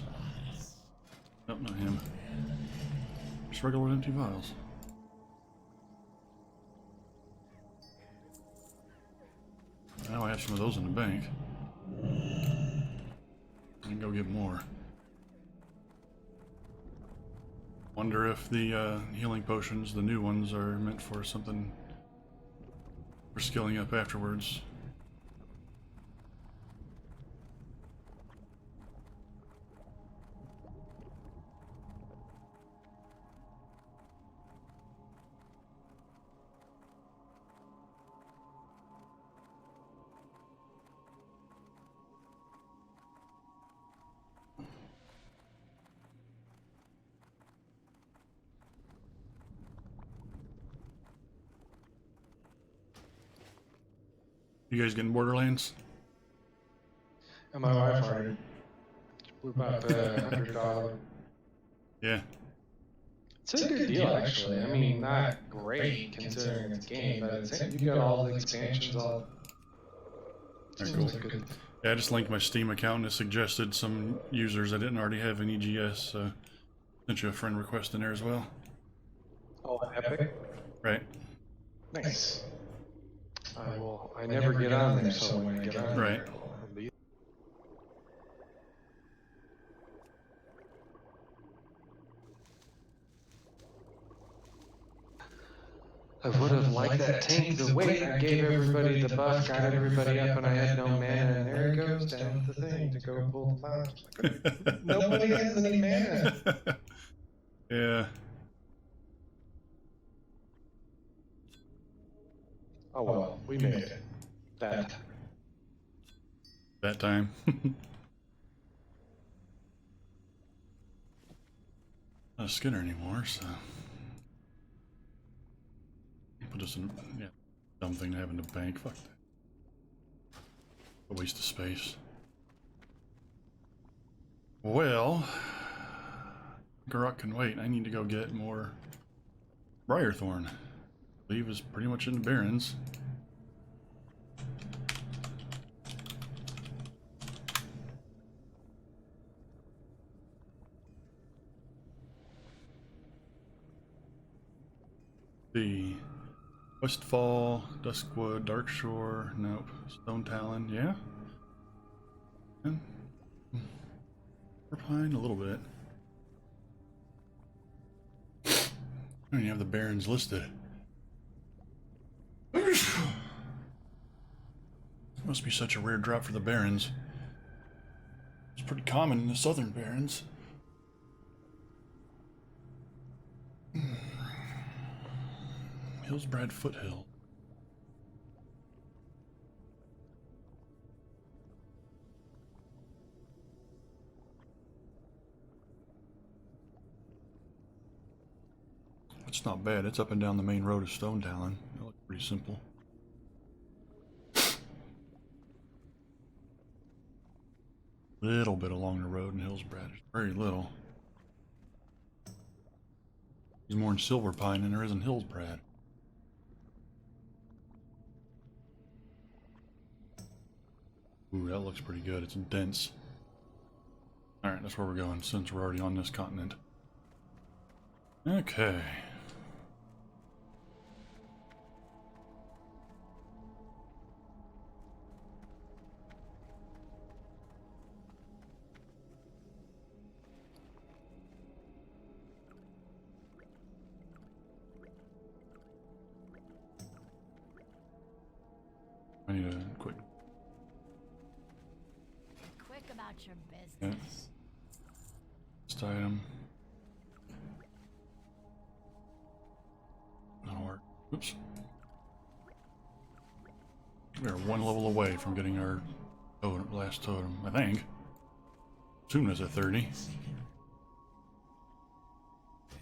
A: Nope, not him. Just regular empty vials. Now I have some of those in the bank. I can go get more. Wonder if the healing potions, the new ones, are meant for something for skilling up afterwards. You guys getting Borderlands?
E: And my wife already blew up $100.
A: Yeah.
E: It's a good deal, actually. I mean, not great considering it's a game, but it's, you got all the expansions, all.
A: Very
E: Seems
A: cool.
E: like good.
A: Yeah, I just linked my Steam account and it suggested some users I didn't already have in EGS, so sent you a friend request in there as well.
E: Oh, Epic?
A: Right.
E: Nice. I never get on there, so when I get on
A: Right.
E: there, I'll be... I would have liked that tank to wait. I gave everybody the buff, got everybody up, and I had no mana, and there it goes down the thing to go pull the bombs. Nobody has any mana.
A: Yeah.
E: Oh well, we made it. That time.
A: That time. Not a Skinner anymore, so. Put us in. Yeah. Dumb thing to have in the bank. Fuck that. A waste of space. Well. Garruk can wait. I need to go get more Briarthorn. I believe is pretty much in the Barrens. The Westfall, Duskwood, Darkshore, nope. Stone Talon, yeah? And Pine a little bit. I don't even have the Barrens listed. Must be such a rare drop for the Barrens. It's pretty common in the southern Barrens. Hillsbrad Foothill. It's not bad. It's up and down the main road of Stone Talon. That looks pretty simple. Little bit along the road in Hillsbrad. Very little. There's more in Silver Pine than there is in Hillsbrad. Ooh, that looks pretty good. It's dense. Alright, that's where we're going since we're already on this continent. Okay. I need a quick.
C: Quick about your
A: Yeah.
C: business.
A: This item. That'll work. Oops. We are one level away from getting our totem, last totem, I think. Soon as at 30.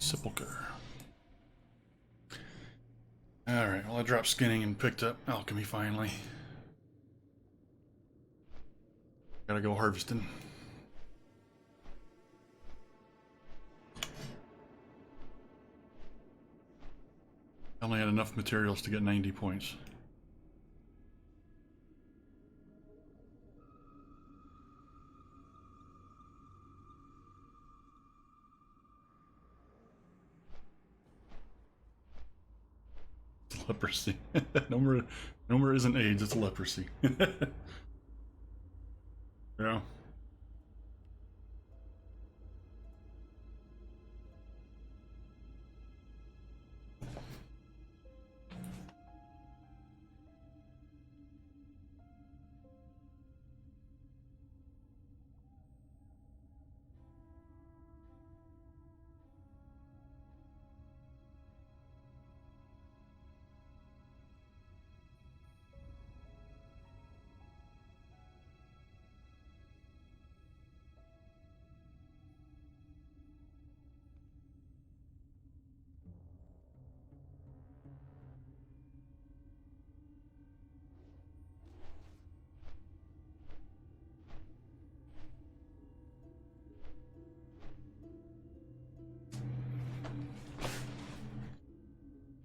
A: Sepulcher. Alright, well I dropped skinning and picked up alchemy finally. Gotta go harvesting. I only had enough materials to get 90 points. Leprosy. Number isn't AIDS, it's leprosy. Yeah.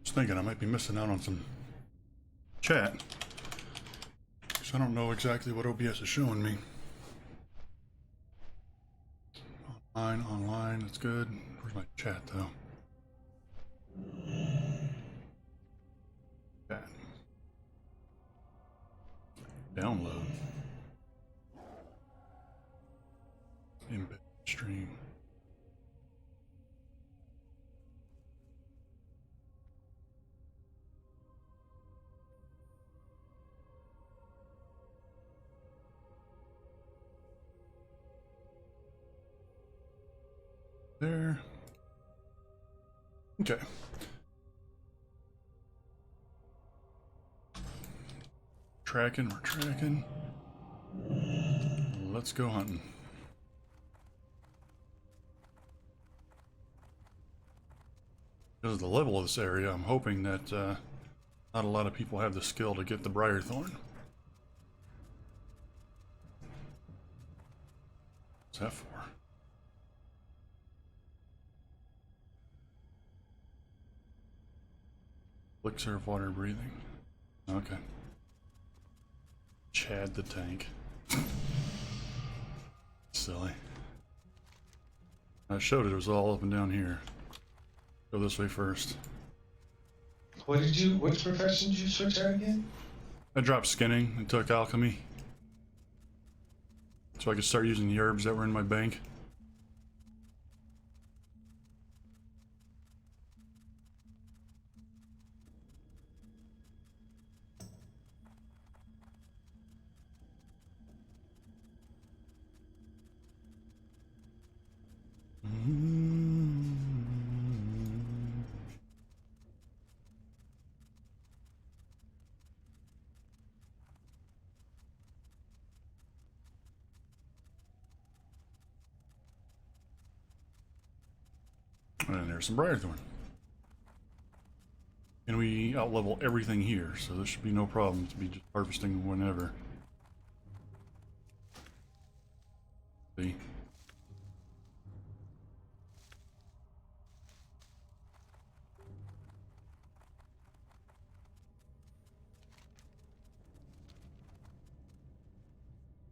A: Just thinking I might be missing out on some chat. Because I don't know exactly what OBS is showing me. Online, that's good. Where's my chat though? Chat. Download. Embed stream. There. Okay. Tracking, we're tracking. Let's go hunting. Because of the level of this area, I'm hoping that not a lot of people have the skill to get the Briarthorn. What's that for? Elixir of water breathing. Okay. Chad the tank. Silly. I showed it was all up and down here. Go this way first.
E: Which profession did you switch out again?
A: I dropped skinning and took alchemy. So I could start using the herbs that were in my bank. And there's some Briarthorn. And we outlevel everything here, so there should be no problem to be just harvesting whenever. See?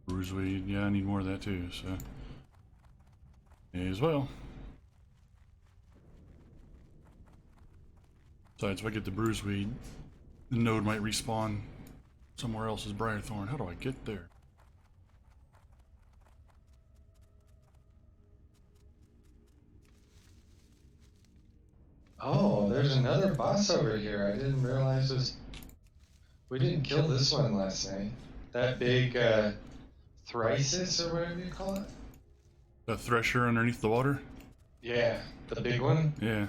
A: Bruiseweed, yeah, I need more of that too, so. May as well. Besides, if I get the bruiseweed, the node might respawn somewhere else's Briarthorn. How do I get there?
E: Oh, there's another boss over here. I didn't realize this. We didn't kill this one last night. That big Thrisis or whatever you call it?
A: The thresher underneath the water?
E: Yeah, the big one.
A: Yeah.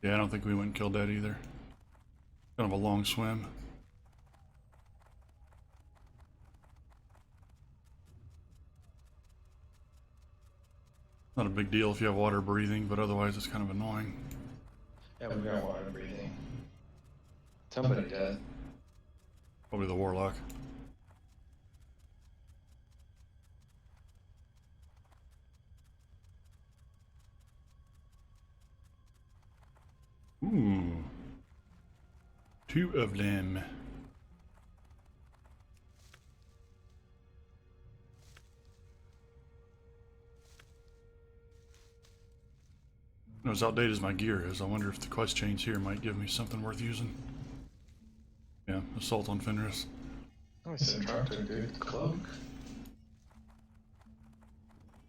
A: Yeah, I don't think we went and killed that either. Kind of a long swim. Not a big deal if you have water breathing, but otherwise it's kind of annoying.
E: Yeah, we got water breathing. Somebody does.
A: Probably the warlock. Ooh. 2 of them. As outdated as my gear is, I wonder if the quest chains here might give me something worth using. Yeah, assault on Fenris.
E: I said dropped a good cloak.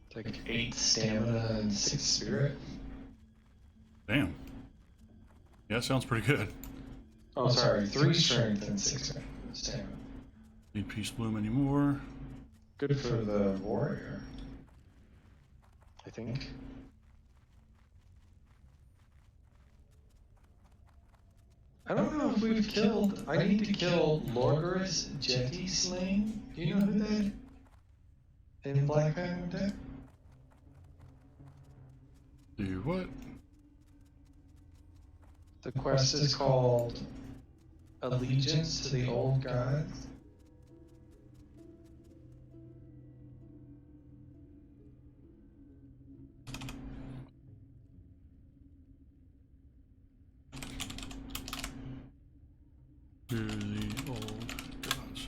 E: It's like 8 stamina and 6 spirit.
A: Damn. Yeah, that sounds pretty good.
E: Oh, sorry, 3 strength and 6 stamina.
A: Need Peace Bloom anymore.
E: Good for the warrior, I think. I don't know if we've killed. I need to kill Lorgarus Jetty Slain. Do you know who that? In Black Panther deck?
A: Do what?
E: The quest is called Allegiance to the Old Gods.
A: To the old gods.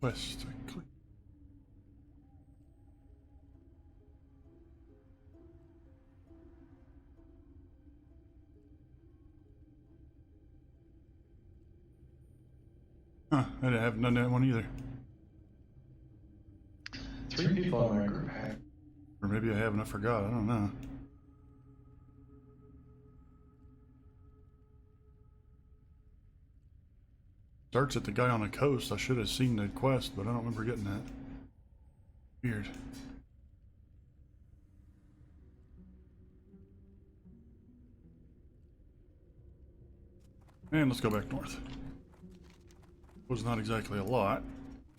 A: West. Huh, I haven't done that one either.
E: 3 people in my group had.
A: Or maybe I have and I forgot, I don't know. Starts at the guy on the coast. I should have seen the quest, but I don't remember getting that. Weird. And let's go back north. Was not exactly a lot.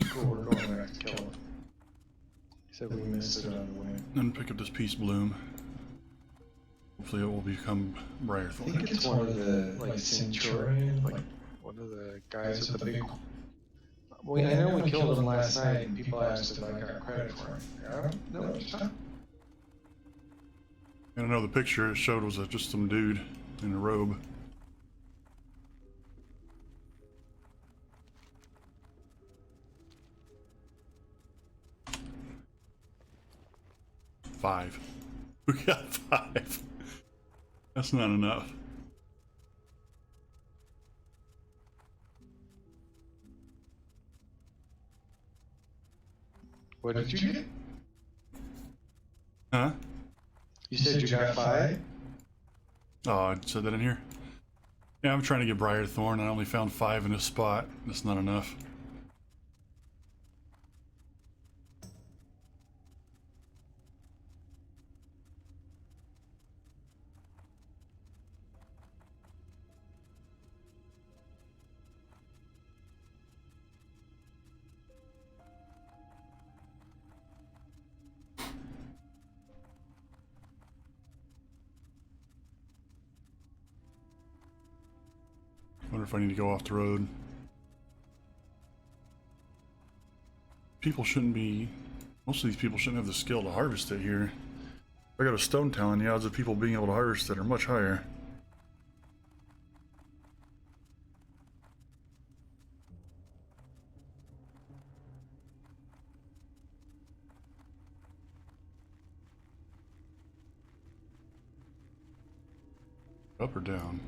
E: Cool, we're going back to kill him. He said we missed it on the way.
A: Then pick up this peace bloom. Hopefully it will become
E: I
A: Briarthorn.
E: think it's one of the, like, Centurion, like, one of the guys with the big... Well, I know we killed him last night, and people asked if I got credit for him. I don't know what you're talking.
A: And I know the picture it showed was just some dude in a robe. Five. We got 5. That's not enough.
E: What did you get?
A: Huh?
E: You said you got 5?
A: Oh, I said that in here? Yeah, I'm trying to get Briarthorn. I only found 5 in a spot. That's not enough. Wonder if I need to go off the road. People shouldn't be... Most of these people shouldn't have the skill to harvest it here. If I got a stone talent, the odds of people being able to harvest it are much higher. Up or down?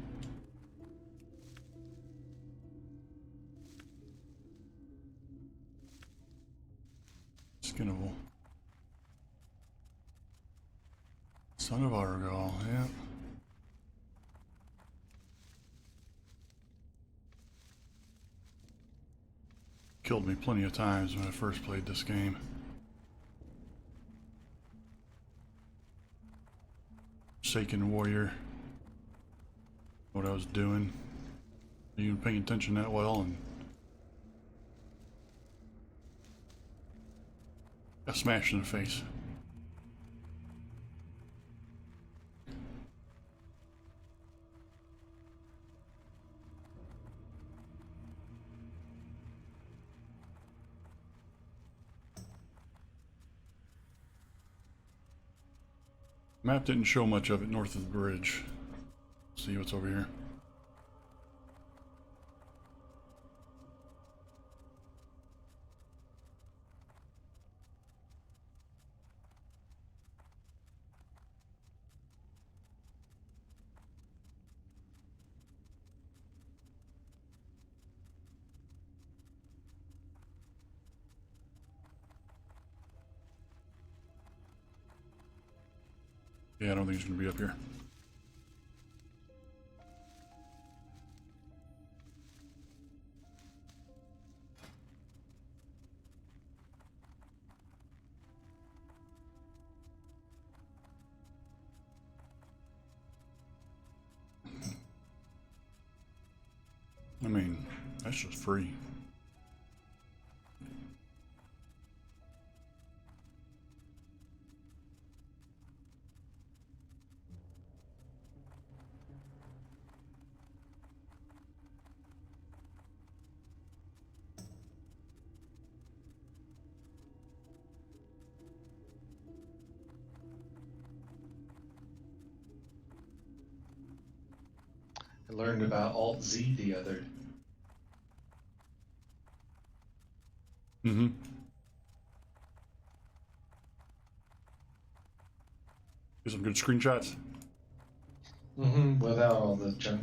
A: Skinnable. Son of Argal, yeah. Killed me plenty of times when I first played this game. Forsaken warrior. What I was doing. Even paying attention that well, and got smashed in the face. Map didn't show much of it north of the bridge. See what's over here. Yeah, I don't think it's gonna be up here. I mean, that's just free.
E: I learned about Alt-Z the other.
A: Mm-hmm. Get some good screenshots.
E: Mm-hmm. Without all the junk.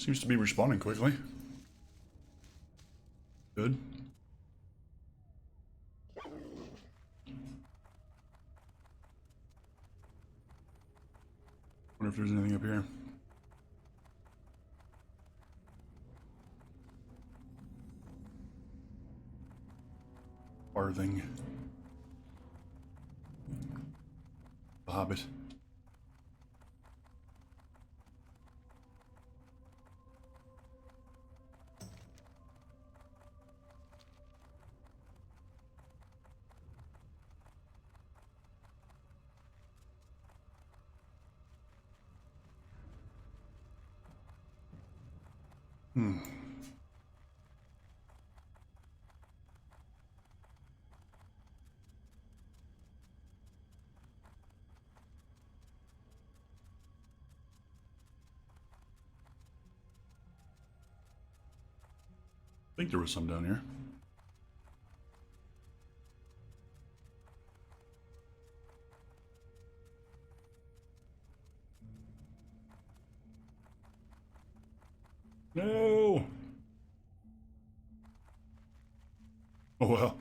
A: Seems to be responding quickly. Good. Wonder if there's anything up here. Farthing. The Hobbit. I think there was some down here. No! Oh well.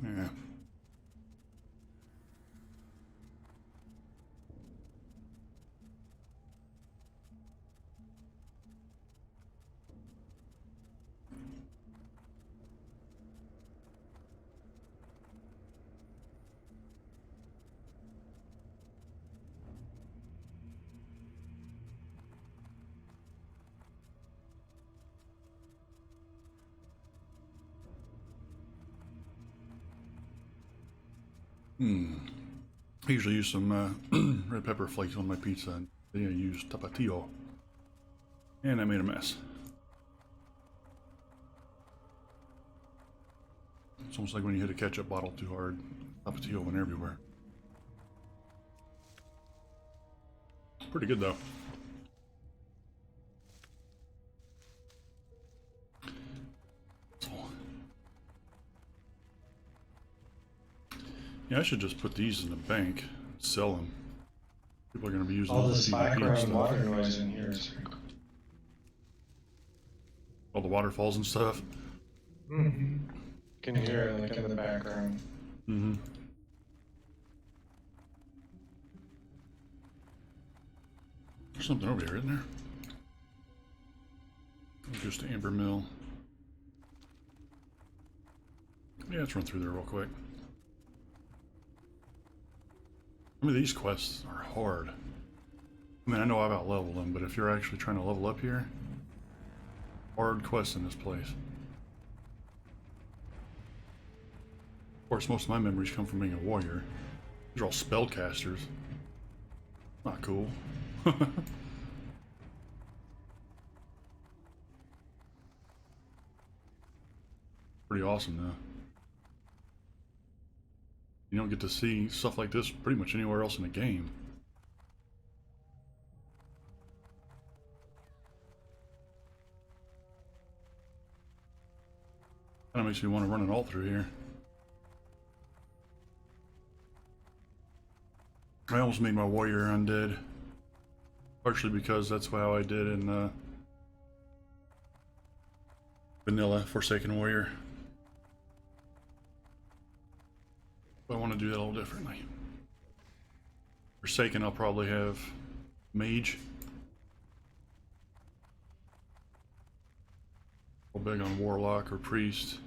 A: Yeah. I usually use some red pepper flakes on my pizza, and then I use tapatio. And I made a mess. It's almost like when you hit a ketchup bottle too hard, tapatio went everywhere. Pretty good though. Yeah, I should just put these in the bank, sell them. People are going to be using
E: All
A: them
E: this
A: for PvP and
E: background
A: stuff.
E: water noise in here is.
A: All the waterfalls and stuff.
E: Mm-hmm. You can hear it like in the background.
A: Mm-hmm. There's something over here, isn't there? Just Amber Mill. Yeah, let's run through there real quick. Some of these quests are hard. I mean, I know I've out-leveled them, but if you're actually trying to level up here, hard quests in this place. Of course, most of my memories come from being a warrior. These are all spellcasters. Not cool. Pretty awesome, though. You don't get to see stuff like this pretty much anywhere else in the game. Kinda makes me want to run an alt through here. I almost made my warrior undead. Partially because that's how I did in vanilla Forsaken Warrior. But I want to do that a little differently. Forsaken, I'll probably have mage. Real big on warlock or priest.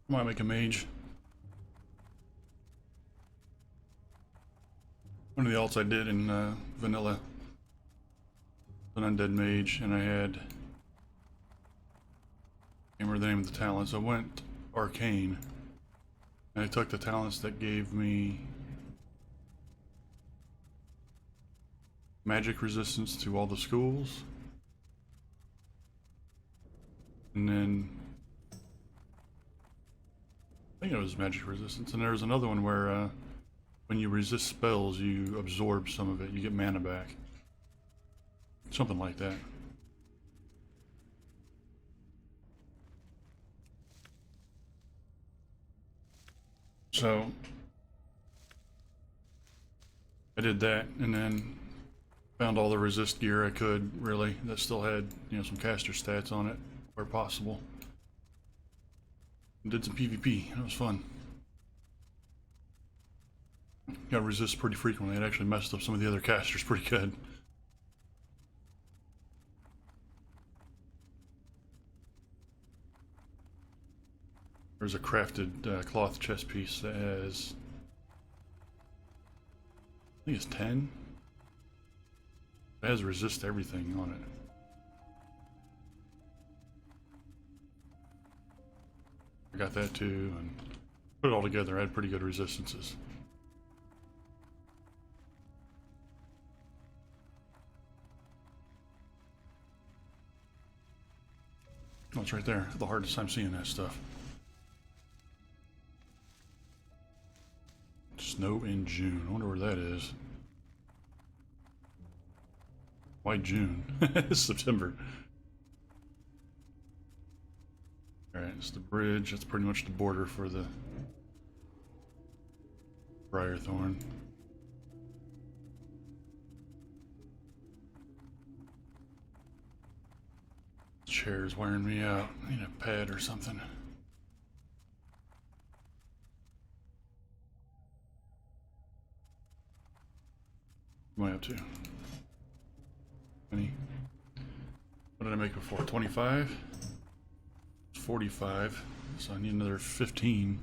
A: Might make a mage. One of the alts I did in vanilla, an undead mage, and I had, can't remember the name of the talents. I went arcane, and I took the talents that gave me magic resistance to all the schools. And then I think it was magic resistance. And there was another one where when you resist spells, you absorb some of it. You get mana back. Something like that. So I did that, and then found all the resist gear I could, really, that still had, you know, some caster stats on it where possible. And did some PvP. It was fun. Got resist pretty frequently. It actually messed up some of the other casters pretty good. There's a crafted cloth chest piece that has, I think it's 10. It has resist everything on it. I got that too, and put it all together. I had pretty good resistances. Oh, it's right there. I have the hardest time seeing that stuff. Snow in June. I wonder where that is. Why June? It's September. Alright, it's the bridge. That's pretty much the border for the Briarthorn. This chair's wearing me out. I need a pad or something. What am I up to? 20. What did I make before? 25? 45. So I need another 15.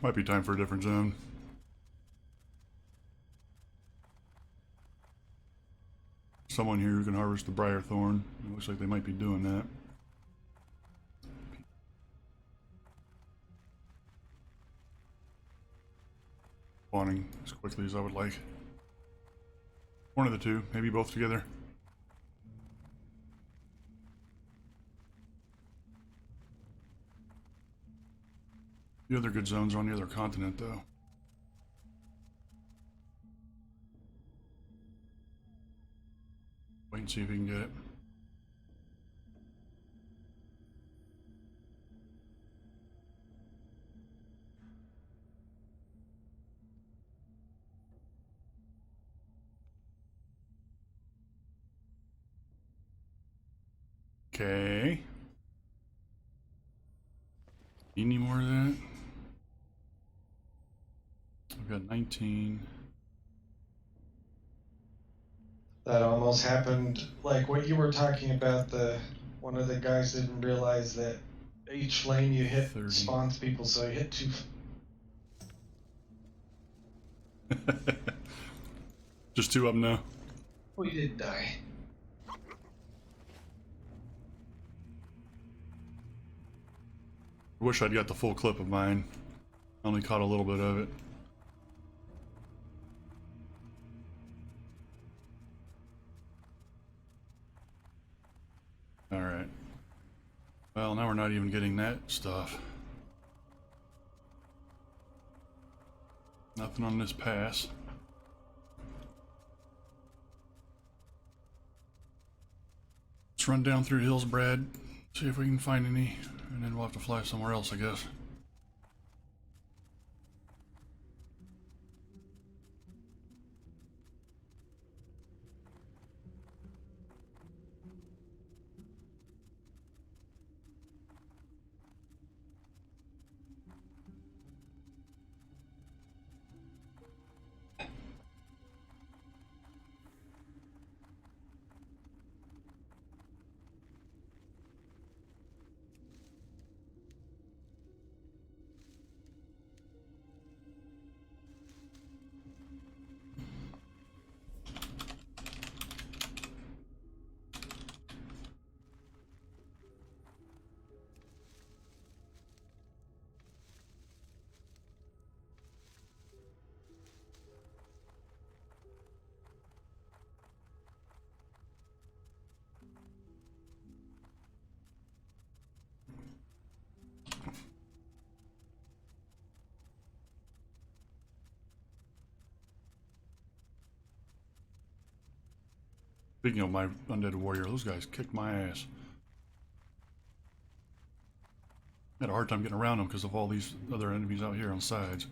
A: Might be time for a different zone. Someone here who can harvest the Briarthorn. It looks like they might be doing that. Spawning as quickly as I would like. One of the two, maybe both together. The other good zones are on the other continent, though. Wait and see if we can get it. Okay. Need any more of that? We've got 19.
E: That almost happened, like what you were talking about, one of the guys didn't realize that each flame you hit
A: 30.
E: spawns people, so he hit 2.
A: Just 2 of them now.
E: We did die.
A: I wish I'd got the full clip of mine. I only caught a little bit of it. Well, now we're not even getting that stuff. Nothing on this pass. Let's run down through hills, Brad. See if we can find any, and then we'll have to fly somewhere else, I guess. Speaking of my undead warrior, those guys kicked my ass. I had a hard time getting around them because of all these other enemies out here on sides.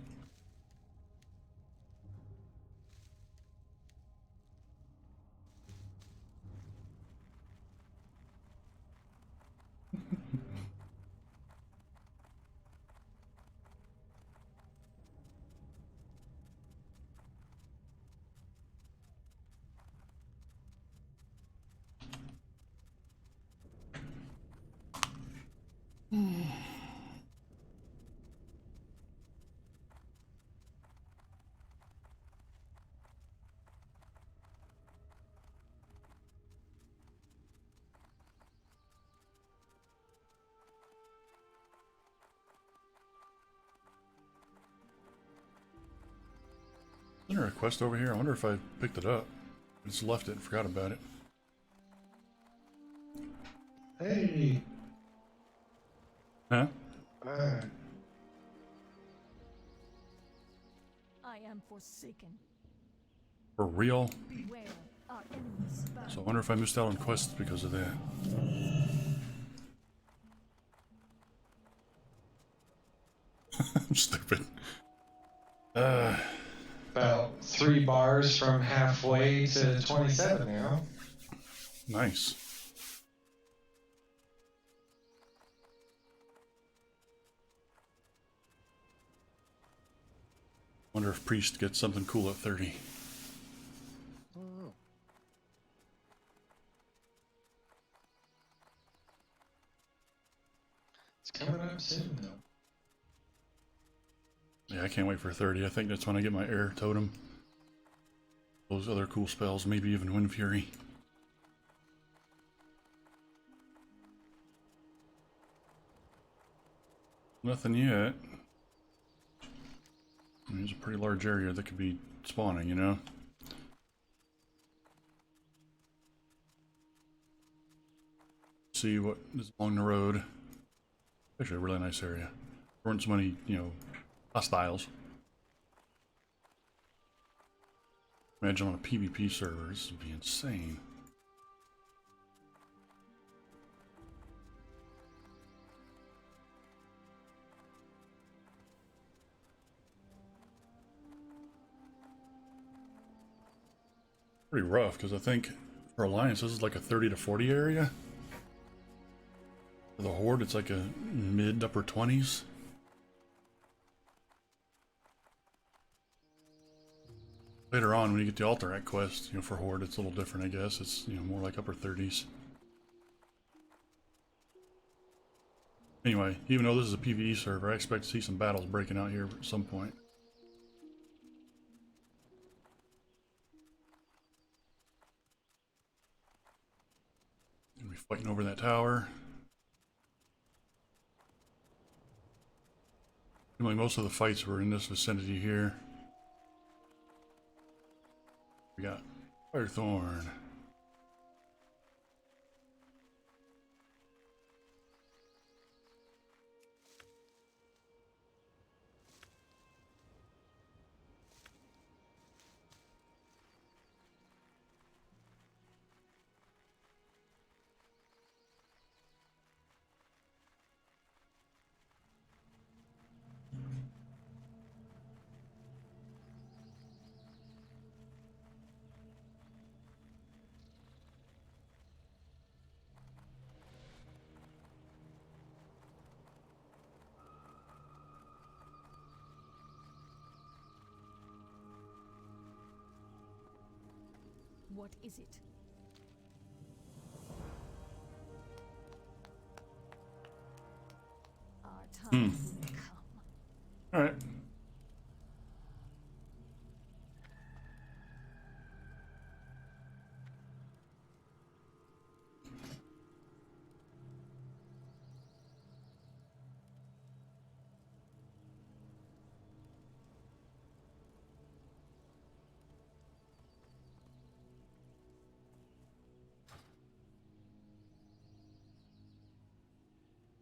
A: Isn't there a quest over here? I wonder if I picked it up. I just left it and forgot about it.
E: Hey.
A: Huh?
C: I am forsaken.
A: For real?
C: Beware, our enemies spy.
A: So I wonder if I missed out on quests because of that. I'm stupid.
E: About 3 bars from halfway to 27 now.
A: Nice. Wonder if Priest gets something cool at 30.
E: It's coming up soon though.
A: Yeah, I can't wait for 30. I think that's when I get my air totem. Those other cool spells, maybe even Wind Fury. Nothing yet. I mean, there's a pretty large area that could be spawning, you know? See what is along the road. Actually, a really nice area. There weren't so many, you know, hostiles. Imagine on a PvP server, this would be insane. Pretty rough, because I think for Alliance this is like a 30 to 40 area. For the Horde it's like a mid upper 20s. Later on when you get the Alterac quest, you know, for Horde it's a little different, I guess. It's, you know, more like upper 30s. Anyway, even though this is a PvE server, I expect to see some battles breaking out here at some point. Gonna be fighting over that tower. Seems like most of the fights were in this vicinity here. We got Firethorn.
C: What is it? Our time will come.
A: All right.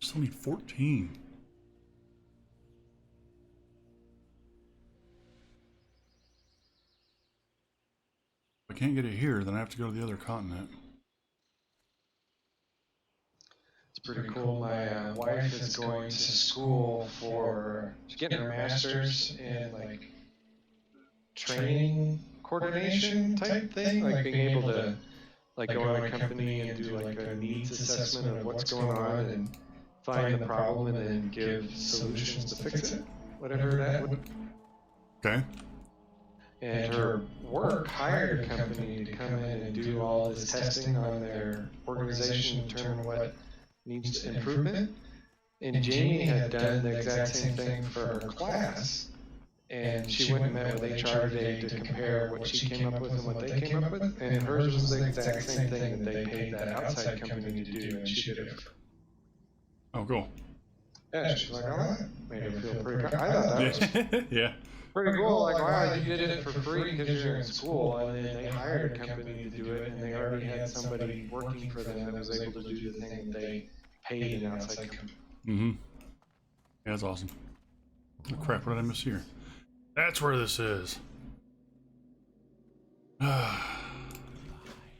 A: Still need 14. If I can't get it here, then I have to go to the other continent.
E: It's pretty cool. My wife is going to school for, she's getting her master's in like training coordination type thing, like being able to like go in a company and do like a needs assessment of what's going on and find the problem and then give solutions to fix it, whatever that would.
A: Okay.
E: And her work hired a company to come in and do all this testing on their organization to determine what needs improvement. And Jamie had done the exact same thing for her class. And she went and met with HR today to compare what she came up with and what they came up with. And hers was the exact same thing that they paid that outside company to do, and she did it.
A: Oh, cool.
E: Yeah, she's like, oh, that made her feel pretty good. I thought that was
A: Yeah.
E: pretty cool. Like, wow, you did it for free because you're in school, and then they hired a company to do it, and they already had somebody working for them that was able to do the thing that they paid an outside company.
A: Mm-hmm. Yeah, that's awesome. Oh, crap, what did I miss here? That's where this is.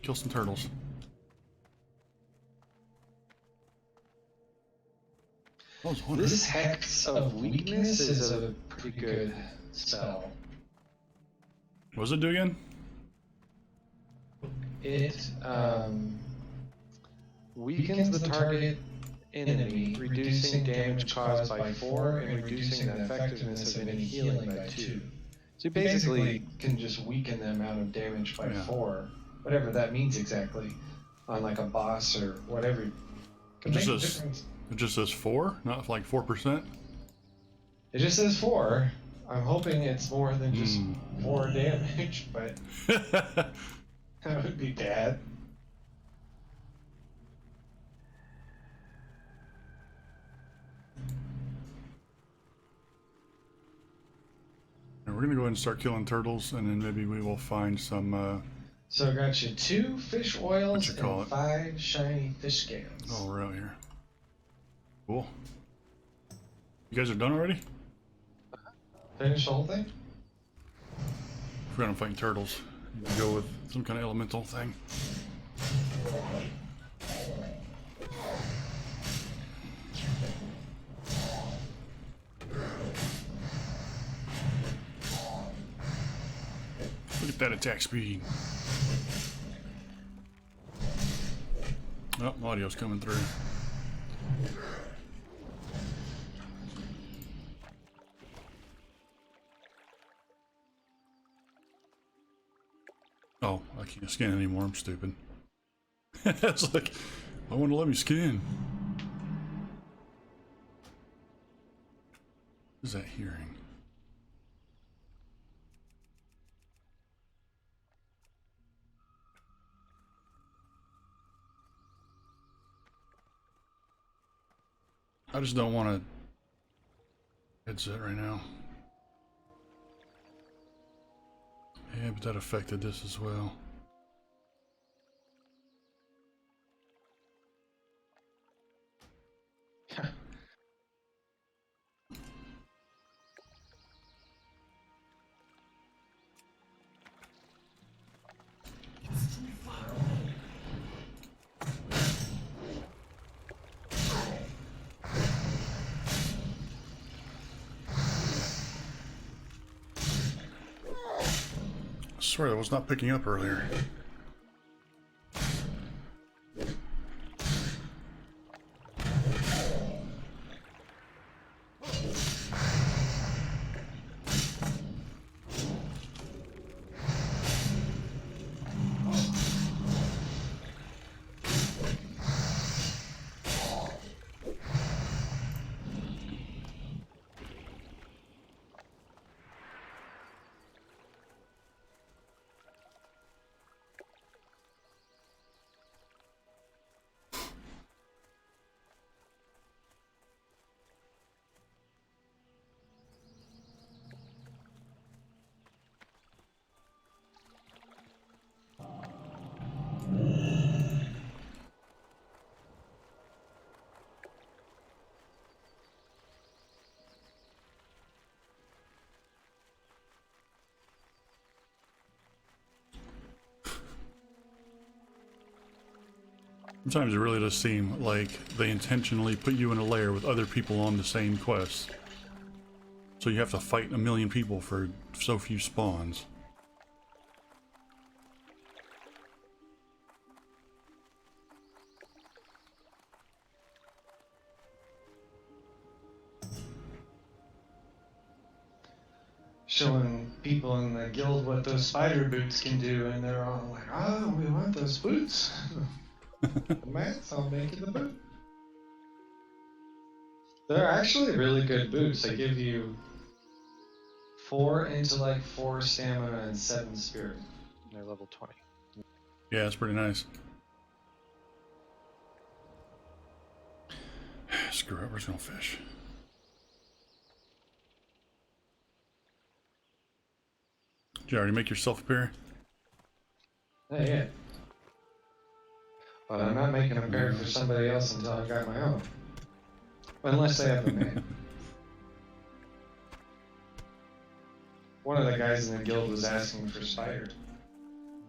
A: Kill some turtles.
E: This Hex of Weakness is a pretty good spell.
A: What does it do again?
E: It weakens the target enemy, reducing damage caused by 4 and reducing the effectiveness of any healing by 2. So you basically can just weaken the amount of damage by 4, whatever that means exactly, on like a boss or whatever.
A: It just says 4, not like 4%.
E: It just says 4. I'm hoping it's more than just 4 damage, but that would be bad.
A: We're gonna go ahead and start killing turtles, and then maybe we will find some.
E: So I got you 2 fish oils and 5 shiny fish scales.
A: Oh, we're out here. Cool. You guys are done already?
E: Finish the whole thing?
A: Forgot I'm fighting turtles. You can go with some kind of elemental thing. Look at that attack speed. Oh, audio's coming through. Oh, I can't scan anymore. I'm stupid. It's like, I want to let me scan. What is that hearing? I just don't want to headset right now. Yeah, but that affected this as well. I swear that was not picking up earlier. Sometimes it really does seem like they intentionally put you in a lair with other people on the same quest. So you have to fight a million people for so few spawns.
E: Showing people in the guild what those spider boots can do, and they're all like, "Oh, we want those boots." The mats, I'll make you the boot. They're actually really good boots. They give you 4 intellect, 4 stamina, and 7 spirit. And they're level 20.
A: Yeah, it's pretty nice. Screw it, we're just gonna fish. Did you already make yourself appear?
E: Yeah. But I'm not making a pair for somebody else until I've got my own. Unless they have a man. One of the guys in the guild was asking for spider.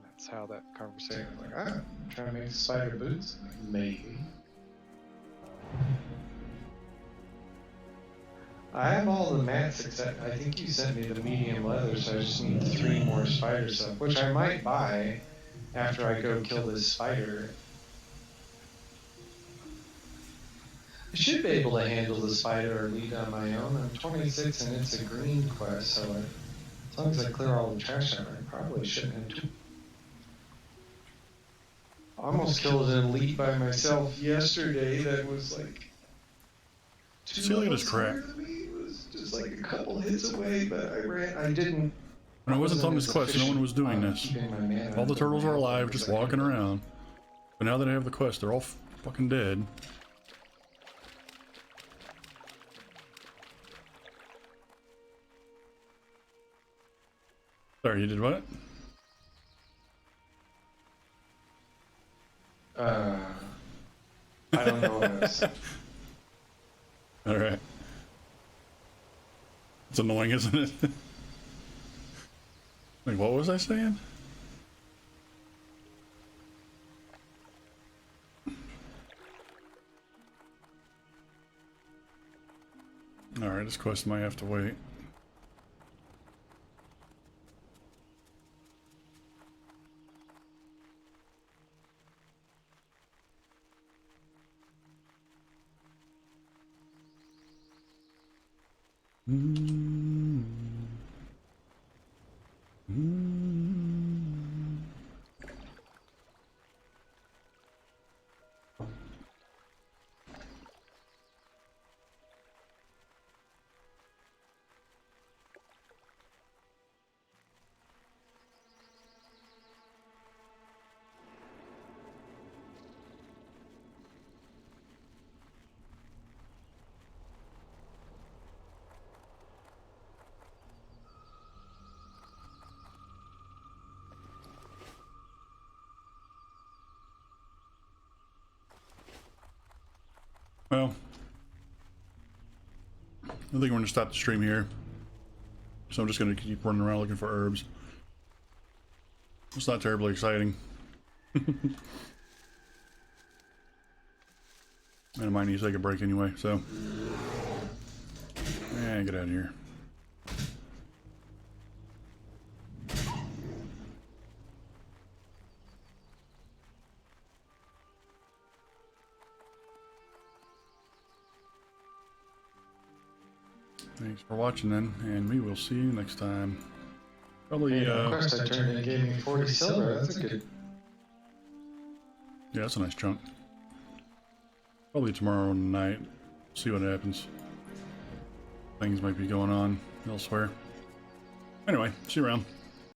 E: That's how that conversation was like, trying to make spider boots? Maybe. I have all the mats except I think you sent me the medium leather, so I just need 3 more spider stuff, which I might buy after I go kill this spider. I should be able to handle the spider elite on my own. I'm 26 and it's a green quest, so as long as I clear all the trash out, I probably shouldn't have to. I almost killed an elite by myself yesterday that was like 2
A: See, look at his crap.
E: higher than me. It was just like a couple hits away, but I didn't.
A: When I wasn't on this quest, no one was doing this.
E: Keeping my mana
A: All the
E: up,
A: turtles are alive,
E: because
A: just
E: I
A: walking
E: couldn't-
A: around. But now that I have the quest, they're all fucking dead. Sorry, you did what?
E: I don't know what I said.
A: Alright. It's annoying, isn't it? Like, what was I saying? Alright, this quest might have to wait. Well, I think we're gonna stop the stream here. So I'm just gonna keep running around looking for herbs. It's not terribly exciting. And I might need to take a break anyway, so. Yeah, get out of here. Thanks for watching then, and we will see you next time. Probably,
E: Of course, I turned in gave me 40 silver. That's a good.
A: yeah, that's a nice chunk. Probably tomorrow night. See what happens. Things might be going on elsewhere. Anyway, see you around.